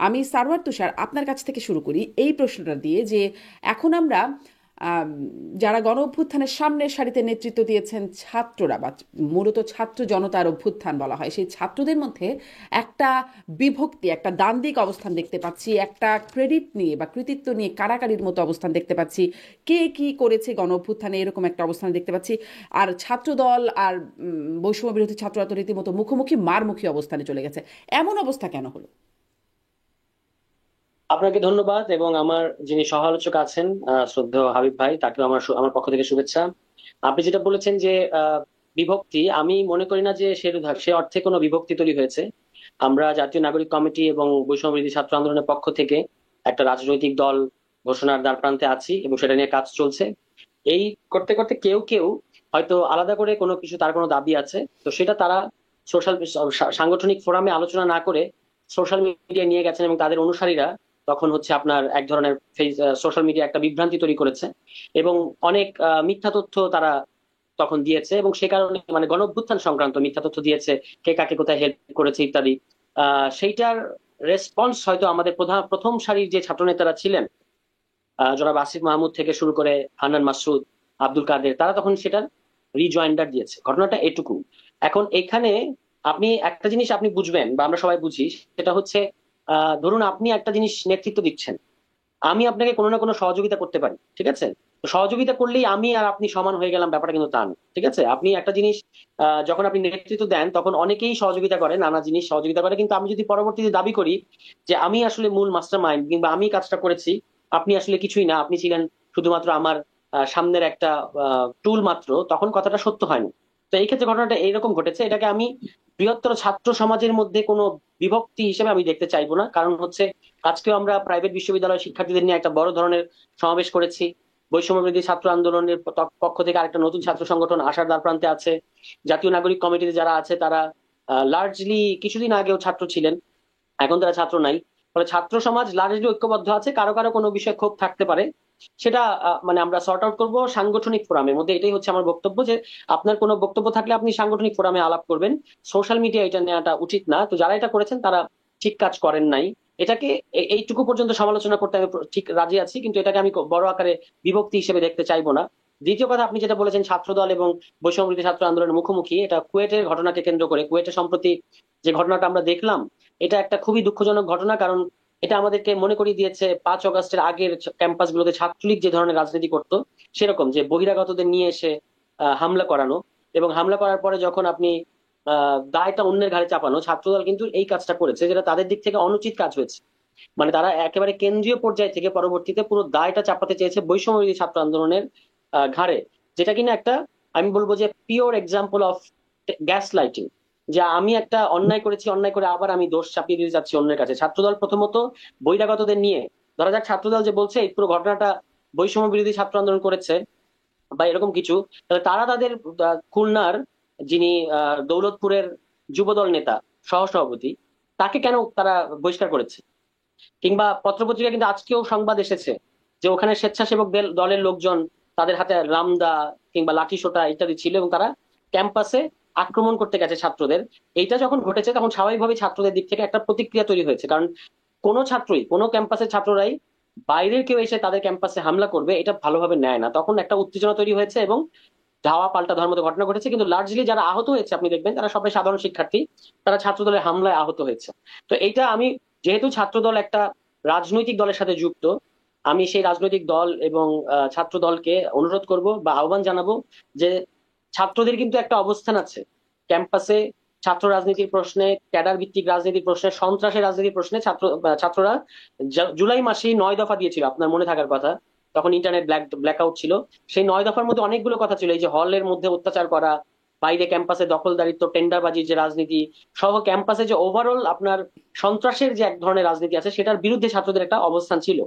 আমি সারওয়ার তুষার আপনার কাছ থেকে শুরু করি এই প্রশ্নটা দিয়ে যে এখন আমরা আম, যারা গণ অভ্যুত্থানের সামনের সারিতে নেতৃত্ব দিয়েছেন ছাত্ররা বা মূলত ছাত্র জনতার অভ্যুত্থান বলা হয়, সেই ছাত্রদের মধ্যে একটা বিভক্তি, একটা দ্বান্দ্বিক অবস্থান দেখতে পাচ্ছি, একটা ক্রেডিট নিয়ে বা কৃতিত্ব নিয়ে কাড়াকাড়ির মতো অবস্থান দেখতে পাচ্ছি। কে কি করেছে গণ অভ্যুত্থানে এরকম একটা অবস্থান দেখতে পাচ্ছি। আর ছাত্রদল আর বৈষম্য বিরোধী ছাত্ররা তো রীতিমতো মুখোমুখি মারমুখী অবস্থানে চলে গেছে। এমন অবস্থা কেন হলো? আপনাকে ধন্যবাদ এবং আমার যিনি সহ আলোচক আছেন শ্রদ্ধেয় হাবিব ভাই, তাকেও আমার পক্ষ থেকে শুভেচ্ছা। আপনি যেটা বলেছেন যে বিভক্তি, আমি মনে করি না যে সে অর্থে কোনো বিভক্তি তৈরি হয়েছে। আমরা জাতীয় নাগরিক কমিটি এবং বৈষম্য বিরোধী ছাত্র আন্দোলনের পক্ষ থেকে একটা রাজনৈতিক দল ঘোষণার দ্বারপ্রান্তে আছি এবং সেটা নিয়ে কাজ চলছে। এই করতে করতে কেউ কেউ হয়তো আলাদা করে কোনো কিছু, তার কোনো দাবি আছে, তো সেটা তারা সোশ্যাল সাংগঠনিক ফোরামে আলোচনা না করে সোশ্যাল মিডিয়ায় নিয়ে গেছেন এবং তাদের অনুসারীরা তখন হচ্ছে আপনার এক ধরনের সোশ্যাল মিডিয়া একটা বিভ্রান্তি তৈরি করেছে এবং অনেক মিথ্যা তথ্য তারা তখন দিয়েছে এবং সে কারণে মানে গণ অভ্যুত্থান সংক্রান্ত মিথ্যা তথ্য দিয়েছে, কে কাকে কোথায় হেল্প করেছে ইত্যাদি। সেইটার রেসপন্স হয়তো আমাদের প্রথম সারির যে ছাত্রনেতারা ছিলেন, জনাব আসিফ মাহমুদ থেকে শুরু করে হান্নান মাসুদ, আব্দুল কাদের, তারা তখন সেটার রিজয়েন্ডার দিয়েছে। ঘটনাটা এটুকু। এখন এখানে আপনি একটা জিনিস আপনি বুঝবেন বা আমরা সবাই বুঝি, সেটা হচ্ছে ধরুন আপনি একটা জিনিস নেতৃত্ব দিচ্ছেন, আমি আপনাকে কোনো না কোনো সহযোগিতা করতে পারি, ঠিক আছে? তো সহযোগিতা করলেই আমি আর আপনি সমান হয়ে গেলাম, ব্যাপারটা কিন্তু তা না, ঠিক আছে? আপনি একটা জিনিস যখন আপনি নেতৃত্ব দেন তখন অনেকেই সহযোগিতা করে, নানা জিনিস সহযোগিতা করে, কিন্তু আমি যদি পরবর্তীতে দাবি করি যে আমি আসলে মূল মাস্টার মাইন্ড কিংবা আমি কাজটা করেছি, আপনি আসলে কিছুই না, আপনি ছিলেন শুধুমাত্র আমার সামনের একটা টুল মাত্র, তখন কথাটা সত্য হয় না। তো এই ক্ষেত্রে ঘটনাটা এইরকম ঘটেছে। এটাকে আমি বৃহত্তর ছাত্র সমাজের মধ্যে কোনো বিভক্তি হিসেবে আমি দেখতে চাইবো না। কারণ হচ্ছে আজকেও আমরা প্রাইভেট বিশ্ববিদ্যালয়ের শিক্ষার্থীদের নিয়ে একটা বড় ধরনের সমাবেশ করেছি। বৈষম্য বিরোধী ছাত্র আন্দোলনের পক্ষ থেকে আরেকটা নতুন ছাত্র সংগঠন আশার দ্বার প্রান্তে আছে। জাতীয় নাগরিক কমিটিতে যারা আছে তারা লার্জলি কিছুদিন আগেও ছাত্র ছিলেন, এখন তারা ছাত্র নাই। ফলে ছাত্র সমাজ লার্জলি ঐক্যবদ্ধ আছে। কারো কারো কোনো বিষয়ে ক্ষোভ থাকতে পারে, সেটা মানে আমরা সর্ট আউট করবো সাংগঠনিক ফোরামের মধ্যে। এটাই হচ্ছে আমার বক্তব্য, যে আপনার কোনো বক্তব্য থাকলে আপনি সাংগঠনিক ফোরামে আলাপ করবেন, সোশ্যাল মিডিয়া এটা নেওয়াটা উচিত না। তো যারা এটা করেছেন তারা ঠিক কাজ করেন নাই। এটাকে এইটুকু পর্যন্ত সমালোচনা করতে আমি ঠিক রাজি আছি, কিন্তু এটাকে আমি বড় আকারে বিভক্তি হিসেবে দেখতে চাইবো না। দ্বিতীয় কথা, আপনি যেটা বলেছেন ছাত্রদল এবং বৈষম্য বিরোধী ছাত্র আন্দোলনের মুখোমুখি, এটা কুয়েটের ঘটনাকে কেন্দ্র করে, কুয়েটে সম্প্রতি যে ঘটনাটা আমরা দেখলাম, এটা একটা খুবই দুঃখজনক ঘটনা। কারণ এটা আমাদেরকে মনে করিয়ে দিয়েছে 5 আগস্টের আগের ক্যাম্পাস গুলোতে ছাত্রলীগ যে ধরনের রাজনীতি করতো, সেরকম যে বহিরাগতদের নিয়ে এসে হামলা করানো, এবং হামলা করার পরে যখন আপনি দায়টা অন্যের ঘাড়ে চাপানো, ছাত্রদল কিন্তু এই কাজটা করেছে, যেটা তাদের দিক থেকে অনুচিত কাজ হয়েছে। মানে তারা একেবারে কেন্দ্রীয় পর্যায় থেকে পরবর্তীতে পুরো দায়টা চাপাতে চেয়েছে বৈষম্য বিরোধী ছাত্র আন্দোলনের ঘাড়ে, যেটা কিনা একটা, আমি বলবো যে pure example of gas lighting. যে আমি একটা অন্যায় করেছি, অন্যায় করে আবার আমি দোষ চাপিয়ে দিতে যাচ্ছি অন্যের কাছে। ছাত্রদল প্রথমত বহিরাগতদের নিয়ে, ধরা যাক ছাত্রদল যে বলছে এই পুরো ঘটনাটা বৈষম্য বিরোধী ছাত্র আন্দোলন করেছে বা এরকম কিছু, তাহলে তারা তাদের খুলনার যিনি দৌলতপুরের যুবদল নেতা, সহসভাপতি, তাকে কেন তারা বহিষ্কার করেছে? কিংবা পত্রপত্রিকা কিন্তু আজকেও সংবাদ এসেছে যে ওখানে স্বেচ্ছাসেবক দলের লোকজন, তাদের হাতে রামদা কিংবা লাঠি সোটা ইত্যাদি ছিল এবং তারা ক্যাম্পাসে আক্রমণ করতে গেছে ছাত্রদের। এইটা যখন ঘটেছে তখন স্বাভাবিকভাবেই ছাত্রদের দিক থেকে একটা প্রতিক্রিয়া তৈরি হয়েছে। কারণ কোনো ছাত্রই, কোনো ক্যাম্পাসের ছাত্ররাই বাইরের কেউ এসে তাদের ক্যাম্পাসে হামলা করবে এটা ভালোভাবে নেয় না। তখন একটা উত্তেজনা তৈরি হয়েছে এবং ধাওয়া পাল্টা ধর্মের মতো ঘটনা ঘটেছে। কিন্তু লার্জলি যারা আহত হয়েছে আপনি দেখবেন তারা সবাই সাধারণ শিক্ষার্থী, তারা ছাত্রদলের হামলায় আহত হয়েছে। তো এইটা আমি, যেহেতু ছাত্রদল একটা রাজনৈতিক দলের সাথে যুক্ত, আমি সেই রাজনৈতিক দল এবং ছাত্র দলকে অনুরোধ করব বা আহ্বান জানাবো যে ছাত্রদের কিন্তু একটা অবস্থান আছে ক্যাম্পাসে। ছাত্র রাজনীতির প্রশ্নে, ক্যাডার ভিত্তিক রাজনীতির প্রশ্নে, সন্ত্রাসের রাজনীতির প্রশ্নে ছাত্ররা জুলাই মাসেই 9 দফা দিয়েছিল, আপনার মনে থাকার কথা। তখন ইন্টারনেট ব্ল্যাকআউট ছিল। সেই 9 দফার মধ্যে অনেকগুলো কথা ছিল, এই যে হলের মধ্যে অত্যাচার করা, বাইরে ক্যাম্পাসে দখলদারিত্ব, টেন্ডারবাজির যে রাজনীতি সহ ক্যাম্পাসে যে ওভারঅল আপনার সন্ত্রাসের যে এক ধরনের রাজনীতি আছে, সেটার বিরুদ্ধে ছাত্রদের একটা অবস্থান ছিল।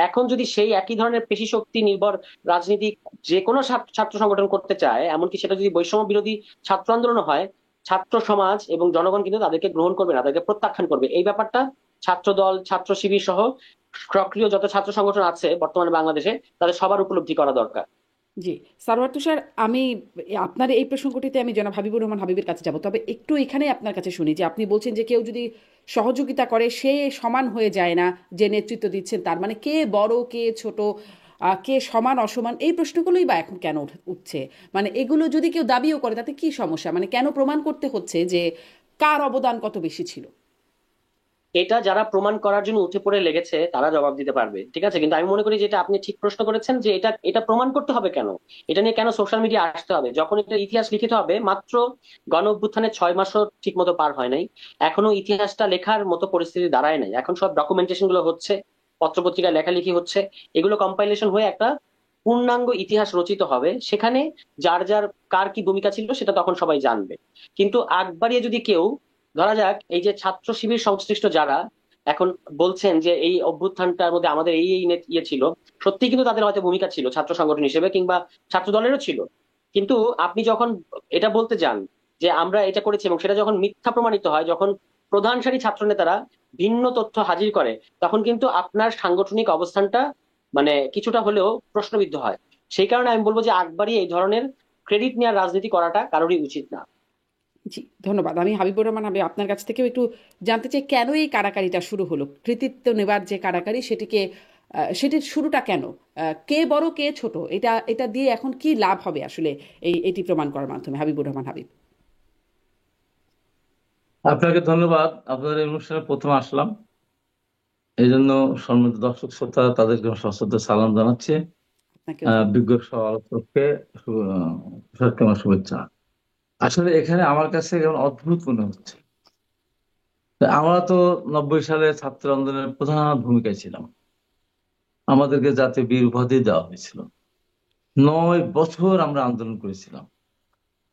এখন যদি সেই একই ধরনের পেশি শক্তি নির্ভর রাজনীতি যে কোনো ছাত্র সংগঠন করতে চায়, এমনকি সেটা যদি বৈষম্য বিরোধী ছাত্র আন্দোলন হয়, ছাত্র সমাজ এবং জনগণ কিন্তু তাদেরকে গ্রহণ করবে না, তাদেরকে প্রত্যাখ্যান করবে। এই ব্যাপারটা ছাত্র দল, ছাত্র শিবির সহ সক্রিয় যত ছাত্র সংগঠন আছে বর্তমানে বাংলাদেশে, তাদের সবার উপলব্ধি করা দরকার। জি, সারোয়ার তুষার, আমি আপনার এই প্রসঙ্গটিতে আমি জনাব হাবিবুর রহমান হাবিবের কাছে যাব, তবে একটু এখানে আপনার কাছে শুনি যে আপনি বলছেন যে কেউ যদি সহযোগিতা করে সে সমান হয়ে যায় না, যে নেতৃত্ব দিচ্ছেন তার, মানে কে বড় কে ছোট, কে সমান অসমান, এই প্রশ্নগুলোই বা এখন কেন উঠছে? মানে এগুলো যদি কেউ দাবিও করে তাতে কি সমস্যা? মানে কেন প্রমাণ করতে হচ্ছে যে কার অবদান কত বেশি ছিল? এটা যারা প্রমাণ করার জন্য উঠে পড়ে লেগেছে তারা জবাব দিতে পারবে, ঠিক আছে, কিন্তু আমি মনে করি যে এটা আপনি ঠিক প্রশ্ন করেছেন যে এটা এটা প্রমাণ করতে হবে কেন, এটা নিয়ে কেন সোশ্যাল মিডিয়া আসতে হবে, যখন এটা ইতিহাস লিখিত হবে। মাত্র গণ অভ্যুত্থানের 6 মাসও ঠিক মতো পার হয় নাই, এখনো ইতিহাসটা লেখার মতো পরিস্থিতি দাঁড়ায় নাই, এখন সব ডকুমেন্টেশন গুলো হচ্ছে, পত্রপত্রিকায় লেখালেখি হচ্ছে, এগুলো কম্পাইলেশন হয়ে একটা পূর্ণাঙ্গ ইতিহাস রচিত হবে, সেখানে যার যার কার কি ভূমিকা ছিল সেটা তখন সবাই জানবে। কিন্তু আগ বাড়িয়ে যদি কেউ, ধরা যাক এই যে ছাত্র শিবির সংশ্লিষ্ট যারা এখন বলছেন যে এই অভ্যুত্থানটার মধ্যে আমাদের এই ইয়ে ছিল, সত্যি কিন্তু তাদের হয়তো ভূমিকা ছিল ছাত্র সংগঠন হিসেবে কিংবা ছাত্র দলেরও ছিল, কিন্তু আপনি যখন এটা বলতে যান যে আমরা এটা করেছি এবং সেটা যখন মিথ্যা প্রমাণিত হয়, যখন প্রধান সারি ছাত্র নেতারা ভিন্ন তথ্য হাজির করে, তখন কিন্তু আপনার সাংগঠনিক অবস্থানটা মানে কিছুটা হলেও প্রশ্নবিদ্ধ হয়। সেই কারণে আমি বলবো যে আকবরই এই ধরনের ক্রেডিট নেওয়ার রাজনীতি করাটা কারোরই উচিত না। জি, ধন্যবাদ। আমি হাবিবুর রহমান হাবিব আপনার কাছ থেকেও একটু জানতে চাই, কেন এই কাড়াকাড়িটা শুরু হলো? কৃতিত্ব নেবার যে কাড়াকাড়ি, সেটির শুরুটা কেন? কে বড় কে ছোট, এটা এটা দিয়ে এখন কি লাভ হবে আসলে এটি প্রমাণ করার মাধ্যমে? হাবিবুর রহমান হাবিব। আপনাকে ধন্যবাদ। আপনাদের এই অনুষ্ঠানে প্রথম আসলাম, এই জন্য সম্মানিত দর্শক শ্রোতা তাদেরকে সশ্রদ্ধ সালাম জানাচ্ছি। আপনাকেও বিজ্ঞ সহ-আলোচককে আমার শুভেচ্ছা। আসলে এখানে আমার কাছে যেমন অদ্ভুত মনে হচ্ছে, আমরা তো 90 সালে ছাত্র আন্দোলনের প্রধান ভূমিকায় ছিলাম, আমাদেরকে জাতীয় বীর উপাধি দেওয়া হয়েছিল। 9 বছর আমরা আন্দোলন করেছিলাম।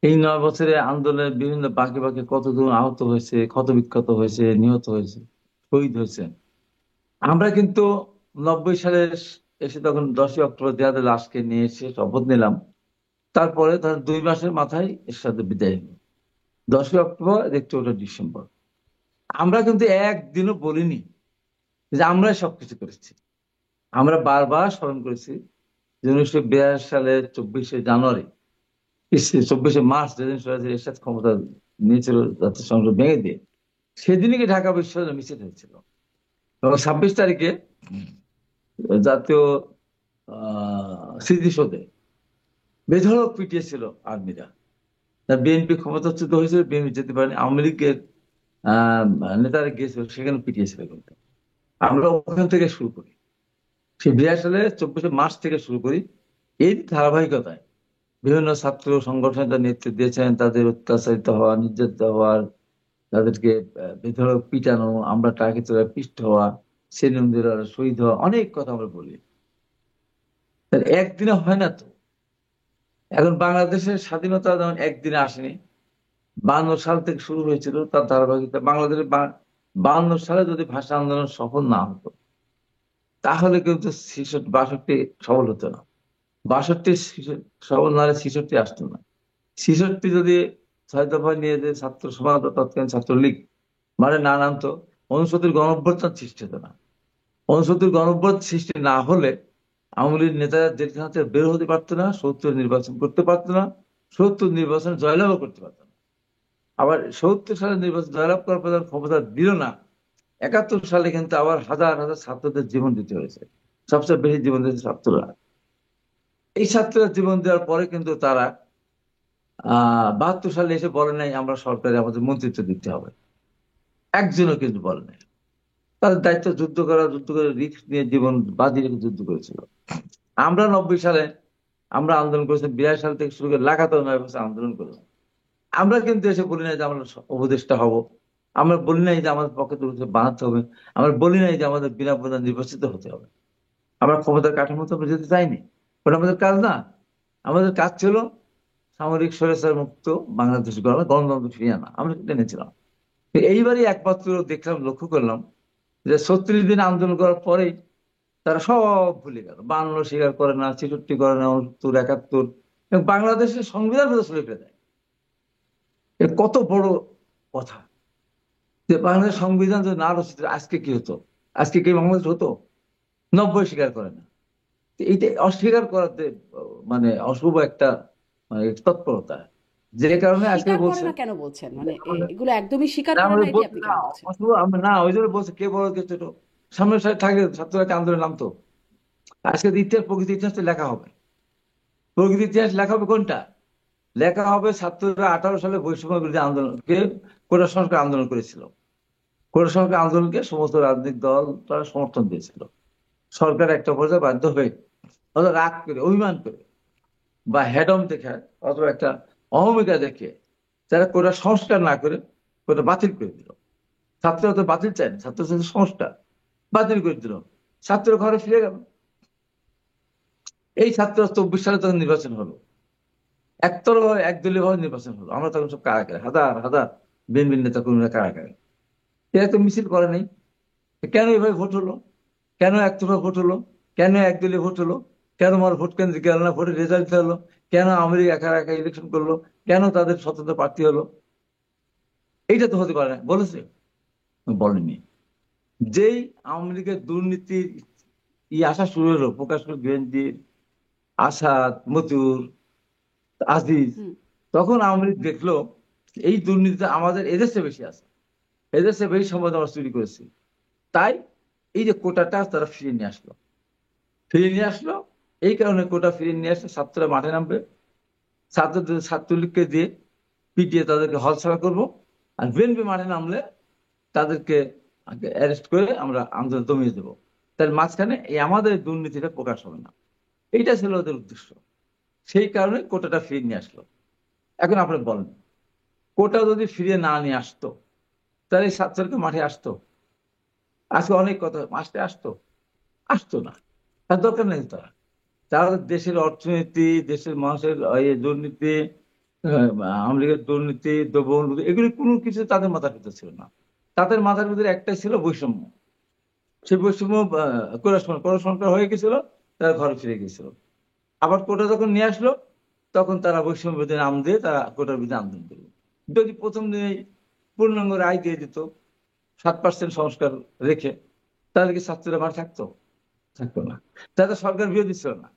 এই 9 বছরে আন্দোলনের বিভিন্ন বাঁকে বাঁকে কতজন আহত হয়েছে, ক্ষত বিক্ষত হয়েছে, নিহত হয়েছে, শহীদ হয়েছে। আমরা কিন্তু 90 সালে এসে তখন 10ই অক্টোবর দেহাদের লাশকে নিয়ে এসে শপথ নিলাম। তারপরে ধর 2 মাসের মাথায় এর সাথে বিদায় হলো। 10ই অক্টোবর, 1টা ডিসেম্বর। আমরা কিন্তু একদিনও বলিনি যে আমরাই সবকিছু করেছি। আমরা বারবার স্মরণ করেছি যে 1982 সালের 24শে জানুয়ারি, 24শে মার্চ, যেদিন সরাসরি এরশাদ ক্ষমতা নিয়েছিল জাতীয় সংসদ ভেঙে দিয়ে, সেদিনই কি ঢাকা বিশ্ববিদ্যালয় মিছিল হয়েছিল। এবং 26 তারিখে জাতীয় স্মৃতিসৌধে বেধড়ক পিটিয়েছিল আর্মিরা। বিএনপি ক্ষমতাচ্যুত হয়েছিল, বিএনপি যেতে পারেনি, আওয়ামী লীগের নেতারা গিয়েছিল, সেখানে পিটিয়েছিল। কিন্তু আমরা ওখান থেকে শুরু করি, সেই 82 সালে 24শে মার্চ থেকে শুরু করি। এই ধারাবাহিকতায় বিভিন্ন ছাত্র সংগঠনের যারা নেতৃত্ব দিয়েছেন, তাদের অত্যাচারিত হওয়া, নির্যাতিত হওয়ার, তাদেরকে বেধড়ক পিটানো, আমরা টাকে তোলা পিষ্ট হওয়া, সেলিমদের শহীদ হওয়া, অনেক কথা আমরা বলি। তাহলে একদিনে হয় না তো। এখন বাংলাদেশের স্বাধীনতা যেমন একদিনে আসেনি, 52 সাল থেকে শুরু হয়েছিল, তার ধারাবাহিকতা বাংলাদেশের 52 সালে যদি ভাষা আন্দোলন সফল না হতো, তাহলে কিন্তু 66 62 সফল হতো না। 62 সফল না হলে 66 আসতো না। 66 যদি 6 দফা নিয়ে যে ছাত্র সমাজ বা তৎকালীন ছাত্রলীগ মানে না নামতো, 69 গণঅভ্যুত্থান সৃষ্টি হতো না। 69 গণঅভ্যুত্থান সৃষ্টি না হলে আওয়ামী লীগ নেতারা জেলখানা থেকে বের হতে পারতো না, 70 নির্বাচন করতে পারতো না, 70 নির্বাচনে জয়লাভও করতে পারতো না। আবার 70 সালে নির্বাচন জয়লাভ করার পর যখন ক্ষমতা দিল না, 71 সালে কিন্তু আবার হাজার হাজার ছাত্রদের জীবন দিতে হয়েছে। সবচেয়ে বেশি জীবন দিয়েছে ছাত্ররা। এই ছাত্ররা জীবন দেওয়ার পরে কিন্তু তারা 72 সালে এসে বলে নাই আমরা সরকারে আমাদের মন্ত্রিত্ব দিতে হবে। একজনও কিন্তু বলে নাই। তাদের দায়িত্ব যুদ্ধ করা, যুদ্ধ করে রিস্ক নিয়ে জীবন বাজি রেখে যুদ্ধ করেছিল। আমরা 90 সালে আমরা আন্দোলন করেছিলাম, 82 সাল থেকে শুরু করে লাগাতার 9 বছর আন্দোলন করলাম। আমরা কিন্তু এসে বলি নাই যে আমরা উপদেষ্টা হব, আমরা বলি নাই যে আমাদের পক্ষে তুলে বানাতে হবে, আমরা বলি নাই যে আমাদের বিনা প্রধান নির্বাচিত হতে হবে। আমরা ক্ষমতার কাঠামোতে আমরা যেতে চাইনি, ওটা আমাদের কাজ না। আমাদের কাজ ছিল সামরিক স্বৈরাচার মুক্ত বাংলাদেশ গড়া, গণতন্ত্র ফিরিয়ে আনা, আমরা সেটা এনেছিলাম। এইবারই একমাত্র দেখলাম, লক্ষ্য করলাম যে 36 দিন আন্দোলন করার পরেই তারা সব ভুলে গেল। 52 স্বীকার করে না, 66 করে না, 69 71, এবং বাংলাদেশের সংবিধান পর্যন্ত লিখে দেয়। এর কত বড় কথা যে বাংলাদেশ সংবিধান যদি না রচিত, আজকে কি হতো? আজকে কি বাংলাদেশ হতো? 90 স্বীকার করে না। তো এইটা অস্বীকার করাতে মানে অশুভ একটা মানে তৎপরতা। যে কারণে আজকে স্বীকার করে বলছে না কেন বলছেন? মানে এগুলো একদমই স্বীকার না, করে না, আমাদের এটি বলছে আপনি না, কেন বলছেন? না ওই জন্য বলছে কে বড় কে ছোট, সামনের সাথে থাকে ছাত্ররা আন্দোলন নামতো। আজকে ইতিহাস প্রকৃতি ইতিহাস তো লেখা হবে, প্রকৃতি ইতিহাস লেখা হবে কোনটা, লেখা হবে ছাত্ররা 18 সালে বৈষম্য বিরোধী আন্দোলনকে, কোটা সংস্কার আন্দোলন করেছিল। কোটা সংস্কার আন্দোলনকে সমস্ত রাজনৈতিক দল তারা সমর্থন দিয়েছিল। সরকার একটা পর্যায়ে বাধ্য হয়ে, অথবা রাগ করে অভিমান করে বা হেডম দেখে অথবা একটা অহমিকা দেখে যারা কোটা সংস্কার না করে কোটা বাতিল করে দিল। ছাত্ররা তো বাতিল চায় না, ছাত্র ছাত্রী সংস্কার বাতিল করে দিল, ছাত্র ঘরে ফিরে গেল। এই ছাত্র 24 সালে তখন নির্বাচন হলো, একতরফা একদলীয় ভাবে নির্বাচন হলো, আমরা তখন সব কারাগারে, হাজার হাজার বিএনপি নেতা কর্মীরা কারাগারে। এরা তো মিছিল করে নাই। কেন এভাবে ভোট হলো, কেন একতরফা ভোট হলো, কেন একদলীয় ভোট হলো, কেন আমার ভোট কেন্দ্রে গেল না, ভোটের রেজাল্ট হলো, কেন আওয়ামী লীগ একা একা ইলেকশন করলো, কেন তাদের স্বতন্ত্র প্রার্থী হলো, এইটা তো হতে পারে না, বলেছে? বলেনি। যেই আওয়ামী লীগের দুর্নীতির আসা শুরু হলো, প্রকাশ করে বিএনপি, আসাদ, মতিউর, আজিজ, হুম। তখন আওয়ামী লীগ দেখলো এই দুর্নীতিটা আমাদের এদেশে বেশি আছে, এদেশে বেশি সম্পদ আমরা চুরি করেছি। তাই এই যে কোটাটা তারা ফিরিয়ে নিয়ে আসলো, ফিরিয়ে নিয়ে আসলো। এই কারণে কোটা ফিরিয়ে নিয়ে আসলে ছাত্ররা মাঠে নামবে, ছাত্রদের ছাত্রলীগকে দিয়ে পিটিয়ে তাদেরকে হলছাড়া করবো, আর বিএনপি মাঠে নামলে তাদেরকে অ্যারেস্ট করে আমরা আন্দোলন দমিয়ে দেবো। তার মাঝখানে এই আমাদের দুর্নীতিটা প্রকাশ হবে না, এইটা ছিল ওদের উদ্দেশ্য। সেই কারণে কোটাটা ফিরিয়ে নিয়ে আসলো। এখন আপনি বলেন, কোটা যদি ফিরিয়ে না নিয়ে আসতো তাহলে এই ছাত্রকে মাঠে আসতো? আজকে অনেক কথা মাঠে আসতো? আসতো না, তার দরকার নেই। তারা তারা দেশের অর্থনীতি, দেশের মানুষের দুর্নীতি, আওয়ামী লীগের দুর্নীতি, দ্রব্যমূল্য, এগুলি কোনো কিছু তাদের মাথার ভিতরে ছিল না। তাদের মাথার ভিতরে একটাই ছিল, বৈষম্য। সেই বৈষম্য করা সংস্কার হয়ে গেছিল, তারা ঘরে ফিরে গেছিল। আবার কোটা যখন নিয়ে আসলো তখন তারা বৈষম্য বিরোধী নাম দিয়ে তারা কোটার বিরুদ্ধে আন্দোলন করলো। যদি প্রথম দিনে পূর্ণাঙ্গ রায় দিয়ে দিত 7% সংস্কার রেখে, তাহলে কি ছাত্ররা মার থাকতো? থাকতো না। তারা সরকার বিরোধী ছিল না।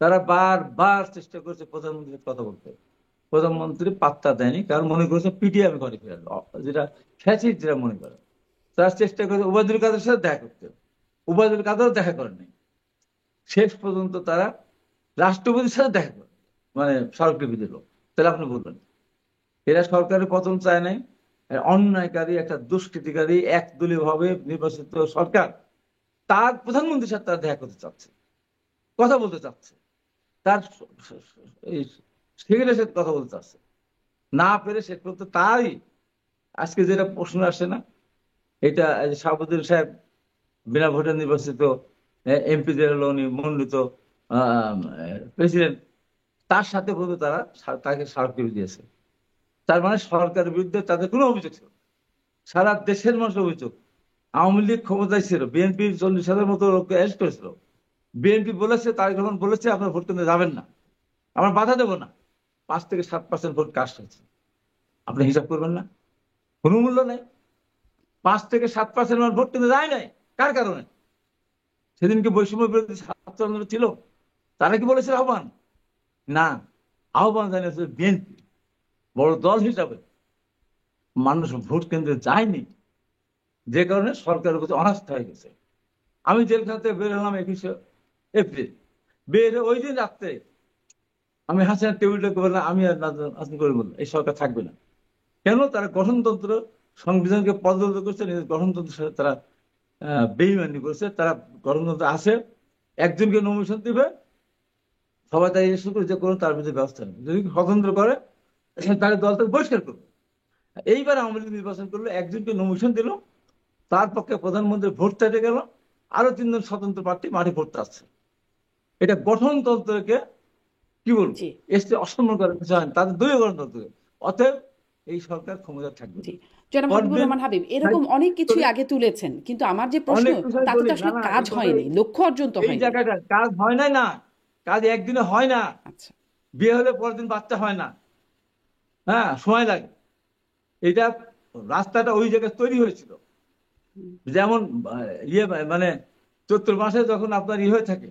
তারা বারবার চেষ্টা করেছে প্রধানমন্ত্রীর সাথে কথা বলতে, প্রধানমন্ত্রী পাত্তা দেয়নি, কারণ মনে করেছে পিটিয়ে আমি ঘরে ফিরে আসবো, যেটা ফ্যাসিস্ট যেটা মনে করে। তারা চেষ্টা করেছে ওবায়দুল কাদের সাথে দেখা করতে, ওবায়দুল কাদেরও দেখা করেনি। শেষ পর্যন্ত তারা রাষ্ট্রপতির সাথে দেখা করে, মানে স্মারকলিপি দিল। তাহলে আপনি বলবেন এরা সরকারের পতন চায় নাই? অন্যায়কারী একটা দুষ্কৃতিকারী একদলীয় ভাবে নির্বাচিত সরকার, তার প্রধানমন্ত্রীর সাথে তারা দেখা করতে চাচ্ছে, কথা বলতে চাচ্ছে, তার এই সেক্রেটারির সাথে কথা বলতে চাচ্ছে, না পেরে শেষ পর্যন্ত তাই আজকে যেটা প্রশ্ন আসে না, এটা শাহাবুদ্দিন সাহেব বিনা ভোটে নির্বাচিত এমপিদের উনি মনোনীত প্রেসিডেন্ট, তার সাথে পর্যন্ত তারা তাকে স্মারকলিপি দিয়েছে। তার মানে সরকারের বিরুদ্ধে তাদের কোনো অভিযোগ ছিল না। সারা দেশের মানুষের অভিযোগ, আওয়ামী লীগ ক্ষমতায় ছিল, বিএনপির 40,000 মতো লোককে অ্যারেস্ট করেছিল। বিএনপি বলেছে, তারেক রহমান বলেছে আপনার ভোট কেন্দ্রে যাবেন না, আমরা বাধা দেবো না। 5 থেকে 7% ভোট কাস্ট হয়েছে, আপনি হিসাব করবেন না? কোনো মূল্য নেই। 5 থেকে 7% ভোট কেন্দ্রে যায় নাই, কার কারণে? সেদিনকে বৈষম্য বিরোধী ছাত্র আন্দোলন ছিল, তারা কি বলেছিল আহ্বান? না, আহ্বান জানিয়েছে বিএনপি বড় দল হিসাবে। মানুষ ভোট কেন্দ্রে যায়নি, যে কারণে সরকারের প্রতি অনাস্থা হয়ে গেছে। আমি জেলখানা থেকে বের হলাম 21শে এপ্রিল, বের হয়ে ওই দিন রাত্রে আমি হাসিনার টেবিলটাকে বললাম, আমি আর নাজমুল করে বললাম এই সরকার থাকবে না। কেন? তারা গঠনতন্ত্র সংবিধানকে পদদলিত করছে, নিজের গঠনতন্ত্রের সাথে তারা বেইমানি করছে। তারা গঠনতন্ত্র আছে, একজনকে নমিনেশন দিবে, সবাই তাই শুরু করে যে কোনো তার বিরুদ্ধে ব্যবস্থা নেবে, যদি স্বতন্ত্র করে তাহলে দল থেকে বহিষ্কার করবে। এইবার আওয়ামী লীগ নির্বাচন করলো, একজনকে নমিনেশন দিল, তার পক্ষে প্রধানমন্ত্রীর ভোট চাইতে গেল, আরো 3 জন স্বতন্ত্র প্রার্থী মাঠে ভোটতে আসছে। এটা গঠনতন্ত্রকে কি বলবো, জি, এসে অসম্মান করার কিছু হয় না, তাদের দলীয় গণতন্ত্রকে। অতএব এই সরকার ক্ষমতা থাকবে জি। না। জনাব হাবিবুর করবেন রহমান হাবিব এরকম অনেক কিছুই আগে তুলেছেন, কিন্তু আমার যে প্রশ্ন, অনেক কিছু তাতে বলি তো না, আসলে না কাজ এই কথা, হয়নি, লক্ষ্য অর্জন তো এই হয়নি। জায়গাটা কাজ হয় নাই, না কাজ একদিনে হয় না। আচ্ছা। বিয়ে হলে পরের দিন বাচ্চা হয় না, হ্যাঁ সময় লাগে। এটা রাস্তাটা ওই জায়গায় তৈরি হয়েছিল। হুম। যেমন মানে চৈত্র মাসে যখন আপনার হয়ে থাকে,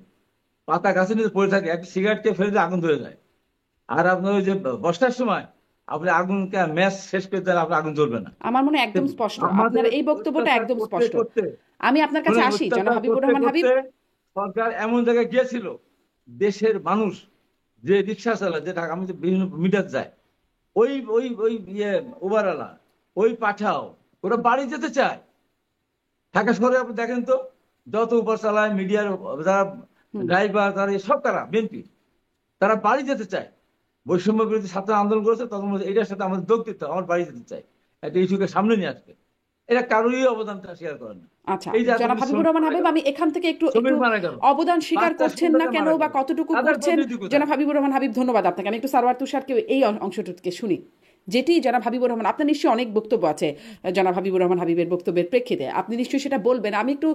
পাতা গাছের নিচে পড়ে থাকে, একটা সিগারেট খেয়ে ফেলে দিয়ে আগুন ধরে যায়। আর আপনার ওই যে বর্ষার সময় আপনি আগুনকে ম্যাচ শেষ করে দিলে আপনার আগুন জ্বলবে না। আমার মনে হয় তো একদম স্পষ্ট, আমাদের আপনার এই বক্তব্যটা অত্যাচার একদম করতে স্পষ্ট। করতে আমি আপনার কাছে শুনেন, আসি, জনাব অত্যাচার হাবিবুর করতে রহমান হাবিব। করতে সরকার এমন জায়গায় গিয়েছিল, দেশের মানুষ যে রিক্সা চালায়, যেটা আমি তো বিভিন্ন মিটার যায়, ওই ওই ওই উবারওয়ালা, ওই পাঠাও, ওরা বাড়ি যেতে চায়। ঢাকা শহরে আপনি দেখেন তো, যত উবার চালায় মিডিয়ার যারা হুম। ড্রাইভার, তারা সব কারা বিএনপি, তারা বাড়ি যেতে চায়। বৈষম্য বিরোধী ছাত্র আন্দোলন করেছে, তখন বলছে এটার সাথে আমাদের যোগ দিতে হবে, আমার বাড়ি যেতে চাই, একটা ইস্যুকে সামনে নিয়ে আসবে। এটা কারোরই অবদানটা স্বীকার করেন না। আচ্ছা, এই যে জনাব এতগুলি হাবিবুর শ্রমিক রহমান মারা হাবিব, গেল, আমি এখান থেকে একটু একটু শ্রমিক মারা গেল, অবদান স্বীকার বাচ্চা করছেন না শিশুরা কেন মারা বা গেল, কতটুকু তাদের করছেন প্রতিনিধি কোথায়? জনাব হাবিবুর রহমান হাবিব, ধন্যবাদ আপনাকে। আমি একটু সারওয়ার তুষারকে এই অংশটুকে শুনি, যেটি জনাব হাবিবুর রহমান, আপনার নিশ্চয়ই অনেক বক্তব্য আছে জনাব হাবিবুর রহমান হাবিবের বক্তব্যের প্রেক্ষিতে, আপনি নিশ্চয়ই সেটা বলবেন। আমি একটু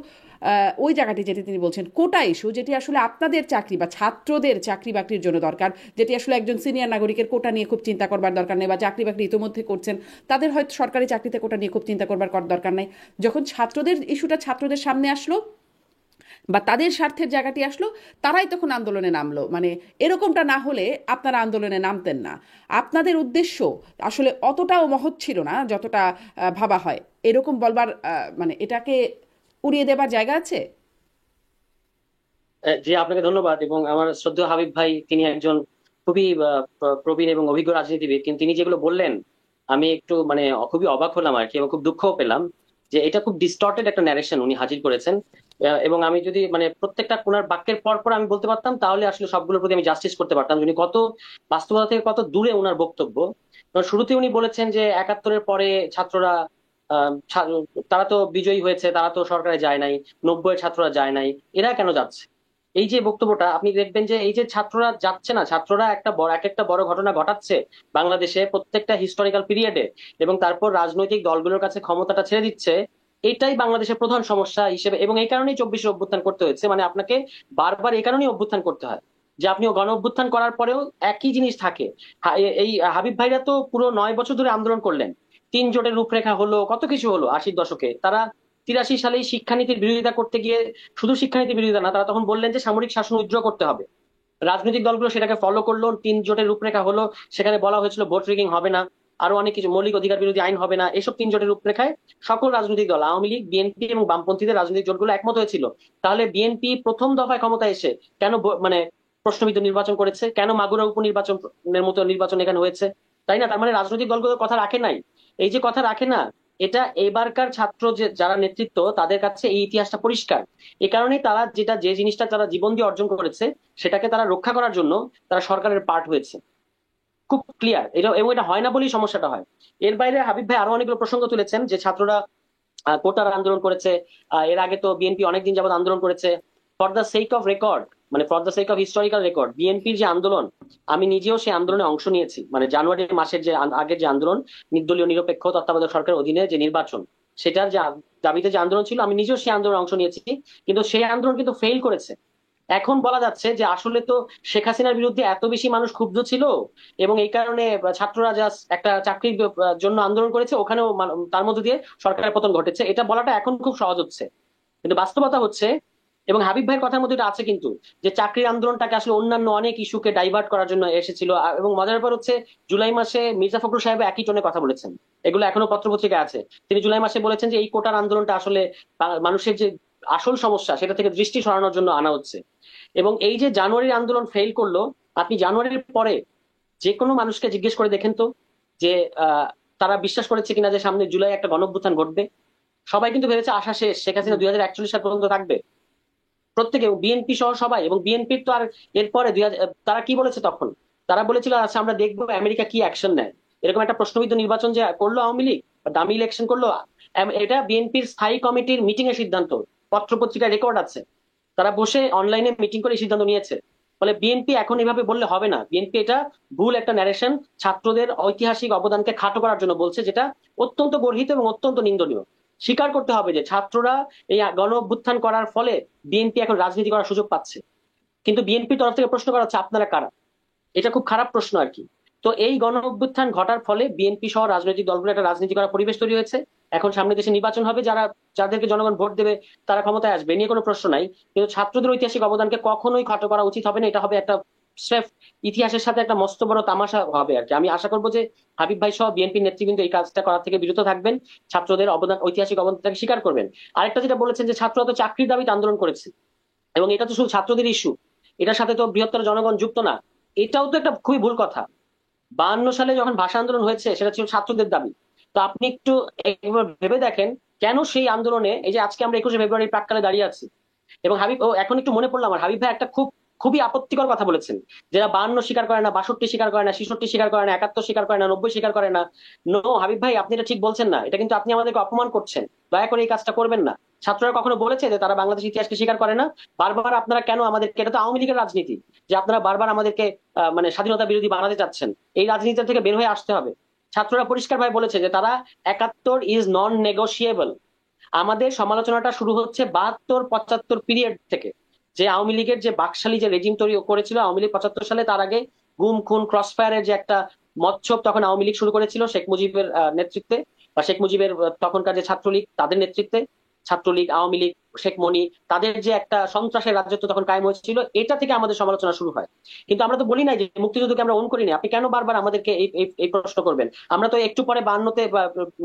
ওই জায়গাটি যেটি তিনি বলছেন কোটা ইস্যু, যেটি আসলে আপনাদের চাকরি বা ছাত্রদের চাকরি বাকরির জন্য দরকার, যেটি আসলে একজন সিনিয়র নাগরিকের কোটা নিয়ে খুব চিন্তা করবার দরকার নেই, বা চাকরি বাকরি ইতিমধ্যে করছেন তাদের হয়তো সরকারি চাকরিতে কোটা নিয়ে খুব চিন্তা করবার দরকার নেই। যখন ছাত্রদের ইস্যুটা ছাত্রদের সামনে আসলো বা তাদের স্বার্থের জায়গাটি আসলো, তারাই তখন আন্দোলনে নামলো। মানে এরকমটা না হলে আপনারা আন্দোলনে নামতেন না। আপনাদের উদ্দেশ্য আসলে অতটাও মহৎ ছিল না যতটা ভাবা হয়, এরকম বলবার মানে এটাকে উড়িয়ে দেবার জায়গা আছে। জি, আপনাকে ধন্যবাদ। এবং আমার শ্রদ্ধেয় হাবিব ভাই, তিনি একজন খুবই প্রবীণ এবং অভিজ্ঞ রাজনীতিবিদ, কিন্তু তিনি যেগুলো বললেন আমি একটু মানে খুবই অবাক হলাম আর কি, এবং খুব দুঃখও পেলাম যে এটা খুব ডিস্টর্টেড একটা ন্যারেশন উনি হাজির করেছেন। এবং আমি যদি মানে প্রত্যেকটা কোনার বাক্যের পর পর আমি বলতে পারতাম, তাহলে আসলে সবগুলোর প্রতি আমি জাস্টিস করতে পারতাম, উনি কত বাস্তবতা থেকে কত দূরে ওনার বক্তব্য। কারণ শুরুতে উনি বলেছেন যে ৭১-এর পরে ছাত্ররা তারা তো বিজয়ী হয়েছে, তারা তো সরকারে যায় নাই, ৯০-এর ছাত্ররা যায় নাই, এরা কেন যাচ্ছে? এই যে বক্তব্যটা আপনি দেখবেন যে এই যে ছাত্ররা যাচ্ছে না, ছাত্ররা একটা বড় এক একটা বড় ঘটনা ঘটাচ্ছে বাংলাদেশে প্রত্যেকটা হিস্টোরিক্যাল পিরিয়ডে, এবং তারপর রাজনৈতিক দলগুলোর কাছে ক্ষমতাটা ছেড়ে দিচ্ছে। এটাই বাংলাদেশের প্রধান সমস্যা হিসেবে, এবং এই কারণেই ২৪ অভ্যুত্থান করতে হয়েছে। মানে আপনাকে বারবার এই কারণেই অভ্যুত্থান করতে হয় যে আপনি গণ অভ্যুত্থান করার পরেও একই জিনিস থাকে। এই হাবিব ভাইরা তো পুরো ৯ বছর ধরে আন্দোলন করলেন, ৩ জোটের রূপরেখা হলো, কত কিছু হলো ৮০-এর দশকে। তারা ৮৩ সালেই শিক্ষানীতির বিরোধিতা করতে গিয়ে শুধু শিক্ষানীতির বিরোধিতা না, তারা তখন বললেন যে সামরিক শাসন উইথড্র করতে হবে। রাজনৈতিক দলগুলো সেটাকে ফলো করলো, ৩ জোটের রূপরেখা হলো, সেখানে বলা হয়েছিল ভোট রিগিং হবে না, আরো অনেক কিছু, মৌলিক অধিকার বিরোধী আইন হবে না। এসব ৩ জোটের রূপরেখায় সকল রাজনৈতিক দল, আওয়ামী লীগ, বিএনপি এবং বামপন্থীদের রাজনৈতিক জোটগুলো একমত হয়েছিল। তাহলে বিএনপি প্রথম দফায় ক্ষমতায় এসে কেন মানে প্রশ্নবিদ্ধ নির্বাচন করেছে? কেন মাগুরা উপনির্বাচনের মতো নির্বাচন এখানে হয়েছে? তাই না? তার মানে রাজনৈতিক দলগুলো কথা রাখে নাই। এই যে কথা রাখে না, এটা এবারকার ছাত্র যে যারা নেতৃত্ব, তাদের কাছে এই ইতিহাসটা পরিষ্কার। এ কারণেই তারা যে জিনিসটা তারা জীবন দিয়ে অর্জন করেছে, সেটাকে তারা রক্ষা করার জন্য তারা সরকারের পার্ট হয়েছে। খুব ক্লিয়ার এটা, এবং এটা হয় না বলেই সমস্যাটা হয়। এর বাইরে হাবিব ভাই আরো অনেকগুলো প্রসঙ্গ তুলেছেন যে ছাত্ররা কোটার আন্দোলন করেছে। এর আগে তো বিএনপি অনেকদিন যাবত আন্দোলন করেছে। For the sake of record, মানে for the sake of historical record, বিএনপির যে আন্দোলন, আমি নিজেও সেই আন্দোলনে অংশ নিয়েছি। মানে জানুয়ারি মাসের যে আগের যে আন্দোলন, নির্দলীয় নিরপেক্ষ তত্ত্বাবধায়ক সরকারের অধীনে যে নির্বাচন, সেটার যে দাবিতে যে আন্দোলন ছিল, আমি নিজেও সেই আন্দোলনে অংশ নিয়েছি। কিন্তু সেই আন্দোলন কিন্তু ফেল করেছে। এখন বলা যাচ্ছে যে আসলে তো শেখ হাসিনার বিরুদ্ধে এত বেশি মানুষ ক্ষুব্ধ ছিল, এবং এই কারণে ছাত্ররা জাস্ট একটা চাকরির জন্য আন্দোলন করেছে, ওখানেও তার মধ্যে দিয়ে সরকারের পতন ঘটেছে। এটা বলাটা এখন খুব সহজ হচ্ছে, কিন্তু বাস্তবতা হচ্ছে, এবং হাবিব ভাইয়ের কথার মধ্যে এটা আছে কিন্তু, যে চাকরির আন্দোলনটাকে আসলে অন্যান্য অনেক ইস্যুকে ডাইভার্ট করার জন্য এসেছিল। এবং মজার ব্যাপার হচ্ছে, জুলাই মাসে মির্জা ফখরুল সাহেব একই টোনে কথা বলেছেন, এগুলো এখনো পত্রপত্রিকায় আছে। তিনি জুলাই মাসে বলেছেন যে এই কোটার আন্দোলনটা আসলে মানুষের যে আসল সমস্যা সেটা থেকে দৃষ্টি সরানোর জন্য আনা হচ্ছে। এবং এই যে জানুয়ারির আন্দোলন ফেল করলো, আপনি জানুয়ারির পরে যে কোনো মানুষকে জিজ্ঞেস করে দেখেন তো যে তারা বিশ্বাস করেছে কিনা যে সামনে জুলাই একটা গণঅভ্যুত্থান ঘটবে? সবাই কিন্তু ভেবেছে আশা শেষ, শেখ হাসিনা ২০৪১ সাল পর্যন্ত থাকবে, প্রত্যেকে, বিএনপি সহ সবাই। এবং বিএনপির তো আর এরপরে তারা কি বলেছে তখন? তারা বলেছিল আচ্ছা আমরা দেখবো আমেরিকা কি অ্যাকশন নেয়। এরকম একটা প্রশ্নবিদ্ধ নির্বাচন যে করলো আওয়ামী লীগ, দামি ইলেকশন করলো, এটা বিএনপির স্থায়ী কমিটির মিটিং এর সিদ্ধান্ত, পত্রপত্রিকায় রেকর্ড আছে। তারা বসে অনলাইনে মিটিং করে সিদ্ধান্ত নিয়েছে। ফলে বিএনপি এখন এভাবে বললে হবে না। বিএনপি এটা ভুল একটা ন্যারেশন ছাত্রদের ঐতিহাসিক অবদানকে খাটো করার জন্য বলছে, যেটা অত্যন্ত গর্হিত এবং অত্যন্ত নিন্দনীয়। স্বীকার করতে হবে যে ছাত্ররা এই গণ অভ্যুত্থান করার ফলে বিএনপি এখন রাজনীতি করার সুযোগ পাচ্ছে। কিন্তু বিএনপির তরফ থেকে প্রশ্ন করা হচ্ছে আপনারা কারা? এটা খুব খারাপ প্রশ্ন আর কি। তো এই গণ অভ্যুত্থান ঘটার ফলে বিএনপি সহ রাজনৈতিক দলগুলো একটা রাজনীতি করার পরিবেশ তৈরি হয়েছে। এখন সামনে দেশে নির্বাচন হবে, যাদেরকে জনগণ ভোট দেবে তারা ক্ষমতায় আসবে, নিয়ে কোনো প্রশ্ন নাই। কিন্তু ছাত্রদের ঐতিহাসিক অবদানকে কখনোই খাটো করা উচিত হবে না। এটা হবে একটা স্রেফ ইতিহাসের সাথে একটা মস্ত বড় তামাশা হবে আর কি। আমি আশা করবো যে হাবিব ভাই সহ বিএনপি নেতৃবৃন্দ এই কাজটা করা থেকে বিরত থাকবেন, ছাত্রদের অবদান, ঐতিহাসিক অবদানটাকে স্বীকার করবেন। আরেকটা যেটা বলেছেন যে ছাত্ররা তো চাকরির দাবিতে আন্দোলন করেছে, এবং এটা তো শুধু ছাত্রদের ইস্যু, এটার সাথে তো বৃহত্তর জনগণ যুক্ত না, এটাও তো একটা খুবই ভুল কথা। 52 সালে যখন ভাষা আন্দোলন হয়েছে সেটা ছিল ছাত্রদের দাবি। তো আপনি একটু একবার ভেবে দেখেন কেন সেই আন্দোলনে, এই যে আজকে আমরা 21শে ফেব্রুয়ারি প্রাক্কালে দাঁড়িয়ে আছি, এবং হাবিব ও এখন একটু মনে পড়লো আমার, হাবিব ভাই একটা খুবই আপত্তিকর কথা বলেছেন, যারা 52 স্বীকার করে না, 62 স্বীকার করে না, 66 স্বীকার করে না, 71 স্বীকার করে না, 90 স্বীকার করে না। নো হাবিব ভাই, আপনি এটা ঠিক বলছেন না, এটা কিন্তু আপনি আমাদেরকে অপমান করছেন। দয়া করে এই কাজটা করবেন না। ছাত্ররা কখনো বলেছে যে তারা বাংলাদেশ ইতিহাসকে স্বীকার করে না? বারবার আপনারা কেন আমাদেরকে, এটা তো আওয়ামী লীগের রাজনীতি, যে আপনারা বারবার আমাদেরকে মানে স্বাধীনতা বিরোধী বানাতে চাচ্ছেন। এই রাজনীতি থেকে বের হয়ে আসতে হবে। ছাত্ররা পরিষ্কার ভাবে বলেছে যে তারা 71 ইজ নন নেগোশিয়েবল। আমাদের সমালোচনাটা শুরু হচ্ছে 72-75 পিরিয়ড থেকে, যে আওয়ামী লীগের যে বাকশালী যে রেজিম তৈরি করেছিল আওয়ামী লীগ 75 সালে, তার আগে গুম খুন ক্রসফায়ারের যে একটা মচ্ছব তখন আওয়ামী লীগ শুরু করেছিল শেখ মুজিবের নেতৃত্বে, বা শেখ মুজিবের তখনকার যে ছাত্রলীগ তাদের নেতৃত্বে, ছাত্রলীগ, আওয়ামী লীগ, শেখ মনি, তাদের যে একটা সন্ত্রাসের রাজত্ব তখন কায়েম হয়েছিল, এটা থেকে আমাদের সমালোচনা শুরু হয়। কিন্তু আমরা তো বলি নাই যে মুক্তিযুদ্ধকে আমরা অন করিনি। আপনি কেন বারবার আমাদেরকে এই প্রশ্ন করবেন? আমরা তো একটু পরে 52-তে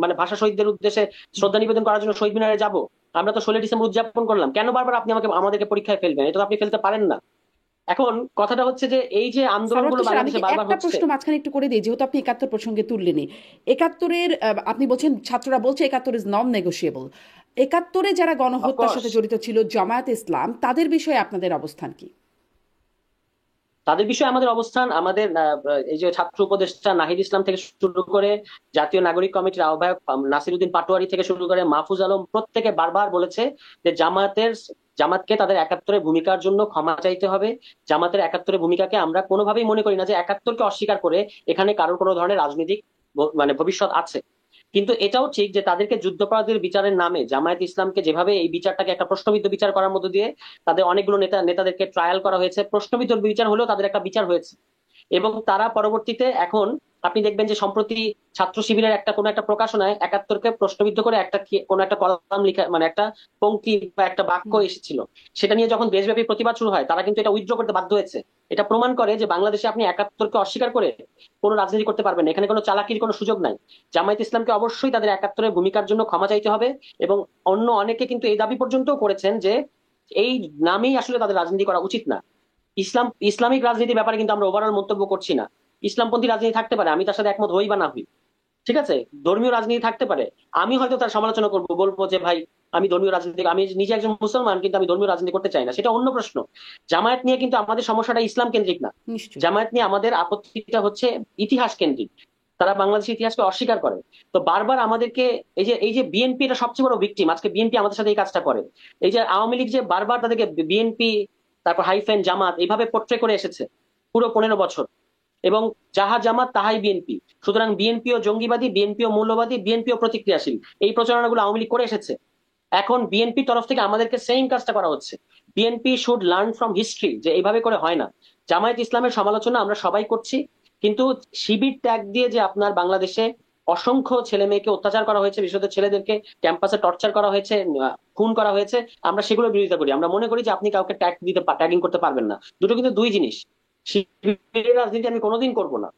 মানে ভাষা শহীদদের উদ্দেশ্যে শ্রদ্ধা নিবেদন করার জন্য শহীদ মিনারে যাব। আমরা তো 16 ডিসেম্বর উদযাপন করলাম, কেন বারবার আপনি আমাদেরকে পরীক্ষায় ফেলবেন? এটা তো আপনি ফেলতে পারেন না। এখন কথাটা হচ্ছে যে এই যে সারোয়ার আন্দোলনগুলো তুষার, আমি কি বাংলাদেশে বারবার একটা হচ্ছে। প্রশ্ন মাঝখানে একটু করে দিই, যেহেতু আপনি 71 প্রসঙ্গে তুললেনই। 71-এর আপনি বলছেন, ছাত্ররা বলছে 71 ইজ নন নেগোশিয়েবল। 71-এ যারা গণহত্যার অফকোর্স সাথে জড়িত ছিল, জামায়াত ইসলাম, তাদের বিষয়ে আপনাদের অবস্থান কি? তাদের বিষয়ে আমাদের অবস্থান, আমাদের এই যে ছাত্র উপদেষ্টা নাহিদ ইসলাম থেকে শুরু করে জাতীয় নাগরিক কমিটির আহ্বায়ক নাসিরউদ্দিন পাটোয়ারি থেকে শুরু করে মাহফুজ আলম, প্রত্যেকে বারবার বলেছে যে জামাতকে তাদের 71-এর ভূমিকার জন্য ক্ষমা চাইতে হবে। জামাতের 71-এর ভূমিকাকে আমরা কোনোভাবেই মনে করি না যে 71-কে অস্বীকার করে এখানে কারোর কোনো ধরনের রাজনৈতিক মানে ভবিষ্যৎ আছে। কিন্তু এটাও ঠিক যে তাদেরকে যুদ্ধাপরাধীর বিচারের নামে জামায়াত ইসলামকে যেভাবে এই বিচারটাকে একটা প্রশ্নবিদ্ধ বিচার করার মধ্য দিয়ে তাদের অনেকগুলো নেতাদেরকে ট্রায়াল করা হয়েছে, প্রশ্নবিদ্ধ বিচার হলেও তাদের একটা বিচার হয়েছে। এবং তারা পরবর্তীতে এখন আপনি দেখবেন যে সম্প্রতি ছাত্র শিবিরের কোনো একটা প্রকাশনায় 71-কে প্রশ্নবিদ্ধ করে কোনো একটা কলাম লিখা, মানে একটা পংক্তি বা একটা বাক্য হুম। এসেছিল, সেটা নিয়ে যখন দেশব্যাপী প্রতিবাদ শুরু হয় তারা কিন্তু এটা উইথড্র করতে বাধ্য হয়েছে। এটা প্রমাণ করে যে বাংলাদেশে আপনি 71-কে অস্বীকার করে কোনো রাজনীতি করতে পারবেন না, এখানে কোনো চালাকির কোনো সুযোগ নাই। জামায়াত ইসলামকে অবশ্যই তাদের 71-এর ভূমিকার জন্য ক্ষমা চাইতে হবে। এবং অন্য অনেকে কিন্তু এই দাবি পর্যন্ত করেছেন যে এই নামেই আসলে তাদের রাজনীতি করা উচিত না। ইসলামিক রাজনীতির ব্যাপারে কিন্তু আমরা ওভারঅল মন্তব্য করছি না। ইসলামপন্থী রাজনীতি থাকতে পারে, আমি তার সাথে একমত হই বা না হই, ঠিক আছে। ধর্মীয় রাজনীতি থাকতে পারে, আমি হয়তো তার সমালোচনা করবো, বলবো যে ভাই আমি ধর্মীয় রাজনীতি, আমি নিজে একজন মুসলমান কিন্তু আমি ধর্মীয় রাজনীতি করতে চাই না, সেটা অন্য প্রশ্ন। জামায়াত নিয়ে কিন্তু আমাদের সমস্যাটা ইসলাম কেন্দ্রিক না। নিশ্চয়ই। জামায়াত নিয়ে আমাদের আপত্তিটা হচ্ছে ইতিহাস কেন্দ্রিক। তারা বাংলাদেশের ইতিহাসকে অস্বীকার করে। তো বারবার আমাদেরকে এই যে বিএনপি, এটা সবচেয়ে বড় ভিকটিম, আজকে বিএনপি আমাদের সাথে এই কাজটা করে। এই যে আওয়ামী লীগ যে বারবার তাদেরকে বিএনপি, তারপর হাইফেন জামাত এইভাবে পোট্রে করে এসেছে পুরো 15 বছর, এবং যাহা জামাত তাহাই বিএনপি, সুতরাং বিএনপিও জঙ্গিবাদী, বিএনপিও মৌলবাদী, বিএনপিও প্রতিক্রিয়াশীল, এই প্রচারণাগুলো আওয়ামী লীগ করে এসেছে। এখন বিএনপি তরফ থেকে আমাদেরকে সেম কাজটা করা হচ্ছে। BNP should learn from history, যে এইভাবে করে হয় না। জামায়াত ইসলামের সমালোচনা আমরা সবাই করছি, কিন্তু শিবির ত্যাগ দিয়ে যে আপনার বাংলাদেশে অসংখ্য ছেলে মেয়েকে অত্যাচার করা হয়েছে, বিশেষত ছেলেদেরকে ক্যাম্পাসে টর্চার করা হয়েছে, খুন করা হয়েছে, আমরা সেগুলো বিরোধিতা করি। আমরা মনে করি যে আপনি কাউকে ট্যাগিং করতে পারবেন না। দুটো কিন্তু দুই জিনিস। শিবিরের রাজনীতি আমি কোনোদিন করব না,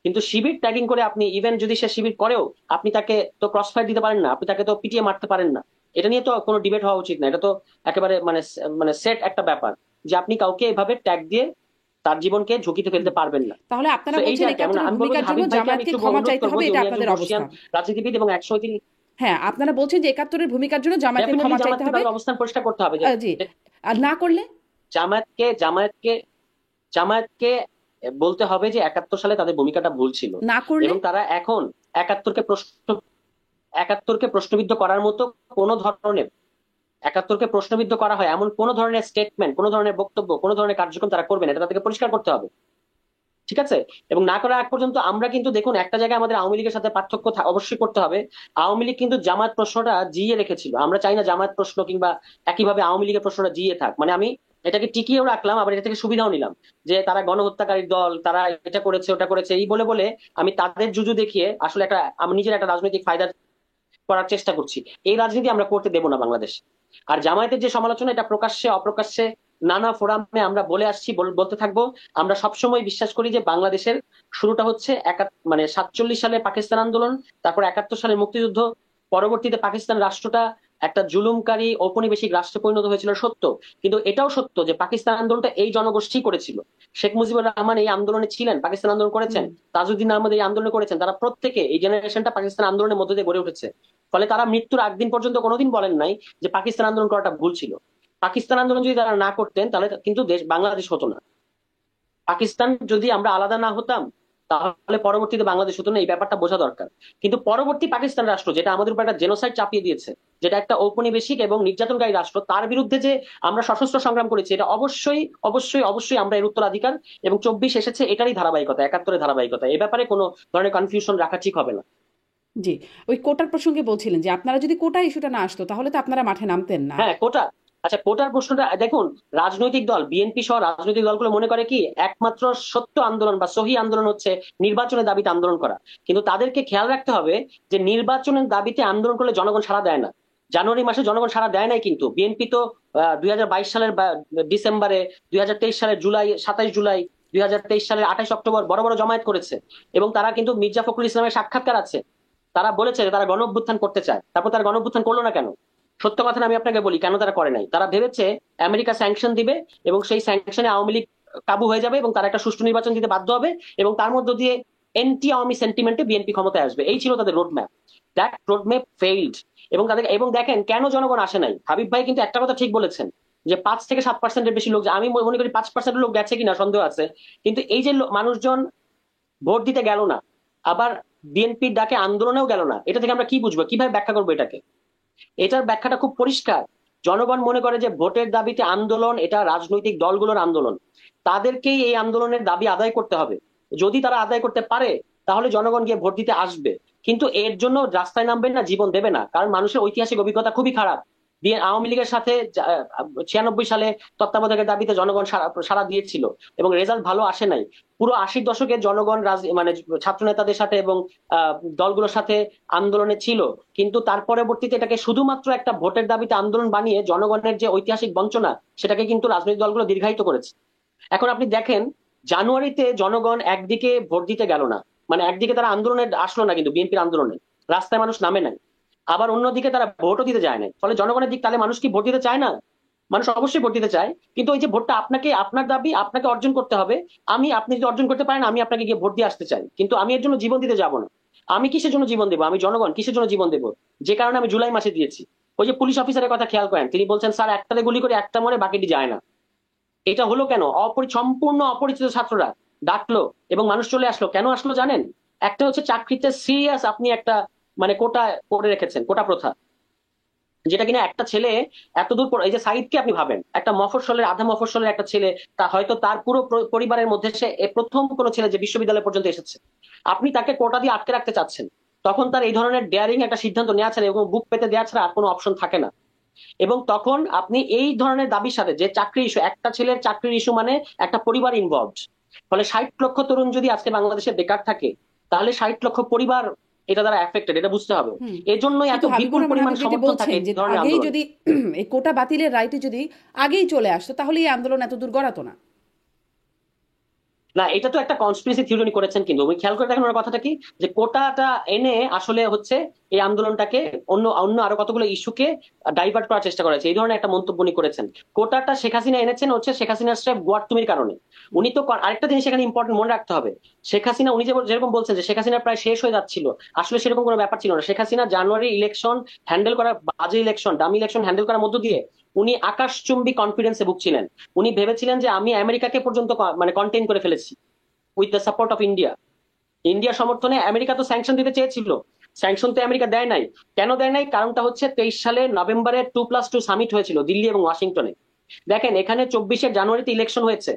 কিন্তু শিবির ট্যাগিং করে আপনি, ইভেন যদি সে শিবির করেও, আপনি তাকে তো ক্রস ফায়ার দিতে পারেন না, আপনি তাকে তো পিটিয়ে মারতে পারেন না। এটা নিয়ে তো কোনো ডিবেট হওয়া উচিত না। এটা তো একেবারে মানে মানে সেট একটা ব্যাপার যে আপনি কাউকে এভাবে ট্যাগ দিয়ে তার জীবনকে ঝুঁকিতে ফেলতে পারবেন না। তাহলে আপনারা তো বলছেন এইটা কেমন, 71-এর আমি বলবো যে ভূমিকার জন্য হাবিব ভাইকে আমি জামায়াতকে একটু ক্ষমা অনুরোধ চাইতে করবো হবে, যে এটা উনি একজন আপনাদের বর্ষিয়ান অবস্থান। রাজনীতিবিদ এবং একসময় তিনি হ্যাঁ, আপনারা বলছেন যে 71-এর ভূমিকার জন্য জামায়াতকে ডেফিনেটলি ক্ষমা চাইতে জামাতকে হবে। তাদের অবস্থান পরিষ্কার করতে হবে যে জি। আর না করলে? জামায়াতকে জামায়াতকে জামায়াতকে বলতে হবে যে 71 সালে তাদের ভূমিকাটা ভুল ছিল, না করলে? এবং তারা এখন 71-কে প্রশ্নবিদ্ধ করার মতো কোন ধরনের, 71-কে প্রশ্নবিদ্ধ করা হয় এমন কোন ধরনের স্টেটমেন্ট, কোন ধরনের বক্তব্য, কোন ধরনের কার্যক্রম তারা করবে না, এটা তাদেরকে পরিষ্কার করতে হবে, ঠিক আছে। এবং না করার আগ পর্যন্ত আমরা কিন্তু দেখুন, একটা জায়গায় আমাদের আওয়ামী লীগের সাথে পার্থক্য অবশ্যই করতে হবে। আওয়ামী লীগ কিন্তু জামাত প্রশ্নটা জিয়ে রেখেছিল, আমরা চাই না জামাত প্রশ্ন কিংবা একইভাবে আওয়ামী লীগের প্রশ্নটা জিয়ে থাক। মানে আমি এটাকে টিকিয়েও রাখলাম, আবার এটা থেকে সুবিধাও নিলাম, যে তারা গণহত্যাকারীর দল, তারা এটা করেছে ওটা করেছে এই বলে বলে আমি তাদের জুজু দেখিয়ে আসলে আমি নিজের একটা রাজনৈতিক ফায়দা করার চেষ্টা করছি। এই রাজনীতি আমরা করতে দেব না বাংলাদেশ। আর জামায়াতের যে সমালোচনা, এটা প্রকাশ্যে অপ্রকাশ্যে নানা ফোরামে আমরা বলে আসছি, বলতে থাকবো। আমরা সবসময় বিশ্বাস করি যে বাংলাদেশের শুরুটা হচ্ছে মানে 47 সালে পাকিস্তান আন্দোলন, তারপর 71 সালে মুক্তিযুদ্ধ, পরবর্তীতে পাকিস্তান রাষ্ট্রটা একটা জুলুমকারী ঔপনিবেশিক রাষ্ট্রে পরিণত হয়েছিল, সত্য। কিন্তু এটাও সত্য যে পাকিস্তান আন্দোলনটা এই জনগোষ্ঠী করেছিল। শেখ মুজিবুর রহমান এই আন্দোলনে ছিলেন, পাকিস্তান আন্দোলন করেছেন। হুম। তাজউদ্দিন আহমদ এই আন্দোলন করেছেন। তারা প্রত্যেকে, এই জেনারেশনটা পাকিস্তান আন্দোলনের মধ্যে দিয়ে গড়ে উঠেছে। ফলে তারা মৃত্যুর আগ দিন পর্যন্ত কোনোদিন বলেন নাই যে পাকিস্তান আন্দোলন করাটা ভুল ছিল। পাকিস্তান আন্দোলন যদি তারা না করতেন তাহলে কিন্তু বাংলাদেশ হতো না। পাকিস্তান যদি আমরা আলাদা না হতাম তাহলে পরবর্তীতে বাংলাদেশ হতো না, এই ব্যাপারটা বোঝা দরকার। কিন্তু পরবর্তী পাকিস্তান রাষ্ট্র যেটা আমাদের উপর একটা জেনোসাইড চাপিয়ে দিয়েছে, যেটা একটা ঔপনিবেশিক এবং নির্যাতনকারী রাষ্ট্র, তার বিরুদ্ধে যে আমরা সশস্ত্র সংগ্রাম করেছি, এটা অবশ্যই অবশ্যই অবশ্যই আমরা এর উত্তরাধিকার। এবং 24 এসেছে এটারই ধারাবাহিকতা, 71-এর ধারাবাহিকতা। এ ব্যাপারে কোনো ধরনের কনফিউশন রাখা ঠিক হবে না। জি, ওই কোটার প্রসঙ্গে বলছিলেন যে আপনারা যদি কোটা ইস্যুটা না আসতো তাহলে তো আপনারা মাঠে নামতেন না। হ্যাঁ, কোটা। আচ্ছা, কোটার প্রশ্নটা দেখুন, রাজনৈতিক দল বিএনপি সহ রাজনৈতিক দলগুলো মনে করে কি একমাত্র সত্য আন্দোলন বা সহি আন্দোলন হচ্ছে নির্বাচনের দাবিতে আন্দোলন করা। কিন্তু তাদেরকে খেয়াল রাখতে হবে যে নির্বাচনের দাবিতে আন্দোলন করলে জনগণ সাড়া দেয় না। জানুয়ারি মাসে জনগণ সাড়া দেয় নাই, কিন্তু বিএনপি তো 2022 সালের ডিসেম্বরে, 2023 সালের জুলাই, 27 জুলাই, 2023 সালের 28 অক্টোবর বড় বড় জমায়েত করেছে। এবং তারা কিন্তু মির্জা ফখরুল ইসলামের সাক্ষাৎকার আছে, তারা বলেছে যে তারা গণ অভ্যুত্থান করতে চায়। তারপর তারা গণ অভ্যুত্থান করলো না কেন? সত্য কথা আমি আপনাকে বলি কেন তারা করে নাই। তারা ভেবেছে আমেরিকা স্যাংশন দিবে এবং সেই স্যাংশনে আওয়ামী লীগ কাবু হয়ে যাবে এবং তারা একটা সুষ্ঠু নির্বাচন দিতে বাধ্য হবে এবং তার মধ্য দিয়ে এন্টি আওয়ামী সেন্টিমেন্টে বিএনপি ক্ষমতায় আসবে। এই ছিল তাদের রোডম্যাপ। That roadmap field. এবং দেখেন কেন জনগণ আসে নাই। হাবিব ভাই কিন্তু একটা কথা ঠিক বলেছেন যে 5 থেকে 7% বেশি লোক, আমি মনে করি 5% লোক গেছে কিনা সন্দেহ আছে। কিন্তু এই যে মানুষজন ভোট দিতে গেল না, আবার বিএনপির ডাকে আন্দোলনেও গেল না, এটা থেকে আমরা কি বুঝবো, কিভাবে ব্যাখ্যা করবো এটাকে? এটার ব্যাখ্যাটা খুব পরিষ্কার। জনগণ মনে করে যে ভোটের দাবিতে আন্দোলন এটা রাজনৈতিক দলগুলোর আন্দোলন, তাদেরকেই এই আন্দোলনের দাবি আদায় করতে হবে। যদি তারা আদায় করতে পারে তাহলে জনগণ গিয়ে ভোট দিতে আসবে। কিন্তু এর জন্য রাস্তায় নামবেন না, জীবন দেবে না, কারণ মানুষের ঐতিহাসিক অভিজ্ঞতা খুবই খারাপ। দিয়ে আওয়ামী লীগের সাথে 96 সালে তত্ত্বাবধায়কের দাবিতে জনগণ সাড়া দিয়েছিল এবং রেজাল্ট ভালো আসে নাই। পুরো 80 দশকে জনগণ মানে ছাত্র নেতাদের সাথে এবং দলগুলোর সাথে আন্দোলনে ছিল। কিন্তু তার পরবর্তীতে এটাকে শুধুমাত্র একটা ভোটের দাবিতে আন্দোলন বানিয়ে জনগণের যে ঐতিহাসিক বঞ্চনা, সেটাকে কিন্তু রাজনৈতিক দলগুলো দীর্ঘায়িত করেছে। এখন আপনি দেখেন, জানুয়ারিতে জনগণ একদিকে ভোট দিতে গেল না, মানে একদিকে তারা আন্দোলনে আসলো না, কিন্তু বিএনপির আন্দোলনে রাস্তায় মানুষ নামে নাই। আবার অন্যদিকে তারা ভোটও দিতে যায় না। ফলে জনগণের দিক, তাহলে মানুষ কি ভোট দিতে চায় না? মানুষ অবশ্যই ভোট দিতে চায়, কিন্তু ওই যে ভোটটা আপনাকে, আপনার দাবি আপনাকে অর্জন করতে হবে। আপনি যদি অর্জন করতে পারেন, আমি আপনাকে গিয়ে ভোট দিয়ে আসতে চাই, কিন্তু আমি এর জন্য জীবন দিতে যাব না। আমি কিসের জন্য জীবন দেবো? আমি জনগণ কিসের জন্য জীবন দেবো? যে কারণে আমি জুলাই মাসে দিয়েছি। ওই যে পুলিশ অফিসারের কথা খেয়াল করেন, তিনি বলছেন স্যার একটাতে গুলি করে একটা মরে বাকিটি যায় না। এটা হলো কেন? সম্পূর্ণ অপরিচিত ছাত্ররা ডাকলো এবং মানুষ চলে আসলো। কেন আসলো জানেন? একটা হচ্ছে চাকরিতে সিরিয়াস আপনি একটা মানে কোটা করে রেখেছেন, কোটা প্রথা, যেটা কিনা একটা ছেলে এতদূর এই যে সাইদকে আপনি ভাবেন, একটা মফস্বলের, আধা মফস্বলের একটা ছেলে, তা হয়তো তার পুরো পরিবারের মধ্যে সে প্রথম কোনো ছেলে যে বিশ্ববিদ্যালয় পর্যন্ত এসেছে, আপনি তাকে কোটা দিয়ে আটকে রাখতে চাচ্ছেন। তখন তার এই ধরনের ডেয়ারিং একটা সিদ্ধান্ত নেওয়া ছাড়া এবং বুক পেতে দেওয়া ছাড়া আর কোনো অপশন থাকে না। এবং তখন আপনি এই ধরনের দাবির সাথে, যে চাকরি ইস্যু, একটা ছেলের চাকরির ইস্যু মানে একটা পরিবার ইনভলভড। ফলে 60 লক্ষ তরুণ যদি আজকে বাংলাদেশে বেকার থাকে, তাহলে 60 লক্ষ পরিবার এটা দ্বারা এফেক্টেড, এটা বুঝতে হবে। হুম। এজন্যই এত কিন্তু হাবিবুর বিপুল রহমান পরিমাণ আপনি যেটি সমর্থন থাকে বলছেন এই যে ধরনের আগেই আন্দোলন। যদি এই কোটা বাতিলের রায়টি যদি আগেই চলে আসতো তাহলে এই আন্দোলন এত দূর গড়াতো না। না, এটা তো একটা কনস্পিরেসি থিওরি উনি করেছেন, কিন্তু ওই খেয়াল করে দেখেন ওনার কথাটা কি, যে কোটাটা এনে আসলে হচ্ছে এই আন্দোলনটাকে অন্য অন্য আরো কতগুলো ইস্যুকে ডাইভার্ট করার চেষ্টা করেছে, এই ধরনের একটা মন্তব্য উনি করেছেন। কোটাটা শেখ হাসিনা এনেছেন হচ্ছে শেখ হাসিনার স্রেফ গোয়ার্তুমির কারণে। উনি তো আরেকটা জিনিস এখানে ইম্পর্টেন্ট মনে রাখতে হবে, শেখ হাসিনা উনি যেরকম বলছেন যে শেখ হাসিনা প্রায় শেষ হয়ে যাচ্ছিল, আসলে সেরকম কোনো ব্যাপার ছিল না। শেখ হাসিনা জানুয়ারি ইলেকশন হ্যান্ডেল করার, বাজে ইলেকশন, ডামি ইলেকশন হ্যান্ডেল করার মধ্য দিয়ে উনি আকাশচুম্বী কনফিডেন্সে ভুগছিলেন। উনি ভেবেছিলেন যে আমি আমেরিকাকে পর্যন্ত মানে কন্টেইন করে ফেলেছি with the support of India. ইন্ডিয়ার সমর্থনে আমেরিকা তো স্যাংশন দিতে চেয়েছিল, স্যাংশন তো আমেরিকা দেয় নাই। কেন দেয় নাই? কারণটা হচ্ছে 23 সালে নভেম্বরে 2+2 সামিট হয়েছিল দিল্লি এবং ওয়াশিংটনে। দেখেন এখানে 24 জানুয়ারিতে ইলেকশন হয়েছে,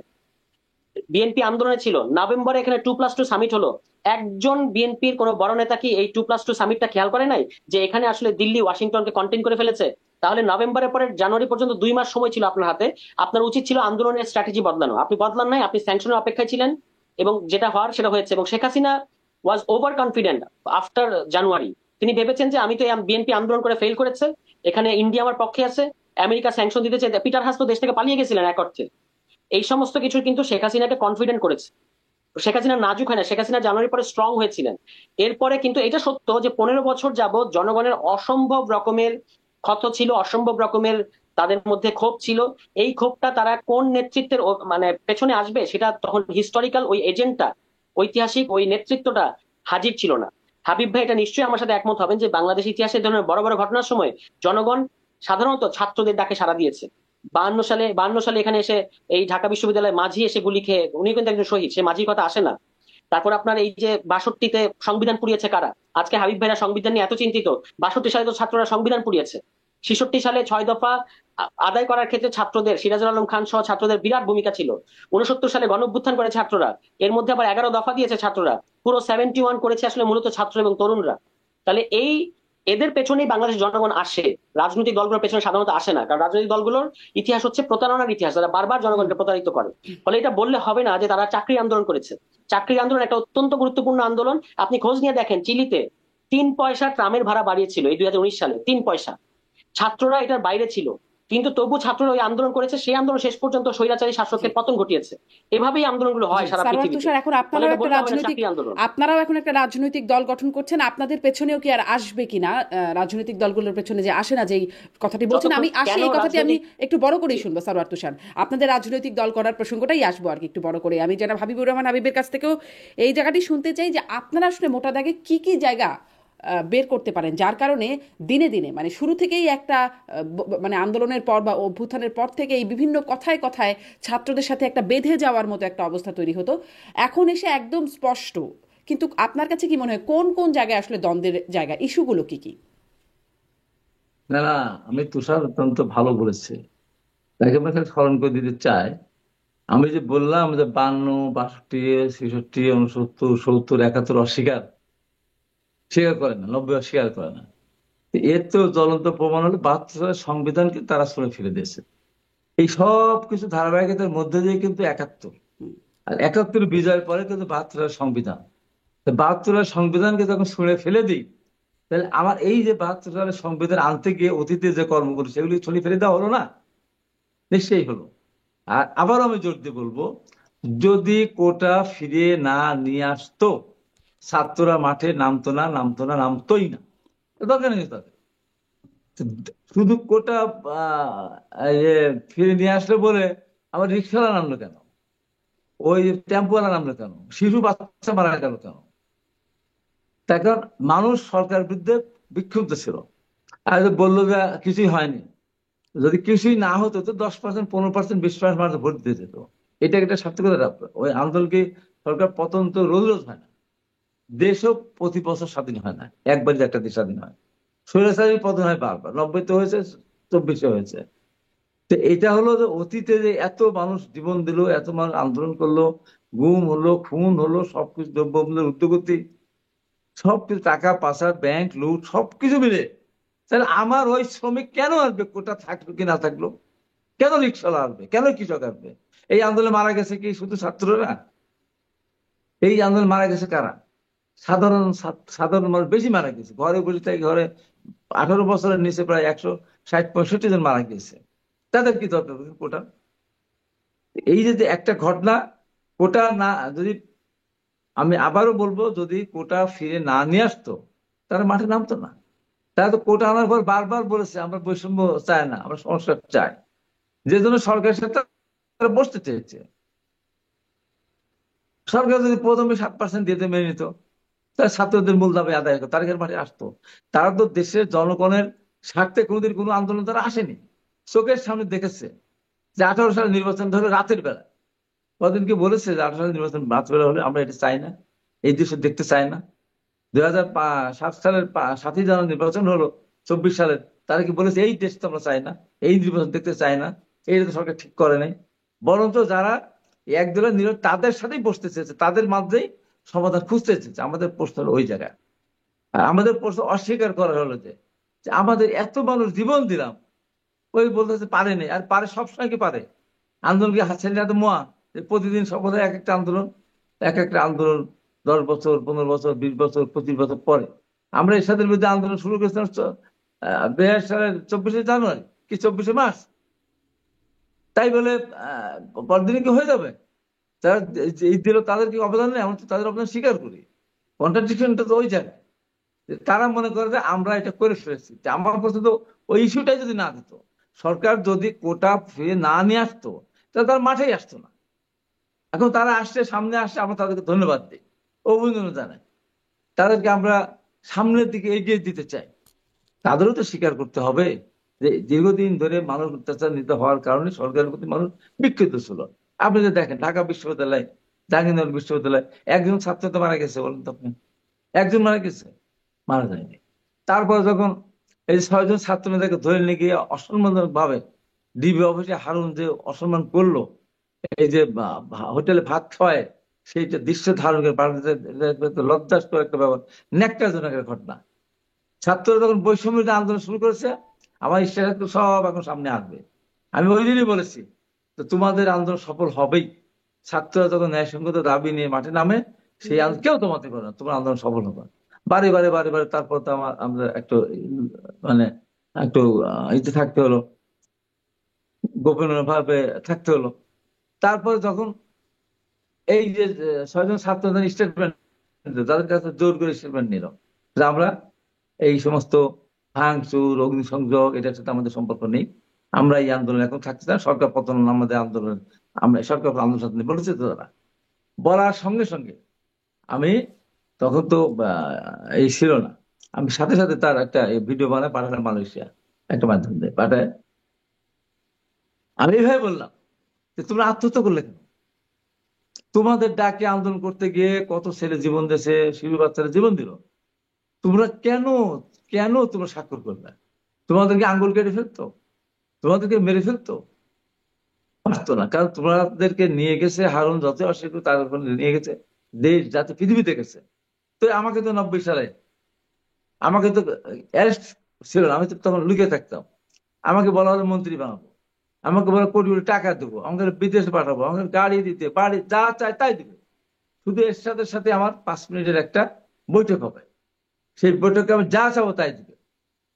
বিএনপি আন্দোলনে ছিল, নভেম্বরে এখানে 2+2 সামিট হলো। একজন বিএনপির কোন বড় নেতা কি এই 2+2 সামিটটা খেয়াল করে নাই যে এখানে আসলে দিল্লি ওয়াশিংটনকে কন্টেইন করে ফেলেছে? তাহলে নভেম্বরের পরে জানুয়ারি পর্যন্ত 2 মাস সময় ছিল আপনার হাতে। আপনার উচিত ছিল আন্দোলনের স্ট্র্যাটেজি বদলানো, আপনি বদলান নাই, আপনি স্যাংশনের অপেক্ষায় ছিলেন এবং যেটা হওয়ার সেটা হয়েছে। এবং Sheikh Hasina was over confident after January. তিনি ভেবেছেন যে আমি তো বিএনপি আন্দোলন করে ফেল করেছে, এখানে ইন্ডিয়া আমার পক্ষে আছে, আমেরিকা স্যাংশন দিতে চেয়ে পিটার হাস তো দেশ থেকে পালিয়ে গেছিলেন এক অর্থে। এই সমস্ত কিছু কিন্তু শেখ হাসিনাকে কনফিডেন্ট করেছে। শেখ হাসিনা নাজুক হয় না, শেখ হাসিনা জানুয়ারি পরে স্ট্রং হয়েছিলেন। এরপরে কিন্তু এটা সত্য যে 15 বছর যাবত জনগণের অসম্ভব রকমের ক্ষত ছিল, অসম্ভব রকমের তাদের মধ্যে ক্ষোভ ছিল। এই ক্ষোভটা তারা কোন নেতৃত্বের মানে পেছনে আসবে সেটা তখন হিস্টোরিক্যাল ওই এজেন্টটা, ঐতিহাসিক ওই নেতৃত্বটা হাজির ছিল না। হাবিব ভাই এটা নিশ্চয়ই আমার সাথে একমত হবেন যে বাংলাদেশ ইতিহাসে এই ধরনের বড় বড় ঘটনার সময় জনগণ সাধারণত ছাত্রদের ডাকে সাড়া দিয়েছে। 52 সালে এখানে এসে এই ঢাকা বিশ্ববিদ্যালয়ে মাঝি এসে গুলি খেয়ে, উনি কিন্তু একজন শহীদ, সে মাঝির কথা আসে না। তারপর আপনার এই যে 62-তে সংবিধান পুড়িয়েছে কারা? আজকে হাবিব ভাইরা সংবিধান নিয়ে এত চিন্তিত, 62 সালে তো ছাত্ররা সংবিধান পুড়িয়েছে। 66 সালে 6 দফা আদায় করার ক্ষেত্রে ছাত্রদের, সিরাজুল আলম খান সহ ছাত্রদের বিরাট ভূমিকা ছিল। 69 সালে গণ অভ্যুত্থান করে ছাত্ররা, এর মধ্যে আবার 11 দফা দিয়েছে ছাত্ররা। পুরো 71 করেছে আসলে মূলত ছাত্র এবং তরুণরা। তাহলে এই এদের পেছনেই বাংলাদেশ জনগণ আসে, রাজনৈতিক দলগুলোর পেছনে সাধারণত আসে না। কারণ রাজনৈতিক দলগুলোর ইতিহাস হচ্ছে প্রতারণার ইতিহাস, তারা বারবার জনগণকে প্রতারিত করে। ফলে এটা বললে হবে না যে তারা চাকরি আন্দোলন করেছে। চাকরি আন্দোলন একটা অত্যন্ত গুরুত্বপূর্ণ আন্দোলন। আপনি খোঁজ নিয়ে দেখেন, চিলিতে 3 পয়সা ট্রামের ভাড়া বাড়িয়েছিল এই 2019 সালে, 3 পয়সা। ছাত্ররা এটার বাইরে ছিল, কিন্তু তবু ছাত্ররা ওই আন্দোলন করেছে। সেই আন্দোলন শেষ পর্যন্ত স্বৈরাচারী শাসকের পতন ঘটিয়েছে। এভাবেই আন্দোলনগুলো জি হয় সারা সারোয়ার পৃথিবীতে। তুষার, এখন ফলে আপনারাও এটা একটা বললে হবে না রাজনৈতিক চাকরি আন্দোলন। আপনারাও এখন একটা রাজনৈতিক দল গঠন করছেন, আপনাদের পেছনেও কি আর আসবে কিনা রাজনৈতিক দলগুলোর পেছনে যে আসে না, যেই কথাটি বলছেন যতক্ষণ আমি আসে, কেন এই কথাটি আমি রাজনৈতিক একটু বড় করেই শুনবো সারোয়ার তুষার। আপনাদের রাজনৈতিক দল করার প্রসঙ্গটাই আসবো আর কি একটু বড় করে। আমি যারা হাবিবুর রহমান হাবিবের কাছ থেকেও এই জায়গাটি শুনতে চাই যে আপনারা আসলে মোটা দাগে কি কি জায়গা বের করতে পারেন যার কারণে দিনে দিনে, মানে শুরু থেকেই একটা মানে আন্দোলনের পর বা অভ্যুত্থানের পর থেকে এই বিভিন্ন কথায় কথায় ছাত্রদের সাথে একটা বেঁধে যাওয়ার মতো একটা অবস্থা তৈরি হতো, এখন এসে একদম স্পষ্ট। কিন্তু আপনার কাছে কি মনে হয় কোন কোন জায়গায় আসলে দ্বন্দ্বের জায়গা, ইস্যুগুলো কি কি? না না, আমি তুষার অত্যন্ত ভালো বলেছে, তাকে আমি খালি স্মরণ করে দিতে চাই। আমি যে বললাম যে 52, 62, 63, 69, 70, 71 অস্বীকার, স্বীকার করে না, 90 অস্বীকার করে না। তো এর তো জ্বলন্ত প্রমাণ হলো 72 সালের সংবিধানকে তারা ছুঁড়ে ফেলে দিয়েছে। এই সব কিছু ধারাবাহিকতার মধ্যে দিয়ে কিন্তু 71, আর 71 বিজয়ের পরে কিন্তু 72 সালের সংবিধান। তো 72 সালের সংবিধানকে যখন ছুঁড়ে ফেলে দিই, তাহলে আমার এই যে 72 সালের সংবিধান আনতে গিয়ে অতীতে যে কর্মগুলো সেগুলি ছুঁড়ে ফেলে দেওয়া হলো না? নিশ্চয়ই হলো। আর আবার আমি জোর দিয়ে বলবো, যদি কোটা ফিরে না নিয়ে আসতো, ছাত্ররা মাঠে নামতো না, নামতো না, নামতোই না। দরকার নেই তাদের। শুধু কোটা ইয়ে ফিরে নিয়ে আসলে বলে আবার রিক্সাওয়ালা নামলো কেন, ওই টেম্পোওয়ালা নামলো কেন, শিশু বাচ্চা মারা গেল কেন? তার কারণ মানুষ সরকার বিরুদ্ধে বিক্ষুব্ধ ছিল। আর যে বললো যে কিছুই হয়নি, যদি কিছুই না হতো তো 10%, 15%, 20% মানুষ ভোট দিয়ে যেত। এটা একটা সার্থকতা। ওই আন্দোলনকে সরকার পতন তো রোজ রোজ হয় না, দেশও প্রতি বছর স্বাধীন হয় না, একবারই একটা দেশ স্বাধীন হয়। স্বৈরাচারী পতন হয় বারবার, 90-তে হয়েছে, 24-এ হয়েছে। তো এটা হলো যে অতীতে যে এত মানুষ জীবন দিল, এত মানুষ আন্দোলন করলো, গুম হলো, খুন হলো, সবকিছু দ্রব্যমূল্যের ঊর্ধ্বগতি, সবকিছু টাকা পাচার, ব্যাংক লুট, সবকিছু মিলে, তাহলে আমার ওই শ্রমিক কেন আসবে? কোটা থাকলো কি না থাকলো, কেন রিক্সাওয়ালা আসবে, কেন কৃষক আসবে? এই আন্দোলনে মারা গেছে কি শুধু ছাত্ররা? এই আন্দোলনে মারা গেছে কারা? সাধারণ সাধারণ মানুষ বেশি মারা গেছে। ঘরে বসে থেকে ঘরে 18 বছরের নিচে প্রায় 160-65 জন মারা গেছে। তাদের কি দরকার কোটা? এই যে যে একটা ঘটনা, কোটা না যদি, আমি আবারও বলবো, যদি কোটা ফিরে না নিয়ে আসতো তারা মাঠে নামতো না। তারা তো কোটা আনার পর বারবার বলেছে আমরা বৈষম্য চাই না, আমরা সংস্কার চাই, যে জন্য সরকারের সাথে তারা বসতে চেয়েছে। সরকার যদি প্রথমে 7% দিয়ে মেনে নিত, তারা ছাত্রদের মূল দাবি আদায় করতো, তারা মাঠে আসতো। তারা তো দেশের জনগণের স্বার্থে কোনোদিন কোনো আন্দোলন তারা আসেনি, চোখের সামনে দেখেছে। যে 18 সালের নির্বাচন ধরে রাতের বেলা কদিন কি বলেছে যে 18 সালের নির্বাচন রাতের বেলা হলে আমরা এটা চাই না, এই দেশ দেখতে চাই না। 2007 সালের 7ই জানুয়ারি নির্বাচন হলো 24 সালের, তারা কি বলেছে এই দেশ তো আমরা চাই না, এই নির্বাচন দেখতে চাই না? এইটা তো সরকার ঠিক করে নাই। বরঞ্চ যারা একদলের নিরোধ তাদের সাথেই বসতে চেয়েছে, তাদের মাঝেই সমাধান খুঁজতে চেয়েছে। আমাদের প্রশ্ন হলো ওই জায়গায়। আর আমাদের প্রশ্ন অস্বীকার করা হলো যে যে আমাদের এত মানুষ জীবন দিলাম, ওই বলতেছে পারেনি। আর পারে, সবসময় কি পারে? আন্দোলনকে হাতছানি এত মোয়া যে প্রতিদিন সকালে এক একটা আন্দোলন, এক একটা আন্দোলন, 10 বছর, 15 বছর, 20 বছর, 25 বছর পরে। আমরা এরশাদের বিরুদ্ধে আন্দোলন শুরু করেছিলাম 2022 সালের 24শে জানুয়ারি। কি 24 মাস? তাই বলে পরদিনই কি হয়ে যাবে? যারা ঈদ দিল তাদের কি অবদান নেই? আমরা তো তাদের অবদান স্বীকার করি। কন্ট্রাডিকশনটা তো ওই জায়গায়, যে তারা মনে করে যে আমরা এটা করে ফেলেছি। যে আমার কাছে তো ওই ইস্যুটাই যদি না দিত, সরকার যদি কোটা ফিরে না নিয়ে আসতো, তাহলে তারা মাঠেই আসতো না। এখন তারা আসছে, সামনে আসছে, আমরা তাদেরকে ধন্যবাদ দিই, অভিনন্দন জানাই, তাদেরকে আমরা সামনের দিকে এগিয়ে দিতে চাই। তাদেরও তো স্বীকার করতে হবে যে দীর্ঘদিন ধরে মানুষ অত্যাচার নিতে হওয়ার কারণে সরকারের প্রতি মানুষ বিক্ষিপ্ত ছিল। আপনি যে দেখেন ঢাকা বিশ্ববিদ্যালয়, জাহাঙ্গীরনগর বিশ্ববিদ্যালয়, একজন ছাত্র তো মারা গেছে, বলেন তো আপনি? একজন মারা গেছে? মারা যায়নি। তারপর যখন এই 6 জন ছাত্র নেতাকে ধরে নিয়ে গিয়ে অসম্মানজনক ভাবে ডিবি অফিসে হারুন যে অসম্মান করলো, এই যে হোটেলে ভাত খাওয়ায়, সেইটা দৃশ্য ধারণ করে বাংলাদেশের লজ্জাস্কর একটা ব্যাপার, ন্যাক্কারজনক একটা ঘটনা। ছাত্ররা যখন বৈষম্য বিরোধী আন্দোলন শুরু করেছে, আমার স্ট্যাটাস সব এখন সামনে আসবে। আমি ওই দিনই বলেছি, তো তোমাদের আন্দোলন সফল হবেই। ছাত্ররা যখন ন্যায়সঙ্গত দাবি নিয়ে মাঠে নামে, সেই আন্দোলন কেউ তোমাতে করে না, তোমার আন্দোলন সফল হবে। বারে বারে বারে বারে তারপর তো আমরা একটু মানে একটু ইতে থাকতে হলো, গোপনীয় ভাবে থাকতে হলো। তারপর যখন এই যে 6 জন ছাত্রদের স্টেটমেন্ট, তাদের কাছে জোর করে স্টেটমেন্ট নিল যে আমরা এই সমস্ত ভাঙচুর, অগ্নিসংযোগ, এটার সাথে আমাদের সম্পর্ক নেই, আমরা এই আন্দোলন এখন থাকতে চাই, সরকার পতন আমাদের আন্দোলন, আমরা সরকার আন্দোলন সাথে বলেছে তো তারা। বলার সঙ্গে সঙ্গে আমি তখন তো এই ছিল না, আমি সাথে সাথে তার একটা ভিডিও বানায় পাঠালাম মালয়েশিয়া একটা মাধ্যম দিয়ে পাঠায়। আমি এইভাবে বললাম যে তোমরা আত্মহত্যা করলে কেন? তোমাদের ডাকে আন্দোলন করতে গিয়ে কত ছেলে জীবন দিয়েছে, শিশু বাচ্চারা জীবন দিল, তোমরা কেন কেন তোমরা স্বাক্ষর করবে? তোমাদেরকে আঙ্গুল কেটে ফেলতো, তোমাদেরকে মেরে ফেলতো? পারতো না, কারণ তোমাদেরকে নিয়ে গেছে হারুন, যত অস্বীকার তার উপর নিয়ে গেছে দেশ জাতি পৃথিবীতে গেছে। তো আমাকে তো 90 সালে আমাকে তো অ্যারেস্ট ছিল না, আমি তো তখন লুকিয়ে থাকতাম। আমাকে বলা হলো মন্ত্রী বানাবো, আমাকে বলা কোটি কোটি টাকা দেবো, আমাকে বিদেশে পাঠাবো, আমাকে গাড়ি দিতে, বাড়ি যা চায় তাই দিবে। শুধু এর সাথে সাথে আমার 5 মিনিটের একটা বৈঠক হবে, সেই বৈঠকে আমি যা চাবো তাই দিবে।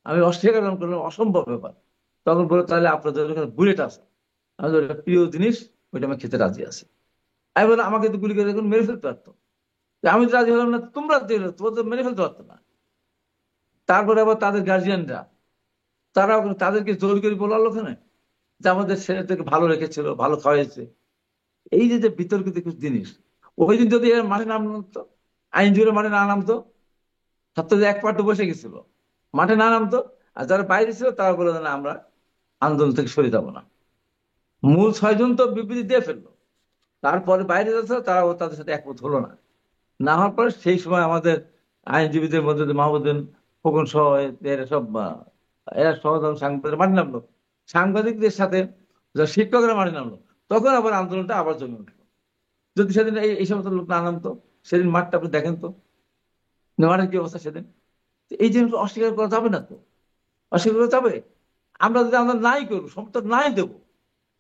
আমি অস্বীকার করলাম, অসম্ভব ব্যাপার। তখন বলে তাহলে আপনাদের ওখানে বুলেট আছে, আমি বললাম, ওটা প্রিয় জিনিস, ওইটা আমি খেতে রাজি আছি। আমি বললাম আমাকে তো গুলি করে এখন মেরে ফেলতে পারতো, তো আমি তো রাজি হলাম না, তোমরা তোমার তো মেরে ফেলতে পারতো না। তারপরে আবার তাদের গার্জিয়ানরা, তারা তাদেরকে জোর করে বলালো ওখানে যে আমাদের ছেলেদেরকে ভালো রেখেছিল, ভালো খাওয়াইছে। এই যে যে বিতর্কিত কিছু জিনিস, ওই দিন যদি এরা মাঠে নামতো, আইনজীবীরা মাঠে না নামতো, ছাত্রদের এক পার্টে বসে গেছিল, মাঠে না নামতো, আর যারা বাইরে ছিল তারা বলে না আমরা আন্দোলন থেকে সরে যাবো না। মূল 6 জন তো বিবৃতি দিয়ে ফেললো, তারপরে বাইরে যাচ্ছে তারাও তাদের সাথে একমত হলো না। না হওয়ার পরে সেই সময় আমাদের আইনজীবীদের মধ্যে যে মাহমুদুল খোকন সহ এরা সব এরা সহ যখন সাংবাদিক মাঠে নামলো, সাংবাদিকদের সাথে যারা শিক্ষকরা মাঠে নামলো, তখন আবার আন্দোলনটা আবার জমে উঠলো। যদি সেদিন এই সমস্ত লোক না নামতো, সেদিন মাঠটা আপনি দেখেন তো মাঠের কি অবস্থা সেদিন। তো এই জিনিস অস্বীকার করা যাবে না তো, অস্বীকার করা যাবে? আমরা যদি আমরা নাই করবো, সমর্থন নাই দেবো,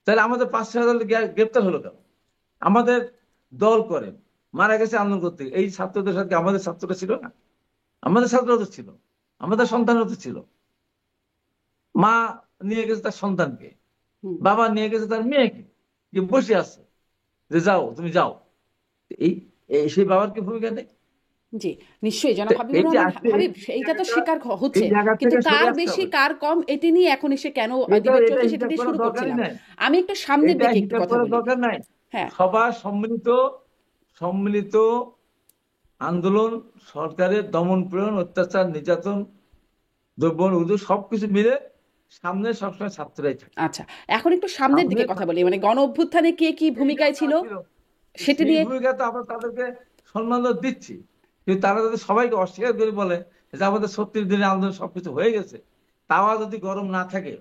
তাহলে আমাদের 5-6 হাজার গ্রেপ্তার হলো কেন? আমাদের দল করে মারা গেছে আন্দোলন করতে, এই ছাত্রদের সাথে আমাদের ছাত্ররা ছিল না? আমাদের ছাত্ররা তো ছিল, আমাদের সন্তানরা তো ছিল। মা নিয়ে গেছে তার সন্তানকে, বাবা নিয়ে গেছে তার মেয়েকে, যে বসে আছে যে যাও তুমি যাও। এই সেই বাবার কি ভূমিকা নেই? জি, নিশ্চয়ই জনাব হাবিবুর এই যে রহমান আজকে হাবিব, এইটা তো স্বীকার এই হচ্ছে, জায়গা কিন্তু থেকে সরে কার আসতে বেশি হবে। কার কম এটি নিয়ে এখন এসে কেন এটা ডিবেট এটা চলছে সেটা হিসাব দিয়ে করার শুরু দরকারই করছিলাম। নাই, আমি একটু সামনের এটা দিকে একটু হিসাব কথা করার বলি। দরকার নাই। হ্যাঁ, সবার সম্মিলিত সম্মিলিত আন্দোলন, সরকারের দমন পীড়ন, অত্যাচার, নির্যাতন, দ্রব্য উদ্যোগ সবকিছু মিলে সামনে সবসময় ছাত্ররাই থাকে। আচ্ছা, এখন একটু সামনের সামনে দিকে কথা বলি, মানে গণ অভ্যুত্থানে কে কি এই যে ভূমিকায় আমরা ছিল ছিল, সেটি সেই নিয়ে। ভূমিকা তো আমরা তাদেরকে সম্মান তো দিচ্ছি, কিন্তু তারা যদি সবাইকে অস্বীকার করে বলে যে আমাদের 36 দিনের আন্দোলন সবকিছু হয়ে গেছে, তাওয়া যদি গরম না থাকে,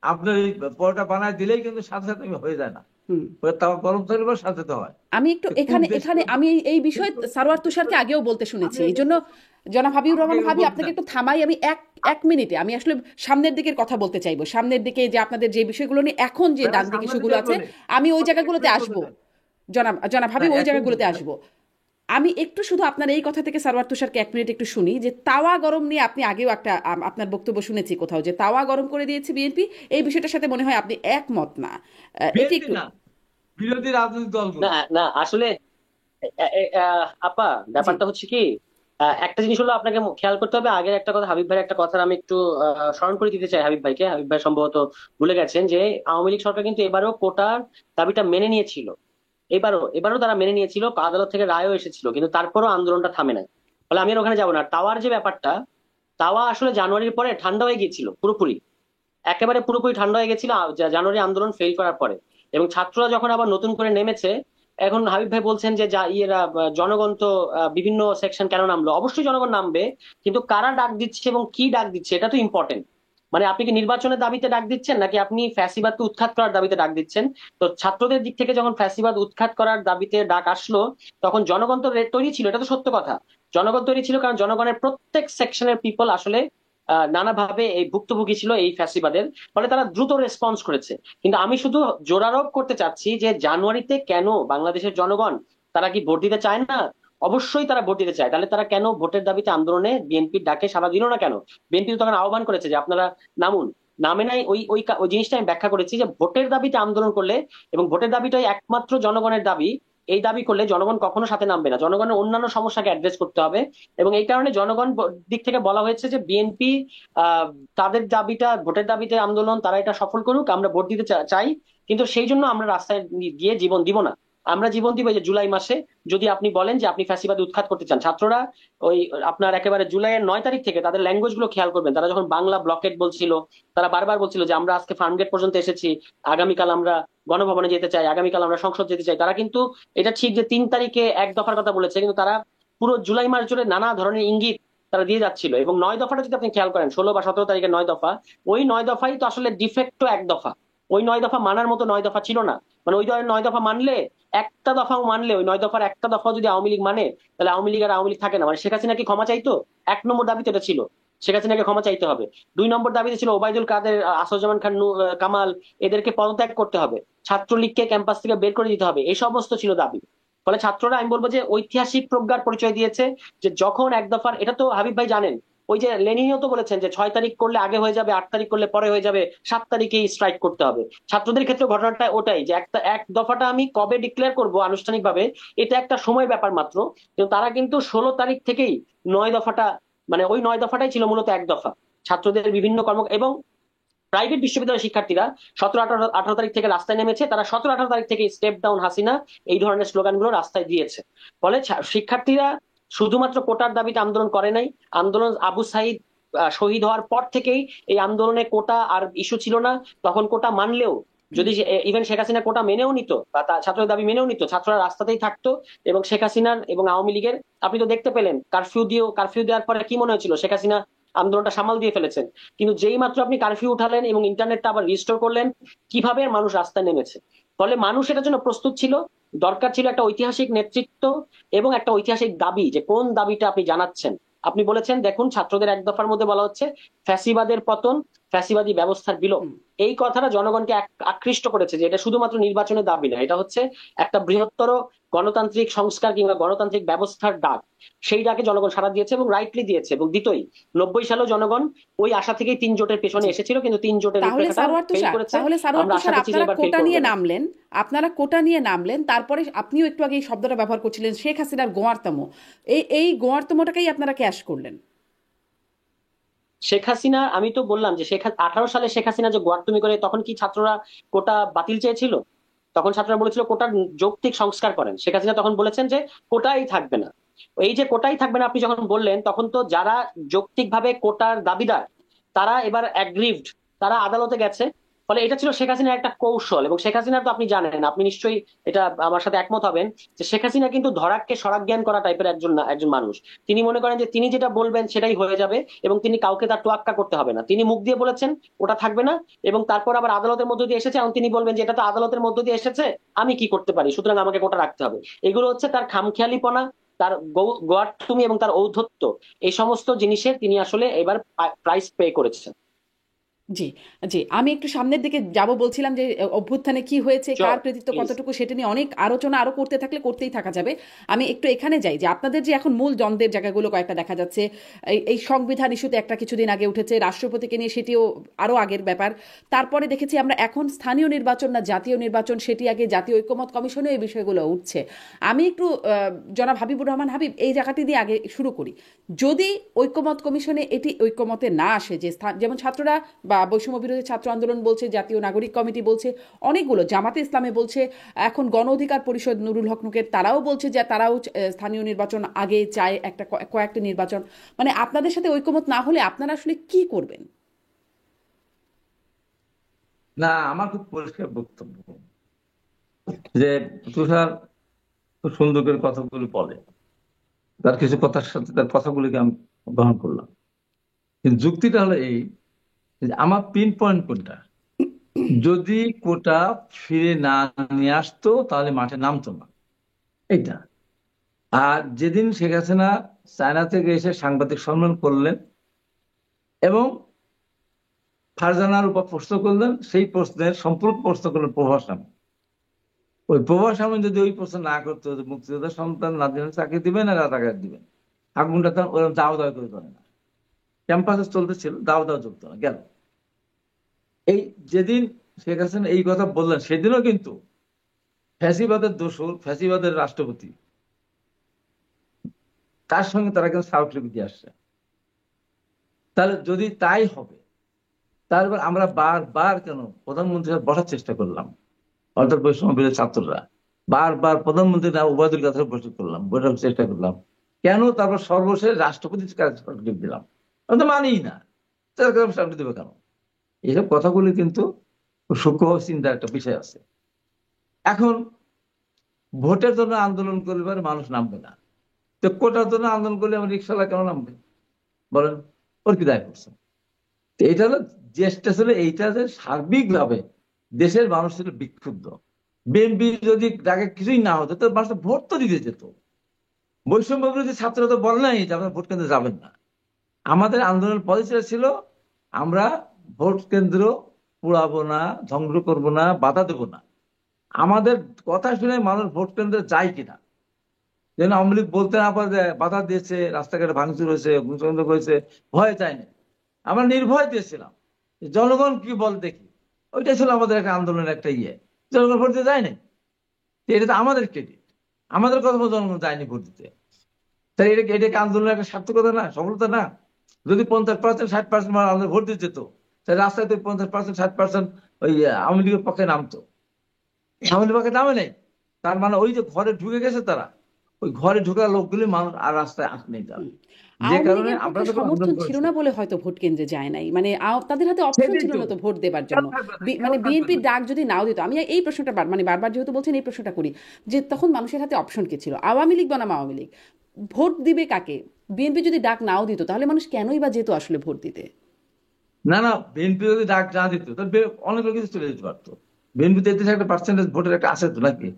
আপনার এই পরোটা বানায় দিলেই কিন্তু সাথে সাথে হয়ে যায় না, হুম, তাওয়া গরম থাকলে পরে সাথে হয়। আমি একটু তো কোন এখানে দেশ এখানে আমি এই বিষয়ে সারোয়ার তুষারকে আগেও বলতে শুনেছি, এই জন্য জনাব হাবিবুর আমাকে রহমান এগুলো ভাবি বলতে আপনাকে দেন। একটু থামাই। আমি এক মিনিটে আমি আসলে সামনের দিকের কথা বলতে চাইবো, সামনের দিকে যে আপনাদের যে বিষয়গুলো নিয়ে এখন যে ডান দিকে সামনে ইস্যুগুলো দিকে আছে, বলে আমি ওই আমাকে জায়গাগুলোতে explain করতে আসবো। দেন। জনাব জনাব না হাবিব ওই এক মিনিট জায়গাগুলোতে আসবো। আমি একটু শুধু আপনার এই কথা থেকে সারওয়ার তুষারকে 1 মিনিট একটু শুনি, যে তাওয়া গরম নিয়ে আপনি আগেও একটা আপনার বক্তব্য শুনেছি কোথাও, যে তাওয়া গরম করে দিয়েছে বিএনপি। এই বিষয়টার সাথে মনে হয় আপনি একমত না। এটি বিএনপি একটু। না, বিরোধী রাজনৈতিক না দলগুলো। না আসলে আপা, জি। ব্যাপারটা হচ্ছে কি, একটা জিনিস হলো আপনাকে খেয়াল করতে হবে। আগের একটা কথা, হাবিব ভাইয়ের একটা কথা আমি একটু স্মরণ করে দিতে চাই হাবিব ভাইকে। হাবিব ভাই সম্ভবত ভুলে গেছেন যে আওয়ামী লীগ সরকার কিন্তু এবারও কোটার দাবিটা মেনে নিয়েছিল। এবারও তারা মেনে নিয়েছিল, আদালত থেকে রায়ও এসেছিল, কিন্তু তারপরও আন্দোলনটা থামে নাই। ফলে আমি আর ওখানে যাবো না। টাওয়ার যে ব্যাপারটা, তাওয়া আসলে জানুয়ারির পরে ঠান্ডা হয়ে গিয়েছিল পুরোপুরি, একেবারে পুরোপুরি ঠান্ডা হয়ে গেছিল জানুয়ারি আন্দোলন ফেল করার পরে। এবং ছাত্ররা যখন আবার নতুন করে নেমেছে, এখন হাবিব ভাই বলছেন যে যা ইয়েরা জনগণ তো বিভিন্ন সেকশন কেন নামলো, অবশ্যই জনগণ নামবে, কিন্তু কারা ডাক দিচ্ছে এবং কি ডাক দিচ্ছে এটা তো ইম্পর্টেন্ট। মানে আপনি কি নির্বাচনের দাবিতে ডাক দিচ্ছেন, নাকি আপনি ফ্যাসিবাদকে উৎখাত করার দাবিতে ডাক দিচ্ছেন? তো ছাত্রদের দিক থেকে যখন ফ্যাসিবাদ উৎখাত করার দাবিতে ডাক আসলো, তখন জনগণ তো তৈরি ছিল, এটা তো সত্য কথা। জনগণ তৈরি ছিল, কারণ জনগণের প্রত্যেক সেকশনের পিপল আসলে নানাভাবে এই ভুক্তভোগী ছিল এই ফ্যাসিবাদের। ফলে তারা দ্রুত রেসপন্স করেছে। কিন্তু আমি শুধু জোরারোপ করতে চাচ্ছি যে জানুয়ারিতে কেন বাংলাদেশের জনগণ, তারা কি ভোট দিতে চায় না? অবশ্যই তারা ভোট দিতে চায়। তাহলে তারা কেন ভোটের দাবিতে আন্দোলনে বিএনপির ডাকে সাড়া দিল না কেন? বিএনপি তো তখন আহ্বান করেছে যে আপনারা নামুন, নামে নাই। ওই ওই ওই জিনিসটা আমি ব্যাখ্যা করেছি যে ভোটের দাবিতে আন্দোলন করলে, এবং ভোটের দাবিটাই একমাত্র জনগণের দাবি, এই দাবি করলে জনগণ কখনো সাথে নামবে না, জনগণের অন্যান্য সমস্যাকে অ্যাড্রেস করতে হবে। এবং এই কারণে জনগণ দিক থেকে বলা হয়েছে যে বিএনপি আহ তাদের দাবিটা, ভোটের দাবিতে আন্দোলন, তারা এটা সফল করুক, আমরা ভোট দিতে চাই। কিন্তু সেই জন্য আমরা রাস্তায় গিয়ে জীবন দিব না। আমরা জীবন দিব এই যে জুলাই মাসে, যদি আপনি বলেন যে আপনি ফ্যাসিবাদ উৎখাত করতে চান। ছাত্ররা ওই আপনার একেবারে জুলাইয়ের 9 তারিখ থেকে তাদের ল্যাঙ্গুয়েজ গুলো খেয়াল করবেন। তারা যখন বাংলা ব্লকেট বলছিল, তারা বারবার বলছিল যে আমরা আজকে ফার্মগেট পর্যন্ত এসেছি, আগামীকাল আমরা গণভবনে যেতে চাই, আগামীকাল আমরা সংসদ যেতে চাই। তারা কিন্তু এটা ঠিক যে 3 তারিখে এক দফার কথা বলেছে, কিন্তু তারা পুরো জুলাই মাস জুড়ে নানা ধরনের ইঙ্গিত তারা দিয়ে যাচ্ছিল। এবং 9 দফাটা যদি আপনি খেয়াল করেন, 16 বা 17 তারিখের 9 দফা, ওই 9 দফাই তো আসলে ডিফেক্টো এক দফা। ওই 9 দফা মানার মতো 9 দফা ছিল না। মানে ওই 9 দফা মানলে, একটা দফাও মানলে, ওই 9 দফার একটা দফাও যদি আওয়ামী লীগ মানে, তাহলে আওয়ামী লীগ আর আওয়ামী লীগ থাকে না। মানে শেখ হাসিনা কি ক্ষমা চাইতো? 1 নম্বর দাবি তো এটা ছিল, শেখ হাসিনাকে ক্ষমা চাইতে হবে। 2 নম্বর দাবিতে ছিল ওবায়দুল কাদের, আসাদুজ্জামান খান, কামাল, এদেরকে পদত্যাগ করতে হবে, ছাত্রলীগকে ক্যাম্পাস থেকে বের করে দিতে হবে। এই সমস্ত ছিল দাবি। ফলে ছাত্ররা, আমি বলবো যে ঐতিহাসিক প্রজ্ঞার পরিচয় দিয়েছে, যে যখন এক দফার, এটা তো হাবিব ভাই জানেন, ওই যে লেনিনও তো বলেছেন যে 6 তারিখ করলে আগে হয়ে যাবে, 8 তারিখ করলে পরে হয়ে যাবে, 7 তারিখেই স্ট্রাইক করতে হবে। ছাত্রদের ক্ষেত্রে ঘটনাটা ওটাই, যে এক দফাটা আমি কবে ডিক্লেয়ার করব আনুষ্ঠানিকভাবে, এটা একটা সময় ব্যাপার মাত্র। কিন্তু তারা কিন্তু 16 তারিখ থেকেই 9 দফাটা, মানে ওই 9 দফাটাই ছিল মূলত এক দফা। ছাত্রদের বিভিন্ন কর্ম এবং প্রাইভেট বিশ্ববিদ্যালয়ের শিক্ষার্থীরা 17, 18, 18 তারিখ থেকে রাস্তায় নেমেছে। তারা 17, 18 তারিখ থেকে স্টেপ ডাউন হাসিনা, এই ধরনের স্লোগানগুলো রাস্তায় দিয়েছে। ফলে শিক্ষার্থীরা শুধুমাত্র কোটার দাবিতে আন্দোলন করে নাই। আন্দোলন আবু সাইদ শহীদ হওয়ার পর থেকেই এই আন্দোলনে কোটা আর ইস্যু ছিল না। তখন কোটা মানলেও, যদি ইভেন শেখ হাসিনা কোটা মেনেও নিত বা ছাত্রদের দাবি মেনেও নিত, ছাত্ররা রাস্তাতেই থাকতো। এবং শেখ হাসিনার এবং আওয়ামী লীগের, আপনি তো দেখতে পেলেন কারফিউ দেওয়ার পরে কি মনে হয়েছিল, শেখ হাসিনা আন্দোলনটা সামাল দিয়ে ফেলেছেন। কিন্তু যেই মাত্র আপনি কারফিউ উঠালেন এবং ইন্টারনেটটা আবার রিস্টোর করলেন, কিভাবে মানুষ রাস্তায় নেমেছে। ফলে মানুষ এটার জন্য প্রস্তুত ছিল। দরকার ছিল একটা ঐতিহাসিক নেতৃত্ব এবং একটা ঐতিহাসিক দাবি, যে কোন দাবিটা আপনি জানাচ্ছেন। আপনি বলেছেন, দেখুন ছাত্রদের এক দফার মধ্যে বলা হচ্ছে ফ্যাসিবাদের পতন, ফ্যাসিবাদী ব্যবস্থার বিলোপ। হুম। এই কথাটা জনগণকে আকৃষ্ট করেছে, যে এটা শুধুমাত্র নির্বাচনের দাবি না, এটা হচ্ছে একটা বৃহত্তর গণতান্ত্রিক সংস্কার কিংবা গণতান্ত্রিক ব্যবস্থার ডাক। সেই ডাকে জনগণ সাড়া দিয়েছে এবং রাইটলি দিয়েছে, এবং দিতই। 90 সালেও জনগণ ওই আশা থেকেই 3 জোটের পেছনে জি। এসেছিল, কিন্তু 3 জোটের তাহলে রূপরেখাটা সারোয়ার ফেল তুষার, করেছে। তাহলে সারোয়ার আমরা আশা তুষার করছি যে আপনারা এবার ফেল কোটা করবে নিয়ে না। নামলেন, আপনারা কোটা নিয়ে নামলেন, তারপরে আপনিও একটু আগে এই শব্দটা ব্যবহার করছিলেন শেখ হাসিনার গোয়ার্তম। এই গোয়ার্তমটাকেই আপনারা ক্যাশ করলেন। শেখ হাসিনা, আমি তো বললাম যে 18 সালে শেখ হাসিনা যে গোয়ার্তুমি করে, তখন কি ছাত্ররা কোটা বাতিল চেয়েছিল? তখন ছাত্ররা বলেছিল কোটার যৌক্তিক সংস্কার করেন। শেখ হাসিনা তখন বলেছেন যে কোটাই থাকবে না। এই যে কোটাই থাকবে না আপনি যখন বললেন, তখন তো যারা যৌক্তিকভাবে কোটার দাবিদার, তারা এবার অ্যাগ্রিভড, তারা আদালতে গেছে। ফলে এটা ছিল শেখ হাসিনার একটা কৌশল। এবং শেখ হাসিনা তো আপনি জানেন, আপনি নিশ্চয়ই এটা আমার সাথে একমত হবেন, যে শেখ হাসিনা কিন্তু ধরাককে সরাজ্ঞান করা টাইপের একজন মানুষ। তিনি মনে করেন যে তিনি যেটা বলবেন সেটাই হয়ে যাবে, এবং তিনি কাউকে তার তোয়াক্কা করতে হবে না। তিনি মুখ দিয়ে বলেছেন ওটা থাকবে না, এবং তারপর আবার আদালতের মধ্য দিয়ে এসেছে, এবং তিনি বলবেন যে এটা তো আদালতের মধ্য দিয়ে এসেছে, আমি কি করতে পারি, সুতরাং আমাকে কোটা রাখতে হবে। এগুলো হচ্ছে তার খামখেয়ালিপনা, তার গোয়ার্তুমি এবং তার ঔদ্ধত্য। এই সমস্ত জিনিসের তিনি আসলে এবার প্রাইস পে করেছেন। জি, জি। আমি একটু সামনের দিকে যাব বলছিলাম যে অভ্যুত্থানে কি হয়েছে, কার কৃতিত্ব প্লিজ। কতটুকু সেটা নিয়ে অনেক আলোচনা আরো করতে থাকলে করতেই থাকা যাবে। আমি একটু এখানে যাই যে আপনাদের যে এখন মূল দ্বন্দ্বের জায়গাগুলো কয়েকটা দেখা যাচ্ছে। এই সংবিধান ইস্যুতে একটা কিছুদিন আগে উঠেছে, রাষ্ট্রপতিকে নিয়ে সেটিও আরো আগের ব্যাপার। তারপরে দেখেছি আমরা এখন স্থানীয় নির্বাচন না জাতীয় নির্বাচন, সেটি আগে জাতীয় ঐকমত্য কমিশনে এই বিষয়গুলো উঠছে। আমি একটু জনাব হাবিবুর রহমান হাবিব এই জায়গাটি দিয়ে আগে শুরু করি। যদি ঐকমত্য কমিশনে এটি ঐকমতে না আসে, যে যেমন ছাত্ররা বা বৈষম্য বিরোধী ছাত্র আন্দোলন বলছে, জাতীয় নাগরিক কমিটি বলছে, অনেকগুলো জামাতে ইসলামে বলছে, এখন গণ অধিকার পরিষদ নুরুল হক নুকের তারাও বলছে যে তারাও স্থানীয় নির্বাচন আগে চায়, একটা কয়েকটি নির্বাচন। মানে আপনাদের সাথে ঐকমত না হলে আপনারা আসলে কি করবেন? না, আমার খুব পরিষ্কার বক্তব্য যে তুষার খুব সুন্দর করে কথাগুলি বলে, তার কিছু কথার সাথে তার কথাগুলিকে আমি গ্রহণ করলাম। কিন্তু যুক্তিটা হলো এই যে আমার পিন পয়েন্ট কোনটা, যদি কোটা ফিরে না নিয়ে আসতো তাহলে মাঠে নামতো না, এইটা। আর যেদিন শেখ হাসিনা চায়না থেকে এসে সাংবাদিক সম্মেলন করলেন এবং ফারজানার উপর প্রশ্ন করলেন, সেই প্রশ্নের সম্পূর্ণ প্রশ্ন করলেন প্রভাস নামে। ওই প্রভাস নামে যদি ওই প্রশ্ন না করতো যে মুক্তিযোদ্ধার সন্তান নাজিমের চাকরি দিবেন না টাকা দিবেন, আগুনটা তখন ওরকম দাও দাও করে করে না, ক্যাম্পাসে চলতেছিল, দাও দাও চলতো না, গেল। এই যেদিন শেখ হাসিনা এই কথা বললেন সেদিনও কিন্তু ফ্যাসিবাদের দোসর, ফ্যাসিবাদের রাষ্ট্রপতি, তার সঙ্গে তারা কিন্তু স্মারকলিপি দিয়ে আসছে। তাহলে যদি তাই হবে, তারপর আমরা বারবার কেন প্রধানমন্ত্রী বসার চেষ্টা করলাম, অর্থাৎ বৈষম্য বিরোধী ছাত্ররা বারবার প্রধানমন্ত্রী না উবায়দুল কাদের বসে করলাম, বসার চেষ্টা করলাম, কেন তারপর সর্বশেষ রাষ্ট্রপতির কাছে স্মারকলিপি দিলাম? আমি তো মানিই না, তার কাছে স্মারকলিপি দেবে কেন? এইসব কথাগুলি কিন্তু সূক্ষ্ম চিন্তার একটা বিষয় আছে। এখন ভোটের জন্য আন্দোলন করবার মানুষ নামবে না, তো কোটার জন্য আন্দোলন করলে আমার রিক্সাওয়ালা কেন নামবে বলেন? ওর কি দায় করছে? তো এটা হলো চেষ্টা ছিল এইটা যে সার্বিকভাবে দেশের মানুষ ছিল বিক্ষুব্ধ। বিএনপি যদি তাকে কিছুই না হতো তো মানুষ ভোট তো দিতে যেত। বৈষম্য বিরোধী ছাত্ররা তো বলে নাই যে আপনারা ভোট কেন্দ্রে যাবেন না। আমাদের আন্দোলনের পলিসি ছিল আমরা ভোট কেন্দ্র পোড়াবো না, ধ্বংস করবো না, বাধা দেবো না। আমাদের কথা শুনে মানুষ ভোট কেন্দ্রে যায় কিনা, যেন আওয়ামী লীগ বলতে না পারে যে বাধা দিয়েছে, রাস্তাঘাটে ভাঙচুর হয়েছে, গুণচন্দ্র হয়েছে, ভয় চাই না। আমরা নির্ভয় দিয়েছিলাম, জনগণ কি বল দেখি। ওইটাই ছিল আমাদের একটা আন্দোলনের একটা ইয়ে। জনগণ ভোট দিতে যায় নাই, এটা তো আমাদের ক্রেডিট, আমাদের কথা মতো জনগণ যায়নি ভোট দিতে। তাই এটাকে আন্দোলনের একটা সার্থকতা না, সফলতা না? যদি 50% 60% আমাদের ভোট দিতে যেত, তাহলে রাস্তায় তো 50% 60% ওই আওয়ামী লীগের পক্ষে নামতো। আওয়ামী লীগের পক্ষে নামে নেই, তার মানে ওই যে ঘরে ঢুকে গেছে তারা, ওই ঘরে ঢোকা লোকগুলি মানুষ আর রাস্তায় আসেনি তারা। হুম। যে আওয়ামী কারণে লীগের আমরা পক্ষে যখন সমর্থন আন্দোলন ছিল করেছি, না বলে হয়তো ভোট কেন্দ্রে যায় নাই, মানে তাদের হাতে অপশন সেটাই ছিল তো। না তো ভোট দেবার কেন জন্য। থাকবে না, কেন মানে থাকবে বিএনপির না? ডাক যদি নাও দিত, আমি এই প্রশ্নটা মানে বারবার যেহেতু বলছেন এই প্রশ্নটা করি, যে তখন মানুষের হাতে অপশন কি ছিল? আওয়ামী লীগ বনাম আওয়ামী লীগ, ভোট দিবে কাকে? বিএনপি যদি ডাক নাও দিত তাহলে মানুষ কেনই বা যেত আসলে ভোট দিতে? না না, বিএনপি যদি ডাক না দিত তাহলে অনেক লোক কিছু চলে যেতে পারতো। বিএনপিতে এতে একটা পার্সেন্টেজ ভোটের একটা আছে তো নাকি?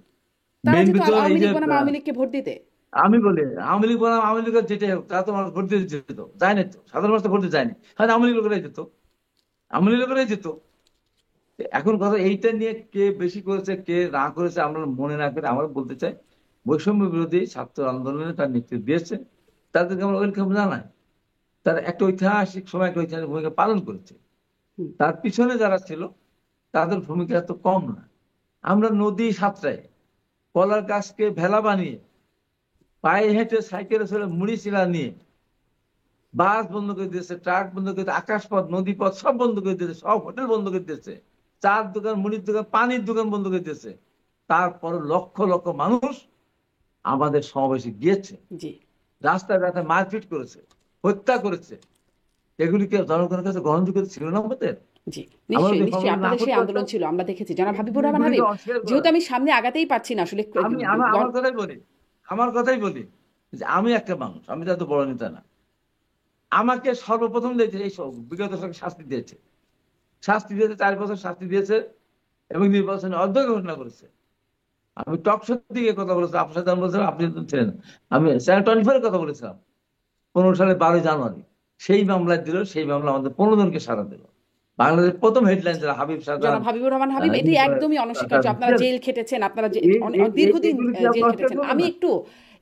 তারা যেত বিএনপি তো এই আওয়ামী যে লীগ বনাম আওয়ামী লীগকে ভোট দিতে। আমি বলি আওয়ামী লীগ বনাম আওয়ামী লীগের যেটাই হোক, তারা তো মানুষ ভোট দিতে যেত, যায় না তো, সাধারণ মানুষ তো ভোট দিতে যায়নি, হয়তো আওয়ামী লীগ লোকেরাই যেত, আওয়ামী লীগ লোকেরাই যেত। এখন কথা এইটা নিয়ে কে বেশি করেছে কে না করেছে আমরা মনে না করে আমরা বলতে চাই, বৈষম্য বিরোধী ছাত্র আন্দোলনে তার নেতৃত্ব দিয়েছে, তাদেরকে আমরা ওয়েলকাম জানাই। তার একটা ঐতিহাসিক সময় একটা ঐতিহাসিক ভূমিকা পালন করেছে। হুম। তার পিছনে যারা ছিল তাদের ভূমিকা এত কম না। আমরা নদী সাঁতরাই, কলার গাছকে ভেলা বানিয়ে, পায়ে হেঁটে সাইকেলে চলে মুড়ি চিলা নিয়ে, বাস বন্ধ করে দিয়েছে, ট্রাক বন্ধ করে দিয়েছে, আকাশপথ নদীপথ সব বন্ধ করে দিয়েছে, সব হোটেল বন্ধ করে দিয়েছে, চার দোকান, মুড়ির দোকান, পানির দোকান বন্ধ করে দিয়েছে। তারপর লক্ষ লক্ষ মানুষ আমাদের সমাবেশে গিয়েছে, জি, রাস্তায় রাস্তায় মারপিট করেছে, হত্যা করেছে। এগুলিকে জনগণের কাছে গ্রহণযোগ্য ছিল না আমাদের? জি। আমরা নিশ্চয়ই, যদি নিশ্চয়ই সমাবেশ না আপনাদের সেই করতে আন্দোলন পারতাম, ছিল, আমরা দেখেছি। জনাব হাবিবুর রহমান এগুলিকে হাবিব, অস্বীকার করা। যেহেতু আমি সামনে আগাতেই পারছি না আসলে, আমি আমার আমার কথাই বলি, আমার কথাই বলি যে আমি একটা মানুষ, আমি তো এত বড় নেতা না। আমাকে সর্বপ্রথম দিয়েছে এই সব বিগত সরকার শাস্তি দিয়েছে, শাস্তি দিয়েছে, 4 বছর শাস্তি দিয়েছে এবং নির্বাচনে অযোগ্য ঘোষণা করেছে। আমি টকশোর দিকে কথা বলেছিলাম, আপনার সাথে আমি বলছিলাম, আপনি তো ছিলেন না। আমি চ্যানেল 24 কথা বলেছিলাম 15 সালে 12 জানুয়ারি। সেই মামলায় দিল, সেই মামলা আমাদের 15 জনকে সাড়া দিল। বাংলাদেশের প্রথম হেডলাইন ছিল হাবিব শাহজাহান জনাব হাবিবুর রহমান হাবিব, এটি একদমই অনস্বীকার্য। আপনারা জেল খেটেছেন, আপনারা দীর্ঘদিন এগুলি কি জেল আপনার খেটেছেন। করবে আমি না? একটু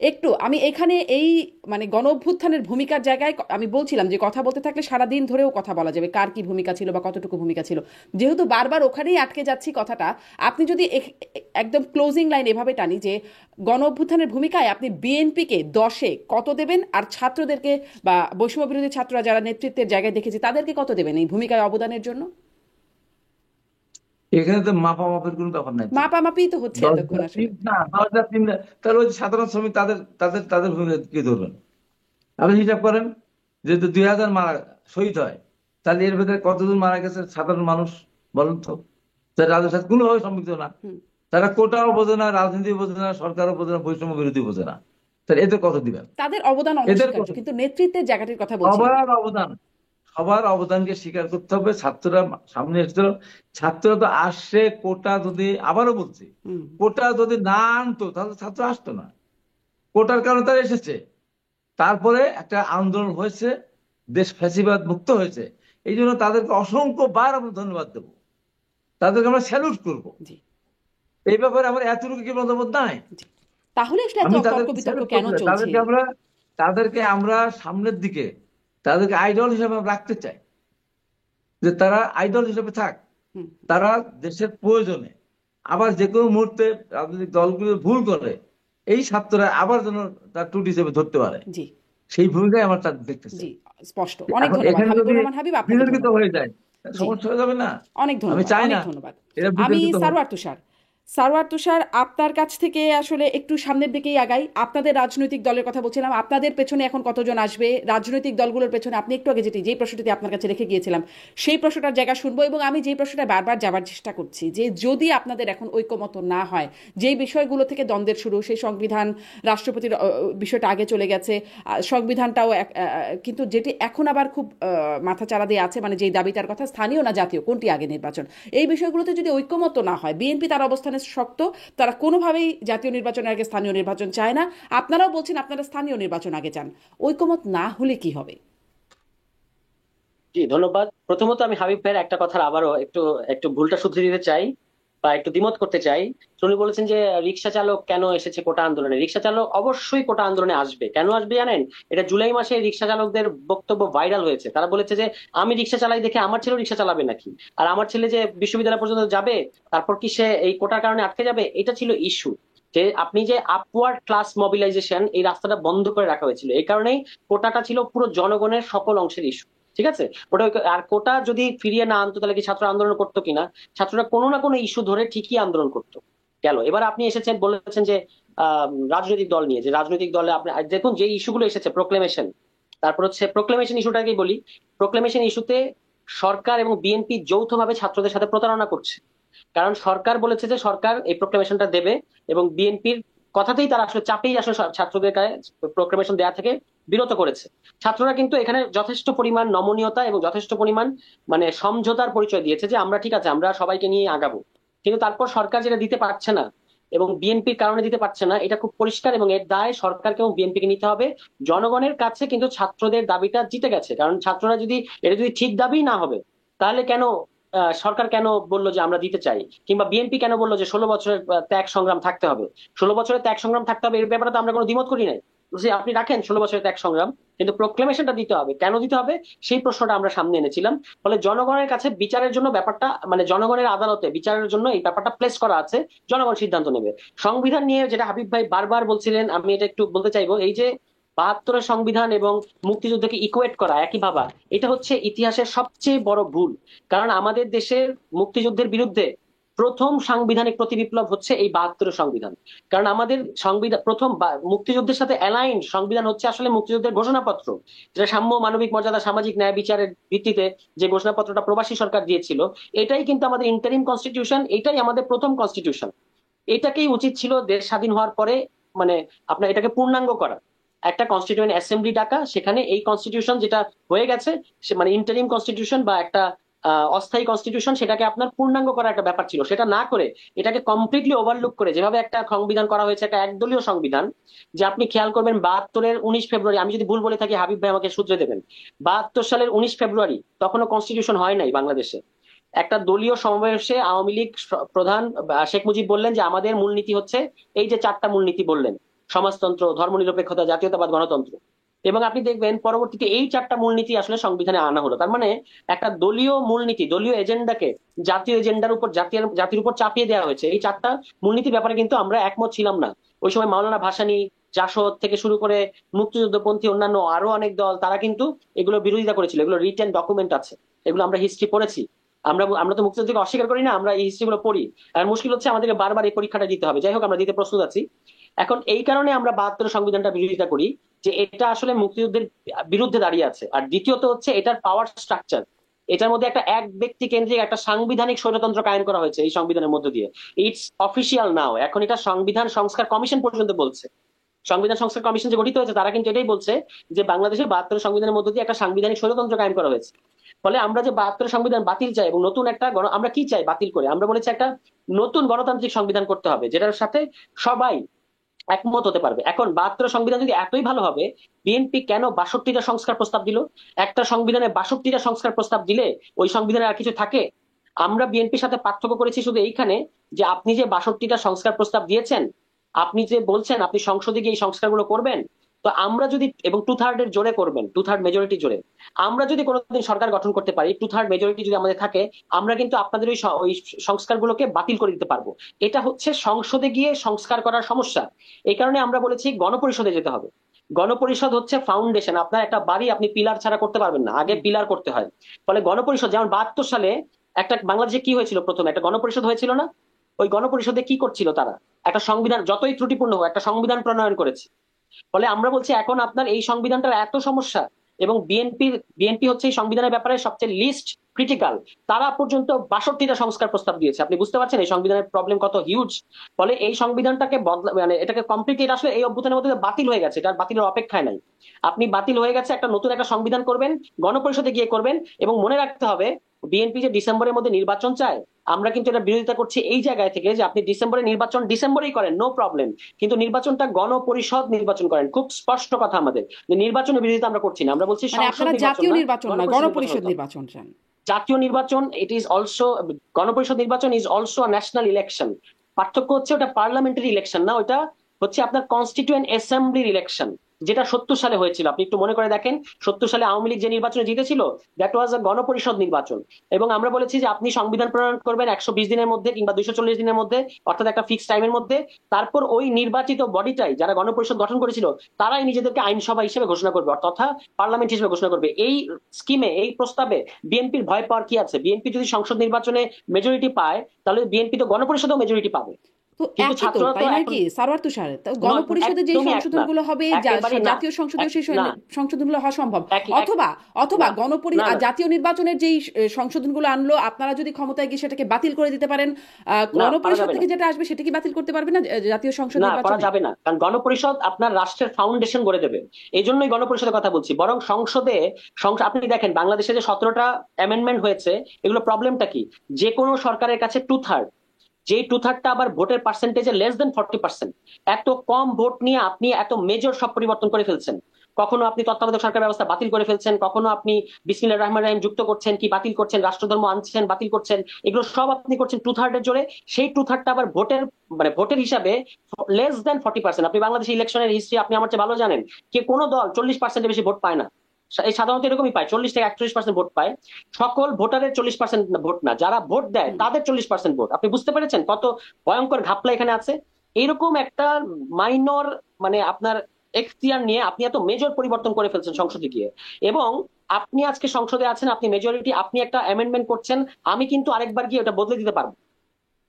একটু আমি এখানে এই মানে গণ অভ্যুত্থানের ভূমিকার জায়গায় আমি বলছিলাম যে কথা বলতে থাকলে সারাদিন ধরেও কথা বলা যাবে, কার কি ভূমিকা ছিল বা কতটুকু ভূমিকা ছিল। যেহেতু বারবার ওখানেই আটকে যাচ্ছি কথাটা, আপনি যদি একদম ক্লোজিং লাইন এভাবে টানি যে গণ অভ্যুত্থানের ভূমিকায় আপনি বিএনপিকে 10-এ কত দেবেন, আর ছাত্রদেরকে বা বৈষম্য বিরোধী ছাত্ররা যারা নেতৃত্বের জায়গায় দেখেছি তাদেরকে কত দেবেন এই ভূমিকায় অবদানের জন্য? এখানে তো মাপামাপির কোনো ব্যাপার নাই তো। মাপামাপি তো হচ্ছে এতক্ষণ আসলে। না 10,000 তাহলে ওই যে সাধারণ শ্রমিক তাদের তাদের তাদের ভূমিকা কি ধরবেন? আপনি হিসাব করেন, যেহেতু 2,000 শহীদ হয়, তাহলে এর ভেতরে কতজন মারা গেছে সাধারণ মানুষ বলেন তো? যারা রাজের সাথে কোনোভাবে সম্পৃক্ত না, হুম। তারা কোটাও বোঝে না, রাজনীতি বোঝে না, সরকারও বোঝে না, বৈষম্য বিরোধী বোঝে না, তাহলে এদের কত দিবেন? তাদের অবদান এদের অনস্বীকার্য, কত? কিন্তু নেতৃত্বের জায়গাটির কথা বলছি না। সবার অবদান, সবার অবদানকে স্বীকার করতে হবে। ছাত্ররা সামনে এসেছিল, ছাত্ররা তো আসছে। কোটা যদি, আবারও বলছি, হুম। কোটা যদি না আনতো তাহলে ছাত্র আসতো না। কোটার কারণে তারা এসেছে, তারপরে একটা আন্দোলন হয়েছে, দেশ ফ্যাসিবাদ মুক্ত হয়েছে। এই জন্য তাদেরকে অসংখ্য বার আমরা ধন্যবাদ দেবো, তাদেরকে আমরা স্যালুট করব। জি। এই ব্যাপারে আমার এতটুকু কি মতামত নাই? জি। তাহলে আসলে এত আমি তর্ক তাদেরকে বিতর্ক স্যালুট কেন করতে চাই। চলছে? তাদেরকে আমরা সামনের দিকে তাদেরকে আইডল হিসেবে আমরা রাখতে চাই, যে তারা আইডল হিসেবে থাক। হুম। তারা দেশের প্রয়োজনে আবার যে কোনো মুহূর্তে রাজনৈতিক দলগুলো ভুল করে, এই ছাত্ররা আবার যেন তার টুট হিসেবে ধরতে পারে, জি। সেই ভূমিকায় আমার তাদের দেখতে জি, চাই। স্পষ্ট। অনেক এখন ধন্যবাদ এখানে যদি হাবিবুর রহমান হাবিব, আপনাকে বিতর্কিত ধন্যবাদ। হয়ে যায়, জি, সমস্যা হয়ে যাবে না? অনেক আমি ধন্যবাদ, চাই অনেক না ধন্যবাদ। এরা আমি বিতর্কিত হোক। সারোয়ার তুষার, আপনার কাছ থেকে আসলে একটু সামনের দিকেই আগাই। আপনাদের রাজনৈতিক দলের কথা বলছিলাম, আপনাদের পেছনে এখন কতজন আসবে, রাজনৈতিক দলগুলোর পেছনে আপনি একটু আগে যেই প্রশ্নটি আপনার কাছে রেখে গিয়েছিলাম সেই প্রশ্নটার জায়গা শুনবো। এবং আমি যেই প্রশ্নটা বারবার যাবার চেষ্টা করছি, যে যদি আপনাদের এখন ঐকমত্য না হয়, যেই বিষয়গুলো থেকে দ্বন্দ্বের শুরু, সেই সংবিধান, রাষ্ট্রপতির বিষয়টা আগে চলে গেছে, সংবিধানটাও কিন্তু যেটি এখন আবার খুব মাথাচাড়া দিয়ে আছে, মানে যেই দাবিটার কথা, স্থানীয় না জাতীয়, কোনটি আগে নির্বাচন, এই বিষয়গুলোতে যদি ঐকমত্য না হয়, বিএনপি তার অবস্থানে শক্ত, তারা কোনোভাবেই জাতীয় নির্বাচনের আগে স্থানীয় নির্বাচন চায় না। আপনারাও বলছেন আপনারা স্থানীয় নির্বাচন আগে চান। ঐকমত না হলে কি হবে? জি, ধন্যবাদ। প্রথমত আমি হাবিব ভাইয়ের একটা কথার আবারও একটু একটু ভুলটা শুধরে দিতে চাই বা একটু দ্বিমত করতে চাই। উনি বলেছেন যে রিক্সা চালক কেন এসেছে কোটা আন্দোলনে। রিক্সা চালক অবশ্যই কোটা আন্দোলনে আসবে। কেন আসবে জানেন? এটা জুলাই মাসে রিক্সা চালকদের বক্তব্য ভাইরাল হয়েছে। তারা বলেছে যে আমি রিক্সা চালাই দেখে আমার ছেলেও রিক্সা চালাবে নাকি, আর আমার ছেলে যে বিশ্ববিদ্যালয় পর্যন্ত যাবে তারপর কি সে এই কোটার কারণে আটকে যাবে? এটা ছিল ইস্যু। যে আপনি যে আপওয়ার্ড ক্লাস মোবিলাইজেশন, এই রাস্তাটা বন্ধ করে রাখা হয়েছিল। এই কারণেই কোটাটা ছিল পুরো জনগণের সকল অংশের ইস্যু। ঠিক আছে, ওটা আর কোটা যদি ফিরিয়ে না আনতো তাহলে কি ছাত্র আন্দোলন করতো কিনা? ছাত্ররা কোনো না কোনো ইস্যু ধরে ঠিকই আন্দোলন করতো। গেল, এবার আপনি এসেছেন বলেছেন যে রাজনৈতিক দল নিয়ে, যে রাজনৈতিক দলে আপনি দেখুন যে ইস্যুগুলো এসেছে, প্রোক্লেমেশন, তারপর হচ্ছে প্রোক্লেমেশন ইস্যুটাকেই বলি। প্রোক্লেমেশন ইস্যুতে সরকার এবং বিএনপি যৌথভাবে ছাত্রদের সাথে প্রতারণা করছে। কারণ সরকার বলেছে যে সরকার এই প্রোক্লেমেশনটা দেবে, এবং বিএনপির কথাতেই তারা আসলে চাপেই আসলে ছাত্রদের গায়ে প্রোক্লেমেশন দেওয়া থেকে বিরত করেছে। ছাত্ররা কিন্তু এখানে যথেষ্ট পরিমাণ নমনীয়তা এবং যথেষ্ট পরিমাণ মানে সমঝোতার পরিচয় দিয়েছে, যে আমরা ঠিক আছে, আমরা সবাইকে নিয়ে আগাবো। কিন্তু তারপর সরকার যেটা দিতে পারছে না এবং বিএনপির কারণে দিতে পারছে না, এটা খুব পরিষ্কার, এবং এর দায় সরকারকে এবং বিএনপিকে নিতে হবে। জনগণের কাছে কিন্তু ছাত্রদের দাবিটা জিতে গেছে, কারণ ছাত্ররা যদি, এটা যদি ঠিক দাবি না হবে, তাহলে কেন সরকার কেন বললো যে আমরা দিতে চাই, কিংবা বিএনপি কেন বললো যে 16 বছরের ত্যাগ সংগ্রাম থাকতে হবে? 16 বছরের ত্যাগ সংগ্রাম থাকতে হবে, এর ব্যাপারে তো আমরা কোনো দ্বিমত করি নাই। যে আপনি রাখেন 16 বছরের ত্যাগ সংগ্রাম, কিন্তু প্রোক্লেমেশনটা দিতে হবে। কেন দিতে হবে সেই প্রশ্নটা আমরা সামনে এনেছিলাম। ফলে জনগণের কাছে বিচারের জন্য ব্যাপারটা, মানে জনগণের আদালতে বিচারের জন্য এই ব্যাপারটা প্লেস করা আছে, জনগণ সিদ্ধান্ত নেবে। সংবিধান নিয়ে যেটা হাবিব ভাই বারবার বলছিলেন, আমি এটা একটু বলতে চাইবো। এই যে 72-এর সংবিধান এবং মুক্তিযুদ্ধকে ইকুয়েট করা, একই ভাবা, এটা হচ্ছে ইতিহাসের সবচেয়ে বড় ভুল। কারণ আমাদের দেশের মুক্তিযুদ্ধের বিরুদ্ধে প্রথম সাংবিধানিক প্রতিবিপ্লব হচ্ছে এই 72-এর সংবিধান। কারণ আমাদের সংবিধান প্রথম মুক্তিযুদ্ধের সাথে অ্যালাইন্ড সংবিধান হচ্ছে আসলে মুক্তিযুদ্ধের ঘোষণাপত্র, যেটা সাম্য, মানবিক মর্যাদা, সামাজিক ন্যায় বিচারের ভিত্তিতে যে ঘোষণাপত্রটা প্রবাসী সরকার দিয়েছিল, এটাই কিন্তু আমাদের ইন্টারিম কনস্টিটিউশন, এটাই আমাদের প্রথম কনস্টিটিউশন। এটাকেই উচিত ছিল দেশ স্বাধীন হওয়ার পরে, মানে আপনার এটাকে পূর্ণাঙ্গ করা, একটা কনস্টিটিউয়েন্ট অ্যাসেম্বলি ডাকা, সেখানে এই কনস্টিটিউশন যেটা হয়ে গেছে, সে মানে ইন্টারিম কনস্টিটিউশন বা একটা অস্থায়ী কনস্টিটিউশন, সেটাকে আপনার পূর্ণাঙ্গ করার একটা ব্যাপার ছিল। সেটা না করে এটাকে কমপ্লিটলি ওভারলুক করে যেভাবে একটা সংবিধান করা হয়েছে, একটা একদলীয় সংবিধান, যে আপনি খেয়াল করবেন 72-এর 19 ফেব্রুয়ারি, আমি যদি ভুল বলে থাকি হাবিব ভাই আমাকে শুধরে দেবেন, 72 সালের 19 ফেব্রুয়ারি তখনও কনস্টিটিউশন হয় নাই বাংলাদেশে। একটা দলীয় সমাবেশে আওয়ামী লীগ প্রধান শেখ মুজিব বললেন যে আমাদের মূলনীতি হচ্ছে এই যে 4টা মূলনীতি বললেন, সমাজতন্ত্র, ধর্মনিরপেক্ষতা, জাতীয়তাবাদ, গণতন্ত্র। এবং আপনি দেখবেন পরবর্তীতে এই 4টা মূলনীতি আসলে সংবিধানে আনা হলো। তার মানে একটা দলীয় মূলনীতি, দলীয় এজেন্ডাকে জাতীয় এজেন্ডার উপর, জাতির উপর চাপিয়ে দেওয়া হয়েছে। এই 4টা মূলনীতির ব্যাপারে কিন্তু আমরা একমত ছিলাম না ওই সময়। মাওলানা ভাসানী, জাসদ থেকে শুরু করে মুক্তিযুদ্ধপন্থী অন্যান্য আরো অনেক দল, তারা কিন্তু এগুলো বিরোধিতা করেছিল। এগুলো রিটেন ডকুমেন্ট আছে, এগুলো আমরা হিস্ট্রি পড়েছি। আমরা তো মুক্তিযুদ্ধকে অস্বীকার করি না, আমরা এই হিস্ট্রি গুলো পড়ি। আর মুশকিল হচ্ছে আমাদেরকে বারবার এই পরীক্ষাটা দিতে হবে। যাই হোক, আমরা দিতে প্রস্তুত আছি। এখন এই কারণে আমরা 72 সংবিধানটা বিরোধিতা করি, যে এটা আসলে মুক্তিযুদ্ধের বিরুদ্ধে দাঁড়িয়ে আছে। আর দ্বিতীয়ত হচ্ছে এটার পাওয়ার স্ট্রাকচার, এটার মধ্যে একটা এক ব্যক্তি কেন্দ্রিক একটা সাংবিধানিক স্বৈরতন্ত্র কায়েম করা হয়েছে এই সংবিধানের মধ্য দিয়ে। ইটস অফিসিয়াল নাও, এখন এটা সংবিধান সংস্কার কমিশন পর্যন্ত বলছে। সংবিধান সংস্কার কমিশন যে গঠিত হয়েছে তারা কিন্তু এটাই বলছে যে বাংলাদেশের 72 সংবিধানের মধ্য দিয়ে একটা সাংবিধানিক স্বৈরতন্ত্র কায়েম করা হয়েছে। ফলে আমরা যে 72 সংবিধান বাতিল চাই এবং নতুন একটা আমরা কি চাই বাতিল করে, আমরা বলেছি একটা নতুন গণতান্ত্রিক সংবিধান করতে হবে যেটার সাথে সবাই একমত হতে পারবে। এখন 72 সংবিধান যদি এতই ভালো হবে, বিএনপি কেন 62টা সংস্কার প্রস্তাব দিল? একটা সংবিধানে 62টা সংস্কার প্রস্তাব দিলে ওই সংবিধানে আর কিছু থাকে? আমরা বিএনপির সাথে পার্থক্য করেছি শুধু এইখানে, যে আপনি যে 62টা সংস্কার প্রস্তাব দিয়েছেন, আপনি যে বলছেন আপনি সংসদে গিয়ে এই সংস্কারগুলো করবেন, তো আমরা যদি, এবং 2/3 জোরে করবেন, 2/3 মেজরিটি জোরে, আমরা যদি কোনোদিন সরকার গঠন করতে পারি, 2/3 মেজরিটি যদি আমাদের থাকে, আমরা কিন্তু আপনাদের ওই সংস্কারগুলোকে বাতিল করে দিতে পারবো। এটা হচ্ছে সংসদে গিয়ে সংস্কার করার সমস্যা। এই কারণে আমরা বলেছি গণপরিষদে যেতে হবে। গণপরিষদ হচ্ছে ফাউন্ডেশন। আপনার একটা বাড়ি আপনি পিলার ছাড়া করতে পারবেন না, আগে পিলার করতে হয়। ফলে গণপরিষদ, যেমন 72 সালে একটা বাংলাদেশে কি হয়েছিল, প্রথমে একটা গণপরিষদ হয়েছিল না? ওই গণপরিষদে কি করছিল তারা? একটা সংবিধান, যতই ত্রুটিপূর্ণ হোক, একটা সংবিধান প্রণয়ন করেছে। ফলে আমরা বলছি এখন আপনার এই সংবিধানটার এত সমস্যা, এবং বিএনপি হচ্ছে এই সংবিধানের ব্যাপারে সবচেয়ে লিস্ট ক্রিটিক্যাল, তারা পর্যন্ত 62টা সংস্কার প্রস্তাব দিয়েছে। আপনি বুঝতে পারছেন এই সংবিধানের প্রবলেম কত হিউজ। ফলে এই সংবিধানটাকে মানে এটাকে কমপ্লিটলি আসলে এই অভ্যুত্থানের মধ্যে বাতিল হয়ে গেছে, এটা বাতিলের অপেক্ষায় নাই। আপনি বাতিল হয়ে গেছে, একটা নতুন একটা সংবিধান করবেন, গণপরিষদে গিয়ে করবেন। এবং মনে রাখতে হবে, বিএনপি যে ডিসেম্বরের মধ্যে নির্বাচন চায়, আমরা কিন্তু এটা বিরোধিতা করছি এই জায়গায় থেকে যে আপনি ডিসেম্বরে নির্বাচন ডিসেম্বরেই করেন, নো প্রবলেম, কিন্তু নির্বাচনটা গণপরিষদ নির্বাচন করেন। খুব স্পষ্ট কথা আমাদের, যে নির্বাচনের বিরোধিতা আমরা করছি না, আমরা বলছি মানে সংসদ আপনারা জাতীয় নির্বাচন না, গণপরিষদ গণপরিষদ নির্বাচন। নির্বাচন চান? জাতীয় নির্বাচন, ইট ইজ অলসো, গণপরিষদ নির্বাচন ইজ অলসো ন্যাশনাল ইলেকশন। পার্থক্য হচ্ছে ওটা পার্লামেন্টারি ইলেকশন না, ওটা হচ্ছে আপনার কনস্টিটিউয়েন্ট অ্যাসেম্বলির ইলেকশন, যেটা 70 সালে হয়েছিল। আপনি একটু মনে করে দেখেন, 70 সালে আওয়ামী লীগ যে নির্বাচনে জিতেছিল, দ্যাট ওয়াজ আ গণপরিষদ নির্বাচন। এবং আমরা বলেছি যে আপনি সংবিধান প্রণয়ন করবেন 120 দিনের মধ্যে কিংবা 240 দিনের মধ্যে, অর্থাৎ একটা ফিক্সড টাইমের মধ্যে। তারপর ওই নির্বাচিত বডিটাই, যারা গণপরিষদ গঠন করেছিল, তারাই নিজেদেরকে আইনসভা হিসেবে ঘোষণা করবে, অর্থাৎ পার্লামেন্ট হিসেবে ঘোষণা করবে। এই স্কিমে, এই প্রস্তাবে বিএনপির ভয় পাওয়ার কি আছে? বিএনপি যদি সংসদ নির্বাচনে মেজরিটি পায়, তাহলে বিএনপি তো গণপরিষদেও মেজরিটি পাবে। তো কিন্তু একই তো, ছাত্ররা তো তাই নয় এখন কি সারওয়ার তুষার? তো গণপরিষদে যে একদমই এক না, সংশোধনগুলো হবে, একেবারে না, জাতীয় সংসদেও সেই না, সংশোধনগুলো হওয়া সম্ভব। এক- এক- অথবা অথবা না, না, না, জাতীয় নির্বাচনের যেই সংশোধনগুলো আনলো, আপনারা যদি ক্ষমতায় গিয়ে সেটাকে বাতিল করে দিতে পারেন, না, পারা গণপরিষদ যাবে না, থেকে যেটা আসবে সেটা কি বাতিল করতে পারবে না জাতীয় সংসদ না, করা নির্বাচনে? যাবে না। কারণ গণপরিষদ আপনার রাষ্ট্রের ফাউন্ডেশন গড়ে দেবে। এই জন্যই গণপরিষদের কথা বলছি। বরং সংসদে, আপনি দেখেন বাংলাদেশে যে 17টা অ্যামেন্ডমেন্ট হয়েছে, এগুলো প্রবলেমটা কি? যে কোনো সরকারের কাছে 2/3, যেই 2/3টা আবার ভোটের পার্সেন্টেজে লেস দেন 40%। এত কম ভোট নিয়ে আপনি এত মেজর সব পরিবর্তন করে ফেলছেন। কখনো আপনি তত্ত্বাবধায়ক সরকার ব্যবস্থা বাতিল করে ফেলছেন, কখনো আপনি বিসমিল্লাহির রহমানির রহিম যুক্ত করছেন, কি বাতিল করছেন, রাষ্ট্রধর্ম আনছেন, বাতিল করছেন। এগুলো সব আপনি করছেন 2/3 জোরে। সেই 2/3টা আবার ভোটের, মানে ভোটের হিসাবে লেস দেন 40%। আপনি বাংলাদেশ ইলেকশনের হিস্ট্রি আপনি আমার চেয়ে ভালো জানেন, কে কোনো দল 40%-এর বেশি ভোট পায় না। এই সাধারণত এরকমই পায়, 40 থেকে 41% ভোট পায়। সকল ভোটারের 40% ভোট না, যারা ভোট দেয় তাদের 40% ভোট। আপনি বুঝতে পেরেছেন কত ভয়ঙ্কর ঘাপলা এখানে আছে? এইরকম একটা মাইনর, মানে আপনার এখতিয়ার নিয়ে আপনি এত মেজর পরিবর্তন করে ফেলছেন সংসদে গিয়ে। এবং আপনি আজকে সংসদে আছেন, আপনি মেজরিটি, আপনি একটা অ্যামেন্ডমেন্ট করছেন, আমি কিন্তু আরেকবার গিয়ে ওটা বদলে দিতে পারবো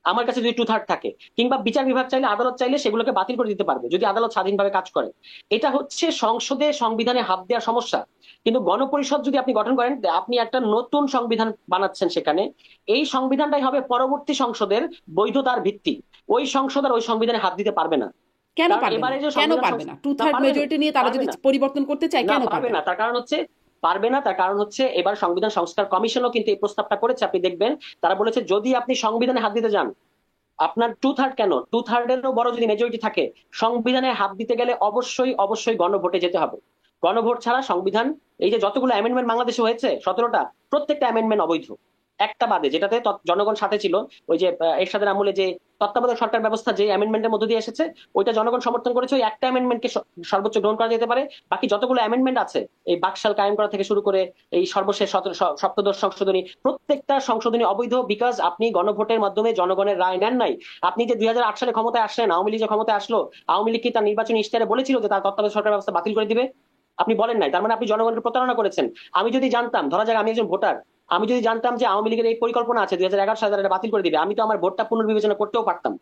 আমার কাছে যদি 2/3 থাকে। কিংবা বিচার বিভাগ চাইলে, আদালত চাইলে সেগুলোকে বাতিল করে দিতে পারবে যদি আদালত স্বাধীনভাবে কাজ করে। এটা হচ্ছে সংসদে সংবিধানে হাত দেওয়ার সমস্যা। কিন্তু গণপরিষদ যদি আপনি গঠন করেন, আপনি একটা নতুন সংবিধান বানাচ্ছেন, সেখানে এই সংবিধানটাই হবে পরবর্তী সংসদের বৈধতার ভিত্তি। ওই সংসদ আর ওই সংবিধানে হাত দিতে পারবে না। কেন কারণ পারবে না? এবারে যে কেন সংবিধান পারবে না? 2/3 মেজরিটি নিয়ে তারা যদি পরিবর্তন করতে চায়, না, কেন পারবে পারবে না। না? তার কারণ হচ্ছে পারবে না। তার কারণ হচ্ছে এবার সংবিধান সংস্কার কমিশনও কিন্তু এই প্রস্তাবটা করেছে, আপনি দেখবেন তারা বলেছে যদি আপনি সংবিধানে হাত দিতে যান, আপনার 2/3 কেন 2/3-এরও বড় যদি মেজরিটি থাকে, সংবিধানে হাত দিতে গেলে অবশ্যই অবশ্যই গণভোটে যেতে হবে। গণভোট ছাড়া সংবিধান, এই যে যতগুলো অ্যামেন্ডমেন্ট বাংলাদেশে হয়েছে 17টা, প্রত্যেকটা অ্যামেন্ডমেন্ট অবৈধ, একটা বাদে যেটাতে জনগণ সাথে ছিল, ওই যে এরশাদের আমলে যে তত্ত্বাবধায়ক সরকার ব্যবস্থা যে অ্যামেন্ডমেন্টের মধ্য দিয়ে এসেছে, ওইটা জনগণ সমর্থন করেছে, ওই একটা অ্যামেন্ডমেন্টকে সর্বোচ্চ গ্রহণ করা যেতে পারে। বাকি যতগুলো অ্যামেন্ডমেন্ট আছে, এই বাকশাল কায়েম করা থেকে শুরু করে এই সর্বশেষ সপ্তদশ সংশোধনী, প্রত্যেকটা সংশোধনী অবৈধ, বিকজ আপনি গণভোটের মাধ্যমে জনগণের রায় নেন নাই। আপনি যে 2008 সালে ক্ষমতায় আসলেন, আওয়ামী লীগ যে ক্ষমতায় আসলো, আওয়ামী লীগ কি তার নির্বাচনী ইশতেহারে বলেছিল যে তার তত্ত্বাবধায়ক সরকার ব্যবস্থা বাতিল করে দিবে? আপনি বলেন নাই, তার মানে আপনি জনগণকে প্রতারণা করেছেন। আমি যদি জানতাম, ধরা যাক আমি একজন ভোটার, আমি যদি জানতাম যে আওয়ামী লীগের এই পরিকল্পনা আছে 2011 সালে তারা এটা বাতিল করে দিবে, আমি তো আমার ভোটটা পুনর্বিবেচনা করতেও পারতাম,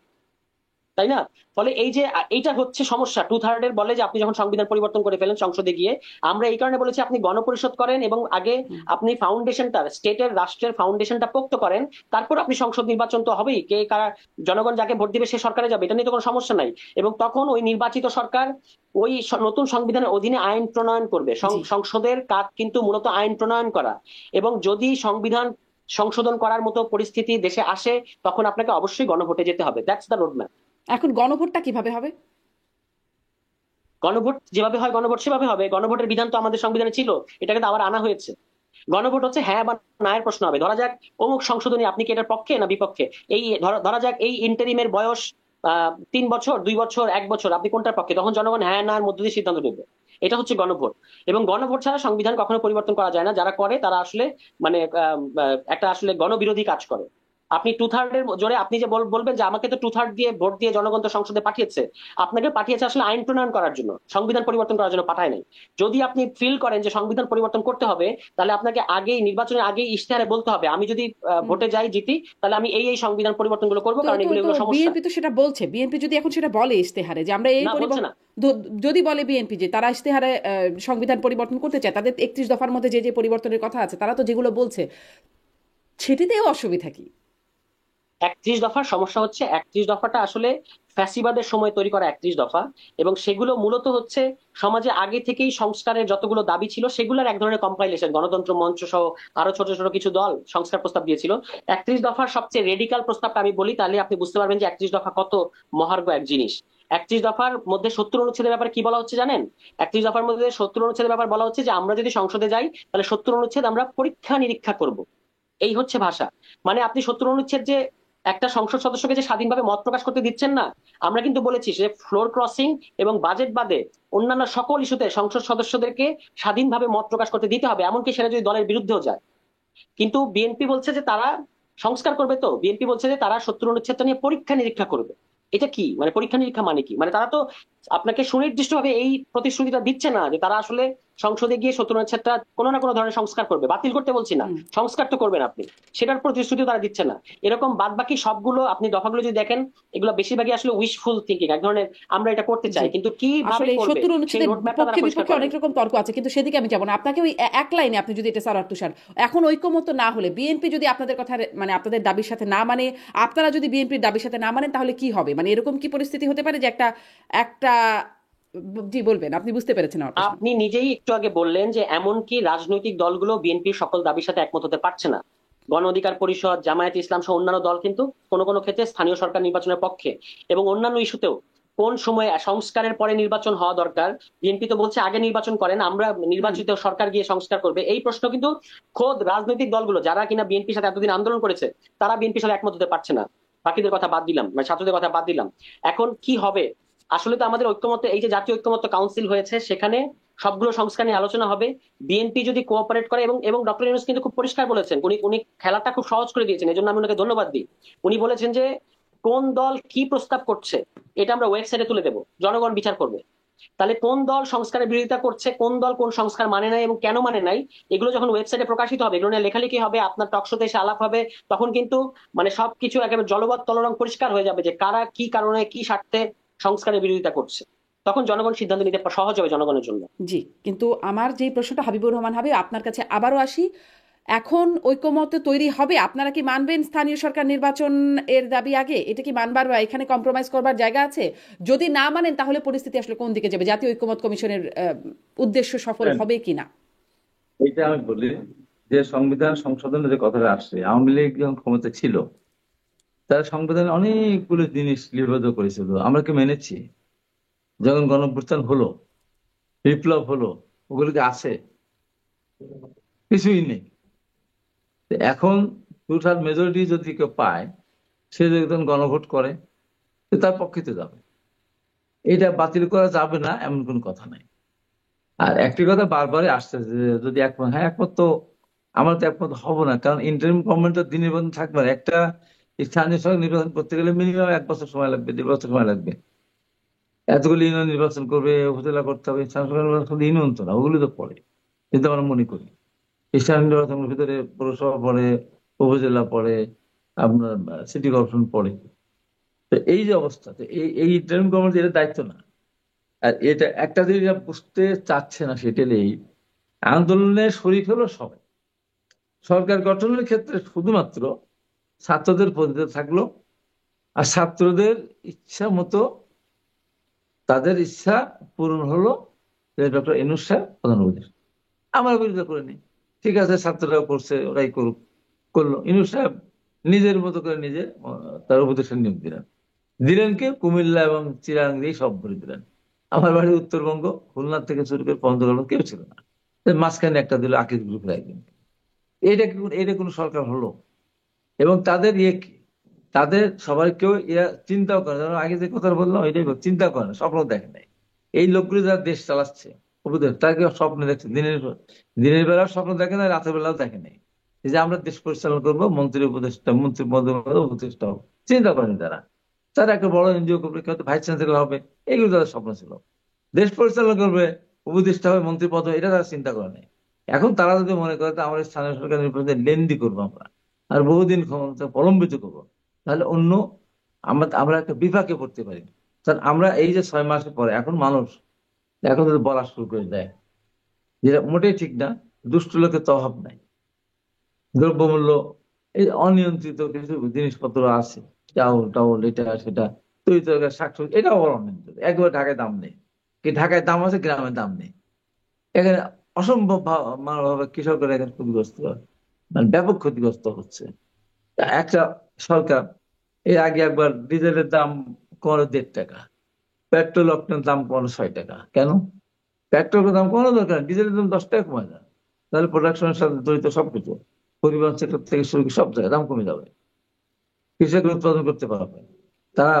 তাই না? ফলে এই যে এইটা হচ্ছে সমস্যা, 2/3 বলে যে আপনি যখন সংবিধান পরিবর্তন করে ফেলেন সংসদে গিয়ে। আমরা এই কারণে বলেছি আপনি গণপরিষদ করেন এবং আগে আপনি ফাউন্ডেশনটা, স্টেটের রাষ্ট্রের ফাউন্ডেশনটা পোক্ত করেন, তারপর আপনি সংসদ নির্বাচন তো হবেই, কে কারা জনগণ যাকে ভোট দিবে সে সরকারে যাবে, এটা নিয়ে তো কোনো সমস্যা নাই। এবং তখন ওই নির্বাচিত সরকার ওই নতুন সংবিধানের অধীনে আইন প্রণয়ন করবে। সংসদের কাজ কিন্তু মূলত আইন প্রণয়ন করা, এবং যদি সংবিধান সংশোধন করার মতো পরিস্থিতি দেশে আসে, তখন আপনাকে অবশ্যই গণভোটে যেতে হবে। That's the roadmap. এখন গণভোটটা কিভাবে হবে? গণভোট যেভাবে হয় গণভোট সেভাবে হবে। গণভোটের বিধান তো আমাদের সংবিধানে ছিল, এটাকে তো আবার আনা হয়েছে। গণভোট হচ্ছে হ্যাঁ বা না এর প্রশ্ন হবে। ধরা যাক অমুক সংশোধনী, আপনি কি এটার পক্ষে না বিপক্ষে? এই ধরা যাক এই ইন্টারিমের বয়স 3 বছর, 2 বছর, 1 বছর, আপনি কোনটার পক্ষে? তখন জনগণ হ্যাঁ না এর মধ্যে দিয়ে সিদ্ধান্ত নেবে। এটা হচ্ছে গণভোট। এবং গণভোট ছাড়া সংবিধান কখনো পরিবর্তন করা যায় না। যারা করে তারা আসলে মানে একটা আসলে গণবিরোধী কাজ করে। আপনি 2/3 জোরে আপনি যে বলবেন যে আমাকে তো 2/3 দিয়ে ভোট দিয়ে জনগণ তো সংসদে পাঠিয়েছে, আপনাকে পাঠিয়েছে আসলে আইন প্রণয়ন করার জন্য, সংবিধান পরিবর্তন করার জন্য পাঠায় নাই। যদি আপনি ফিল করেন যে সংবিধান পরিবর্তন করতে হবে, তাহলে আপনাকে আগেই নির্বাচনের আগেই ইশতেহারে বলতে হবে আমি যদি ভোটে যাই জিতি, তাহলে আমি এই সংবিধান পরিবর্তনগুলো করবো, কারণ এগুলো এগুলো সমস্যা। বিএনপি তো সেটা বলছে, বিএনপি যদি এখন সেটা বলে ইশতেহারে যে আমরা এই না, বলছে না। যদি বলে বিএনপি যে তারা ইশতেহারে সংবিধান পরিবর্তন করতে চায়, তাদের 31 দফার মধ্যে যে যে পরিবর্তনের কথা আছে, তারা তো যেগুলো বলছে সেটিতেও অসুবিধা কি? 31 দফার সমস্যা হচ্ছে 31 দফাটা আসলে ফ্যাসিবাদের সময় তৈরি করা 31 দফা, এবং সেগুলো মূলত হচ্ছে সমাজে আগে থেকেই সংস্কারের যতগুলো দাবি ছিল সেগুলোর এক ধরনের কম্পাইলেশন। গণতন্ত্র মঞ্চ সহ আরো ছোট ছোট কিছু দল সংস্কার প্রস্তাব দিয়েছিল। 31 দফার সবচেয়ে রেডিকাল প্রস্তাবটা আমি বলি, তাহলে আপনি বুঝতে পারবেন যে 31 দফা কত মহার্ঘ এক জিনিস। 31 দফার মধ্যে 70 অনুচ্ছেদের ব্যাপারে কি বলা হচ্ছে জানেন? 31 দফার মধ্যে 70 অনুচ্ছেদের ব্যাপার বলা হচ্ছে যে আমরা যদি সংসদে যাই, তাহলে 70 অনুচ্ছেদ আমরা পরীক্ষা নিরীক্ষা করব। এই হচ্ছে ভাষা। মানে আপনি 70 অনুচ্ছেদ যে একটা সংসদ সদস্যকে যে স্বাধীনভাবে মত প্রকাশ করতে দিচ্ছেন না, আমরা কিন্তু বলেছি যে ফ্লোর ক্রসিং এবং বাজেট বাদে অন্যান্য সকল ইস্যুতে সংসদ সদস্যদেরকে স্বাধীনভাবে মত প্রকাশ করতে দিতে হবে, এমনকি সেটা যদি দলের বিরুদ্ধেও যায়। কিন্তু বিএনপি বলছে যে তারা সংস্কার করবে, তো বিএনপি বলছে যে তারা 70 অনুচ্ছেদটা নিয়ে পরীক্ষা নিরীক্ষা করবে। এটা কি মানে পরীক্ষা নিরীক্ষা মানে কি? মানে তারা তো আপনাকে সুনির্দিষ্টভাবে এই প্রতিশ্রুতিটা দিচ্ছে না যে তারা আসলে সংসদে গিয়ে 70 অনুচ্ছেদটা কোনো না কোনো ধরনের সংস্কার করবে। বাতিল করতে বলছি না, সংস্কার তো করবেন আপনি, সেটার প্রতিশ্রুতি তারা দিচ্ছে না। এরকম বাদ বাকি সবগুলো আপনি দফাগুলো যদি দেখেন, এগুলো বেশিরভাগই আসলে উইশফুল থিঙ্কিং, এক ধরনের আমরা এটা করতে চাই কিন্তু কিভাবে আসলে করবে 70 সেই অনুচ্ছেদের রোডম্যাপটা তারা পক্ষে পরিষ্কার বিপক্ষে করে। অনেক রকম তর্ক আছে, কিন্তু সেদিকে আমি যাব না। আপনাকে ওই এক লাইনে আপনি যদি এটা স্যার তুষার, এখন ঐক্যমত না হলে বিএনপি যদি আপনাদের কথা মানে আপনাদের দাবির সাথে না মানে, আপনারা যদি বিএনপির দাবির সাথে না মানেন, তাহলে কি হবে? মানে এরকম কি পরিস্থিতি হতে পারে যে একটা একটা জি বলবেন, আপনি বুঝতে পেরেছেন আমার প্রশ্ন? আপনি নিজেই একটু আগে বললেন যে এমনকি রাজনৈতিক দলগুলো বিএনপির সকল দাবির সাথে একমত হতে পারছে না। গণ অধিকার পরিষদ, জামায়াত ইসলাম সহ অন্যান্য দল কিন্তু কোনো কোনো ক্ষেত্রে স্থানীয় সরকার নির্বাচনের পক্ষে, এবং অন্যান্য ইস্যুতেও কোন সময়ে সংস্কারের পরে নির্বাচন হওয়া দরকার, বিএনপি তো বলছে আগে নির্বাচন করেন, আমরা নির্বাচিত সরকার গিয়ে সংস্কার করবে। এই প্রশ্ন কিন্তু খোদ রাজনৈতিক দলগুলো যারা কিনা বিএনপির সাথে এতদিন আন্দোলন করেছে, তারা বিএনপির সাথে একমত হতে পারছে না। বাকিদের কথা বাদ দিলাম, মানে ছাত্রদের কথা বাদ দিলাম। এখন কি হবে? আসলে তো আমাদের ঐক্যমত্য, এই যে জাতীয় ঐক্যমত্য কাউন্সিল হয়েছে, সেখানে সবগুলো সংস্কার নিয়ে আলোচনা হবে। বিএনপি যদি কোঅপারেট করে, এবং ডক্টর ইউনূস কিন্তু খুব পরিষ্কার বলেছেন, উনি খেলাটা খুব সহজ করে দিয়েছেন, এজন্য আমি ওনাকে ধন্যবাদ দিই। উনি বলেছেন যে কোন দল কি প্রস্তাব করছে এটা আমরা ওয়েবসাইটে তুলে দেবো, জনগণ বিচার করবে। তাহলে কোন দল সংস্কারের বিরোধিতা করছে, কোন দল কোন সংস্কার মানে নাই এবং কেন মানে নাই, এগুলো যখন ওয়েবসাইটে প্রকাশিত হবে, এগুলো নিয়ে লেখালেখি হবে, আপনার টকশোতে এসে আলাপ হবে, তখন কিন্তু মানে সবকিছু একেবারে জলবৎ তলরং পরিষ্কার হয়ে যাবে যে কারা কি কারণে কি স্বার্থে সংস্কারের বিরোধিতা করছে। তখন জনগণ সিদ্ধান্ত নিতে সহজ হবে জনগণের জন্য। জি, কিন্তু আমার যে প্রশ্নটা হাবিবুর রহমান হাবিব, আপনার কাছে আবারও আসি। এখন ঐক্যমত তৈরি হবে, আপনারা কি মানবেন স্থানীয় সরকার নির্বাচন এর দাবি আগে? এটা কি মানবার বা এখানে কম্প্রোমাইজ করবার জায়গা আছে? যদি না মানেন, তাহলে পরিস্থিতি আসলে কোন দিকে যাবে? জাতীয় ঐক্যমত কমিশনের উদ্দেশ্য সফল হবে কিনা? এইটা আমি বলি যে সংবিধান সংশোধনের যে কথাটা আসছে, আওয়ামী লীগ যখন ক্ষমতা ছিল তারা সংবিধানে অনেকগুলো জিনিস লিপিবদ্ধ করেছিল, আমরা কি মেনেছি? যখন গণঅভ্যুত্থান হলো, বিপ্লব হলো, ওগুলো কি আছে? কিছুই নেই। তো এখন টু থার্ড মেজরিটি যদি কেউ পায়, সে যদি একজন গণভোট করে, তো তার পক্ষে তো যাবে। এটা বাতিল করা যাবে না এমন কোনো কথা নাই। আর একটি কথা বারবারই আসছে যে যদি একমত, হ্যাঁ একমত তো, আমরা তো একমত হব না, কারণ ইন্টারিম গভর্নমেন্ট তো দিন নির্বাচন থাকবে না। একটা স্থানীয় সরকার নির্বাচন করতে গেলে মিনিমাম 1 বছর সময় লাগবে, 1.5 বছর সময় লাগবে। এতগুলো ইউনিয়ন নির্বাচন করবে, উপজেলা করতে হবে, স্থানীয় সরকার নির্বাচন শুধু ইউনিয়ন তো না, ওগুলো তো পড়ে। কিন্তু আমরা মনে করি স্থানীয় নির্বাচনের ভিতরে পৌরসভা পড়ে, উপজেলা পড়ে, আপনার সিটি কর্পোরেশন পড়ে। তো এই যে অবস্থা, তো এই ইন্টারিম গভর্নমেন্ট এর দায়িত্ব না। আর এটা একটা জিনিস যা বুঝতে চাচ্ছে না, সেটা এই আন্দোলনে শরিক হলো সবাই। সরকার গঠনের ক্ষেত্রে শুধুমাত্র ছাত্রদের পদ্ধতি থাকলো, আর ছাত্রদের ইচ্ছা মতো তাদের ইচ্ছা পূরণ হলো যে ডক্টর ইউনূস সাহেব প্রধান উপদেষ্টা। আমার বিরোধিতা করে নি, ঠিক আছে, ছাত্ররাও করছে, ওরাই করুক। করলো ইউনূস সাহেব নিজের মতো করে নিজে তার উপদেষ্টা নিয়োগ দিলেন। দিলেন কে? কুমিল্লা এবং চিরাং দিয়ে সব ভরে দিলেন। আমার বাড়ি উত্তরবঙ্গ, খুলনা থেকে শুরু করে পঞ্চগড় কেউ ছিল না। মাঝখানে একটা দিল আকিজ গ্রুপের একদিন। এটা কোনো সরকার হলো? এবং তাদের ইয়ে কি, তাদের সবাই কেউ এরা চিন্তাও করে না। যেমন আগে যে কথা বললাম, এটাই চিন্তা করে না, স্বপ্ন দেখে নাই। এই লোকগুলো যারা দেশ চালাচ্ছে উপদেশ, তারা কেউ স্বপ্ন দেখছে? দিনের বেলাও স্বপ্ন দেখে না, রাতের বেলাও দেখে নাই। এই যে আমরা দেশ পরিচালনা করবো, মন্ত্রী উপদেষ্টা, মন্ত্রী পদে উপদেষ্টা হবে, চিন্তা করেনি তারা। তারা একটা বড় এনজিও করবে, কেউ ভাইস চ্যান্সেলর হবে, এগুলো তাদের স্বপ্ন ছিল। দেশ পরিচালনা করবে, উপদেষ্টা হবে, মন্ত্রী পদ হবে, এটা তারা চিন্তা করে নাই। এখন তারা যদি মনে করে যে আমরা স্থানীয় সরকার নির্বাচনে লেন্দি করবো আমরা, আর বহুদিন ক্ষমতা প্রলম্বিত করবো, তাহলে অন্য আমরা আমরা একটা বিপাকে পড়তে পারি। কারণ আমরা এই যে 6 মাসের পরে এখন মানুষ এখন যদি বলা শুরু করে দেয়, যেটা মোটেই ঠিক না। দুষ্ট লোকের তো অভাব নাই। দ্রব্যমূল্য, এই অনিয়ন্ত্রিত কিছু জিনিসপত্র আছে, চাউল টাউল এটা সেটা, তৈরি তরকারি শাকসবজি, এটাও আবার অনিয়ন্ত্রিত। একবার ঢাকায় দাম নেই, কি ঢাকায় দাম আছে, গ্রামে দাম নেই। এখানে অসম্ভব ভাবে কৃষকেরা এখানে ক্ষতিগ্রস্ত, মানে ব্যাপক ক্ষতিগ্রস্ত হচ্ছে। তা একটা সরকার এর আগে একবার ডিজেলের দাম কমানো 1.5 টাকা, পেট্রোল অক্টেনের দাম কমানো 6 টাকা। কেন? পেট্রোলের দাম কমানো দরকার, ডিজেলের দাম 10 টাকা কমে যায়। তাহলে প্রোডাকশনের সাথে জড়িত সবকিছু, পরিবহন সেক্টর থেকে শুরু করে সব জায়গায় দাম কমে যাবে। কৃষক উৎপাদন করতে পারবে, তারা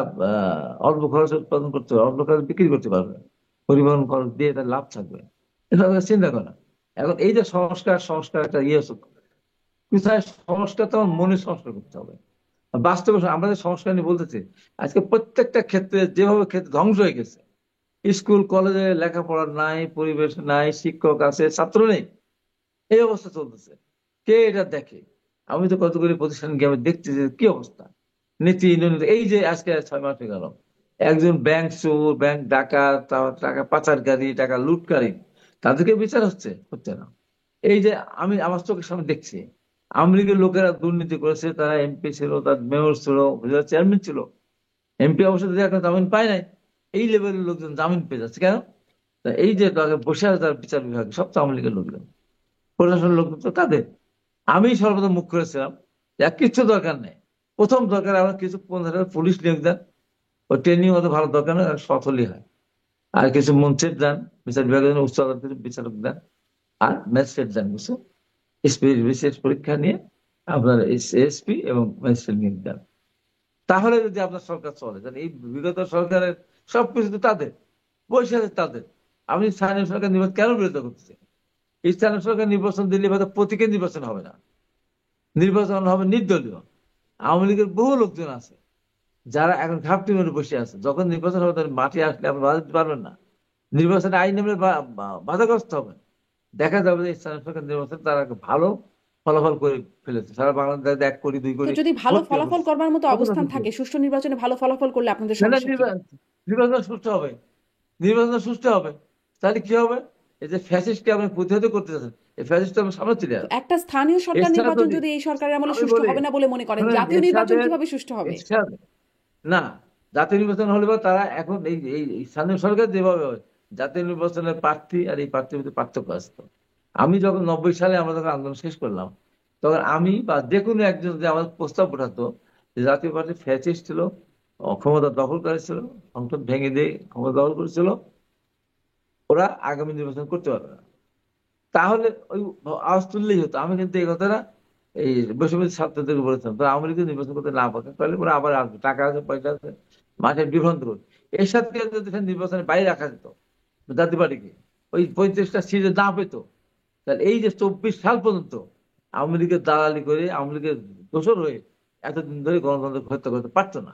অল্প খরচে উৎপাদন করতে পারবে, অল্প খরচ বিক্রি করতে পারবে, পরিবহন খরচ দিয়ে তার লাভ থাকবে। এভাবে চিন্তা করা। এখন এই যে সংস্কার সংস্কার একটা ইয়ে আছে, কোথায় সংস্কার? তো আমার মনে সংস্কার করতে হবে। বাস্তবে আমরা যে সংস্কার নিয়ে বলতেছি, আজকে প্রত্যেকটা ক্ষেত্রে যেভাবে ক্ষেত্রে ধ্বংস হয়ে গেছে। স্কুল কলেজে লেখাপড়া নাই, পরিবেশ নাই, শিক্ষক আছে, ছাত্র নেই, এই অবস্থা চলতেছে। কে এটা দেখে? আমি তো কতগুলি প্রতিষ্ঠান গিয়ে আমি দেখতেছি যে কি অবস্থা, নীতি নির্ণয়। এই যে আজকে 6 মাস হয়ে গেল, একজন ব্যাংক চোর, ব্যাংক ডাকাত, তারপর টাকা পাচারকারী, টাকা লুটকারী, তাদেরকে বিচার হচ্ছে না। এই যে আমি আমার চোখের সামনে দেখছি, আওয়ামী লীগের লোকেরা দুর্নীতি করেছে, তারা এমপি ছিল, তার মেয়র ছিল, চেয়ারম্যান ছিল। এমপি অবশ্য এখন জামিন পায় নাই, এই লেভেলের লোকজন জামিন পেয়ে যাচ্ছে কেন? তা এই যে তাকে বসে আছে তার বিচার বিভাগে, সব তো আওয়ামী লীগের লোকজন, প্রশাসনের লোকজন তো তাদের। আমি সর্বদা মুখ করেছিলাম যে কিচ্ছু দরকার নেই, প্রথম দরকার আমার কিছু 15 পুলিশ নিয়োগ দেন, ও ট্রেনিং অত ভালো দরকার নেই, সৎ হলেই হয়। আর কিছু মন্ত্রীর দেন, বিচার বিভাগের জন্য উচ্চ আদালতের বিচারক দেন, আর ম্যাজিস্ট্রেট দেন কিছু, এসপি বিশেষ পরীক্ষা নিয়ে আপনার এসপি এবং ম্যাজিস্ট্রেট নিয়োগ দেন। তাহলে যদি আপনার সরকার চলে, কারণ এই বিগত সরকারের সবকিছু তো তাদের, বসে আছে তাদের। আপনি স্থানীয় সরকার নির্বাচন কেন বিরোধিতা করতেছেন? এই স্থানীয় সরকার নির্বাচন দিলে হয়তো প্রতীকের নির্বাচন হবে না, নির্বাচন হবে নির্দলীয়। আওয়ামী লীগের বহু লোকজন আছে যারা এখন ঘাপটি মেরে বসে আছে, যখন নির্বাচন হবে তাদের মাঠে আসলে আপনি বাধা দিতে পারবেন না, নির্বাচনে আইন নেমে বাধাগ্রস্ত হবেন। দেখা যাবে যে স্থানীয় সরকার নির্বাচন তারা একটা ভালো ফলাফল করে ফেলেছে, সারা বাংলাদেশ 1 কোটি 2 তো কোটি যদি ভালো ভোট পেয়ে ফলাফল বসছে। করবার মতো কতটা অবস্থান সুযোগ? থাকে, সুষ্ঠু নির্বাচনে ভালো ফলাফল করলে আপনাদের না, না, সমস্যা কি? নির্বাচন সুষ্ঠু হবে, নির্বাচন সুষ্ঠু হবে। তাহলে কি হবে? এই যে ফ্যাসিস্টকে আপনি প্রতিহত করতে চাচ্ছেন, এই ফ্যাসিস্ট আমরা সামনে চলে তো আসবে। একটা স্থানীয় সরকার এরশাদ নির্বাচন যদি, যদি এই সরকারের আমলে আমি সুষ্ঠু বলি, হবে না বলে মনে করেন, শুনেন, জাতীয় নির্বাচন কিভাবে সুষ্ঠু হবে? এরশাদ না, জাতীয় নির্বাচন হলে বা তারা এখন এই স্থানীয় সরকার যেভাবে হয়, জাতীয় নির্বাচনের প্রার্থী আর এই প্রার্থীর মধ্যে পার্থক্য আসতো। আমি যখন 90 সালে আমরা যখন আন্দোলন শেষ করলাম, তখন আমি বা যে কোনো একজন যদি আমাদের প্রস্তাব পাঠাতো যে জাতীয় পার্টি ফ্যাসিস্ট ছিল, ক্ষমতা দখল করেছিল, সংসদ ভেঙে দিয়ে ক্ষমতা দখল করেছিল, ওরা আগামী নির্বাচন করতে পারবে না, তাহলে ওই আওয়াজ তুললেই হতো। আমি কিন্তু এই কথাটা এই বৈষম্য ছাত্রদেরকে বলেছিলাম, তো আওয়ামী লীগ নির্বাচন করতে না পারে তাহলে ওরা আবার আসবে, টাকা আছে, পয়সা আছে, মাঠে বিভ্রান্ত করবে। এর সাথে যদি নির্বাচনের বাইরে রাখা যেত জাতীয় পার্টিকে, ওই 35টা সিটে না পেতো, তাহলে এই যে 24 সাল পর্যন্ত আওয়ামী লীগের দালালি করে, আওয়ামী লীগের দোষর হয়ে এতদিন ধরে গণতন্ত্র হত্যা করতে পারতো না।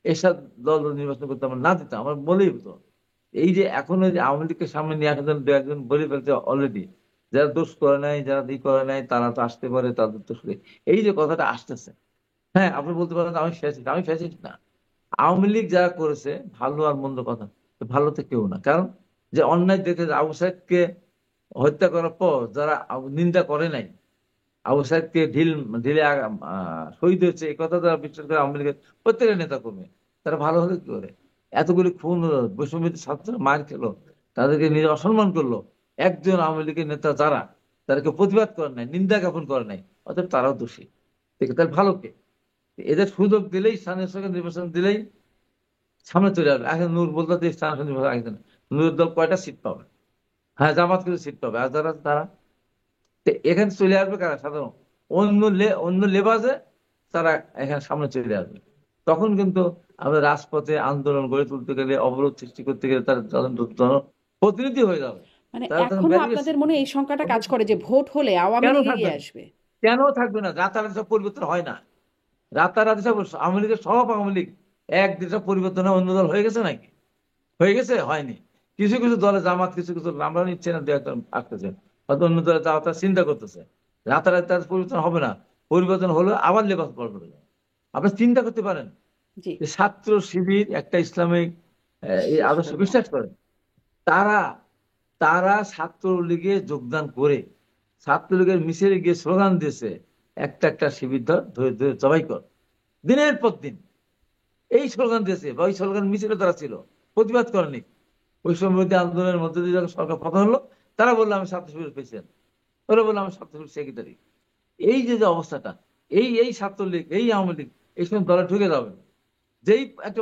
এরশাদ দল নির্বাচন করতে আমরা না দিতাম, আমার বলেই হতো। এই যে এখন ওই যে আওয়ামী লীগকে সামনে নিয়ে আসার জন্য দু একজন বলে ফেলছে অলরেডি, যারা দোষ করে নাই, যারা ই করে নাই, তারা তো আসতে পারে, তাদের দোষ নেই। এই যে কথাটা আসতেছে, হ্যাঁ আপনি বলতে পারেন আমি ফ্যাসিস্ট, আমি ফ্যাসিস্ট না। আওয়ামী লীগ যারা করেছে ভালো আর মন্দ কথা, ভালো তো কেউ না। কারণ যে অন্যায় দেখে আবু সাইদকে হত্যা করার পর যারা নিন্দা করে নাই, আবু সাইদকে ঢিলে শহীদ হয়েছে, এই কথা তারা বিশ্বাস করে আওয়ামী লীগের প্রত্যেকের নেতা কর্মী, তারা ভালো হলে কি করে? এতগুলি খুন হলো, বৈষম্যবিরোধী ছাত্র মার খেলো, তাদেরকে নিজে অসম্মান করলো, একজন আওয়ামী লীগের নেতা যারা তাদেরকে প্রতিবাদ করে নাই, নিন্দা জ্ঞাপন করে নাই, অতএব তারাও দোষী। ঠিক আছে, তাহলে ভালো কে? এদের সুযোগ দিলেই, স্থানীয় সরকার নির্বাচন দিলেই সামনে চলে আসবে। এখন নূর বলতে যে স্থানীয় সরকার নির্বাচন আগে না, নূরের দল কয়টা সিট পাবে? হ্যাঁ, জামাত কিছু সিট পাবে, আর যারা তারা তো এখানে চলে আসবে কারা? সাধারণ অন্য লেবাজে তারা এখানে সামনে চলে আসবে। তখন কিন্তু আমাদের রাজপথে আন্দোলন গড়ে তুলতে গেলে, অবরোধ সৃষ্টি করতে গেলে তারা প্রতিনিধি হয়ে যাবে, মানে তারা তখন এখনো ব্যারিকেড আপনাদের সৃষ্টি মনে করবে। এই শঙ্কাটা কাজ করে যে ভোট হলে আওয়ামী কেন লীগ থাকবে এগিয়ে না? আসবে? কেন থাকবে না? রাতারাতি সব পরিবর্তন হয় না। রাতারাতি সব আওয়ামী লীগের সব আওয়ামী লীগ একদিন সব পরিবর্তন হয় অন্য দল হয়ে গেছে নাকি? হয়ে গেছে? হয়নি। কিছু কিছু দলে জামাত, কিছু কিছু আমরা নিচ্ছে না, দু একটা আসতেছে, হয়তো অন্য দলে যাওয়া তারা চিন্তা করতেছে। রাতারাতি তার পরিবর্তন হবে না, পরিবর্তন হলে আবার লেবাস পড়বে। আপনি চিন্তা করতে পারেন জি, যে ছাত্র শিবির একটা ইসলামিক এই আদর্শ বিশ্বাস করে, তারা তারা ছাত্রলীগে যোগদান করে ছাত্রলীগের মিছিলে গিয়ে স্লোগান দিয়েছে, একটা একটা শিবির ধরে ধরে জবাই কর, দিনের পর দিন এই স্লোগান দিয়েছে, বা ওই স্লোগান মিছিলে তারা ছিল, প্রতিবাদ করেনি। বৈষম্যবিরোধী আন্দোলনের মধ্যে দিয়ে যখন সরকার পতন হলো, তারা বললো আমি ছাত্র শিবির প্রেসিডেন্ট, ওরা বললো আমি ছাত্র শিবির সেক্রেটারি। এই যে যে অবস্থাটা, এই এই ছাত্রলীগ, এই আওয়ামী লীগ এই সময় দলে ঢুকে যাবে, যেই একটা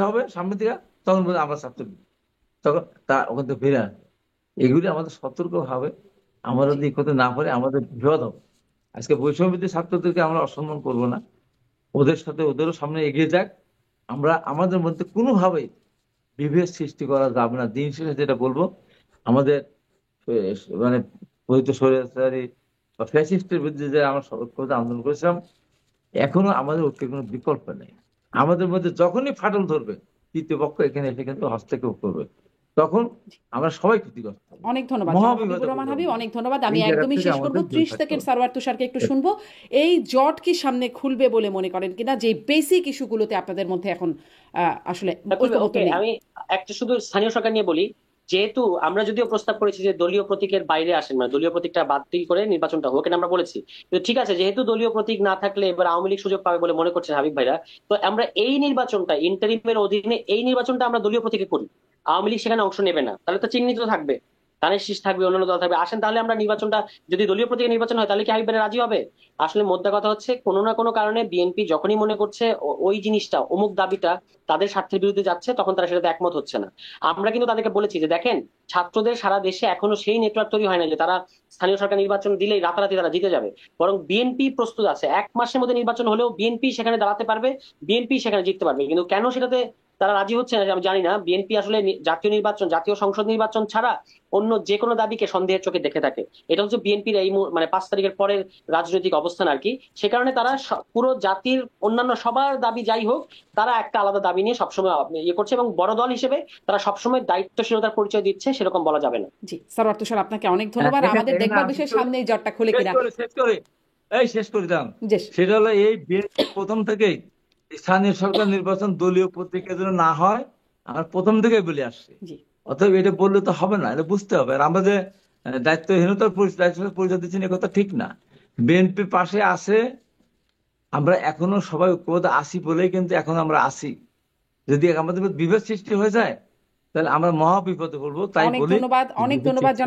হবে সামনে থেকে, তখন বলে আমরা ছাত্রলীগ, তখন তা ওখান থেকে ফিরে আসবে। এগুলি আমাদের সতর্ক ভাবে আমরা জি। যদি এই করতে না পারি, আমাদের বিপদ হবে। আজকে বৈষম্যবিরোধী ছাত্রদেরকে আমরা অসম্মান করবো না, ওদের সাথে ওদেরও সামনে এগিয়ে যাক। আমরা আমাদের মধ্যে কোনোভাবেই বিভেদ সৃষ্টি করা যাবে না। দিন শেষে যেটা বলবো, আমাদের মানে পতিত স্বৈরাচারী বা ফ্যাসিস্টের বিরুদ্ধে যে আমরা ঐক্যবদ্ধ আন্দোলন করেছিলাম, এখনো আমাদের ঐক্যের কোনো বিকল্প নেই। আমাদের মধ্যে যখনই ফাটল ধরবে, তৃতীয় পক্ষ এখানে এসে কিন্তু হস্তক্ষেপ করবে, তখন আমরা সবাই ক্ষতিগ্রস্ত হবো, অনেক ধন্যবাদ জনাব মহাবিপদে হাবিবুর রহমান পড়ে হাবিব, যাবো। অনেক ধন্যবাদ। আমি এই জায়গা একদমই থেকে শেষ করব, আমাদের দূরে 30 থাকতে সেকেন্ড হবে। সারোয়ার তুষারকে একটু শুনবো। এই জট কি সামনে খুলবে বলে মনে করেন কিনা, যে বেসিক ইস্যুগুলোতে আপনাদের মধ্যে এখন আসলে ঐকমত্য ওকে, নেই? আমি একটা শুধু স্থানীয় সরকার নিয়ে বলি। যেহেতু আমরা যদিও প্রস্তাব করেছি যে দলীয় প্রতীকের বাইরে আসেন, মানে দলীয় প্রতীকটা বাতিল করে নির্বাচনটা হোক, এটা আমরা বলেছি। কিন্তু ঠিক আছে, যেহেতু দলীয় প্রতীক না থাকলে এবার আওয়ামী লীগ সুযোগ পাবে বলে মনে করছেন হাবিব ভাইরা, তো আমরা এই নির্বাচনটা ইন্টারিমের অধীনে এই নির্বাচনটা আমরা দলীয় প্রতীকে করি। আওয়ামী লীগ সেখানে অংশ নেবে না, তাহলে তো চিহ্নিত থাকবে, ধানের শীষ থাকবে, অন্যান্য দল থাকবে। আসেন তাহলে আমরা নির্বাচনটা, যদি দলীয় প্রতীকে নির্বাচন হয় তাহলে কি হাবিব ভাইরা রাজি হবে? আসলে মোদ্দা কথা হচ্ছে, কোনো না কোনো কারণে বিএনপি যখনই মনে করছে ওই জিনিসটা, অমুক দাবিটা তাদের স্বার্থের বিরুদ্ধে যাচ্ছে, তখন তারা সেটাতে একমত হচ্ছে না। আমরা কিন্তু তাদেরকে বলেছি যে দেখেন, ছাত্রদের সারা দেশে এখনো সেই নেটওয়ার্ক তৈরি হয় না যে তারা স্থানীয় সরকার নির্বাচন দিলেই রাতারাতি তারা জিতে যাবে। বরং বিএনপি প্রস্তুত আছে, 1 মাসের মধ্যে নির্বাচন হলেও বিএনপি সেখানে দাঁড়াতে পারবে, বিএনপি সেখানে জিততে পারবে। কিন্তু কেন সেটাতে তারা রাজি হচ্ছে না আমি জানি না। বিএনপি আসলে জাতীয় নির্বাচন, জাতীয় সংসদ নির্বাচন ছাড়া অন্য যে কোনো দাবিকে সন্দেহের চোখে দেখে থাকে। এটা হচ্ছে বিএনপির এই মানে 5 তারিখের পরের রাজনৈতিক অবস্থান আর কি। সে কারণে তারা পুরো জাতির অন্যান্য সবার দাবি যাই হোক, তারা একটা আলাদা দাবি নিয়ে সবসময় ইয়ে করছে, এবং বড় দল হিসেবে তারা সবসময় দায়িত্বশীলতার পরিচয় দিচ্ছে, সেরকম বলা যাবে না। জি, সারোয়ার তুষার, আপনাকে অনেক হ্যাঁ, ধন্যবাদ। এখানে আমাদের এখানে দেখবার আমি বিষয় সামনে এই জটটা খুলে শেষ কিনা। করে শেষ করে এই শেষ করে দিলাম। জি, সেটা হলো এই বিএনপি প্রথম থেকেই স্থানীয় সরকার নির্বাচন দলীয় প্রতীকের জন্য না হয়, আমরা প্রথম থেকেই বলে আসছি। জি, অতএব এটা বললে তো হবে না, এটা বুঝতে হবে। আর আমরা যে দায়িত্বহীনতার দায়িত্বের পরিচয় দিচ্ছি না, এ কথা ঠিক না। বিএনপি পাশে আছে, আমরা এখনো সবাই ঐক্যবদ্ধ আছি বলেই কিন্তু এখন আমরা আছি। যদি আমাদের মধ্যে বিভেদ সৃষ্টি হয়ে যায়, তাহলে আমরা মহা বিপদে পড়বো, তাই অনেক বলি ধন্যবাদ, অনেক বিভেদ ধন্যবাদ সৃষ্টি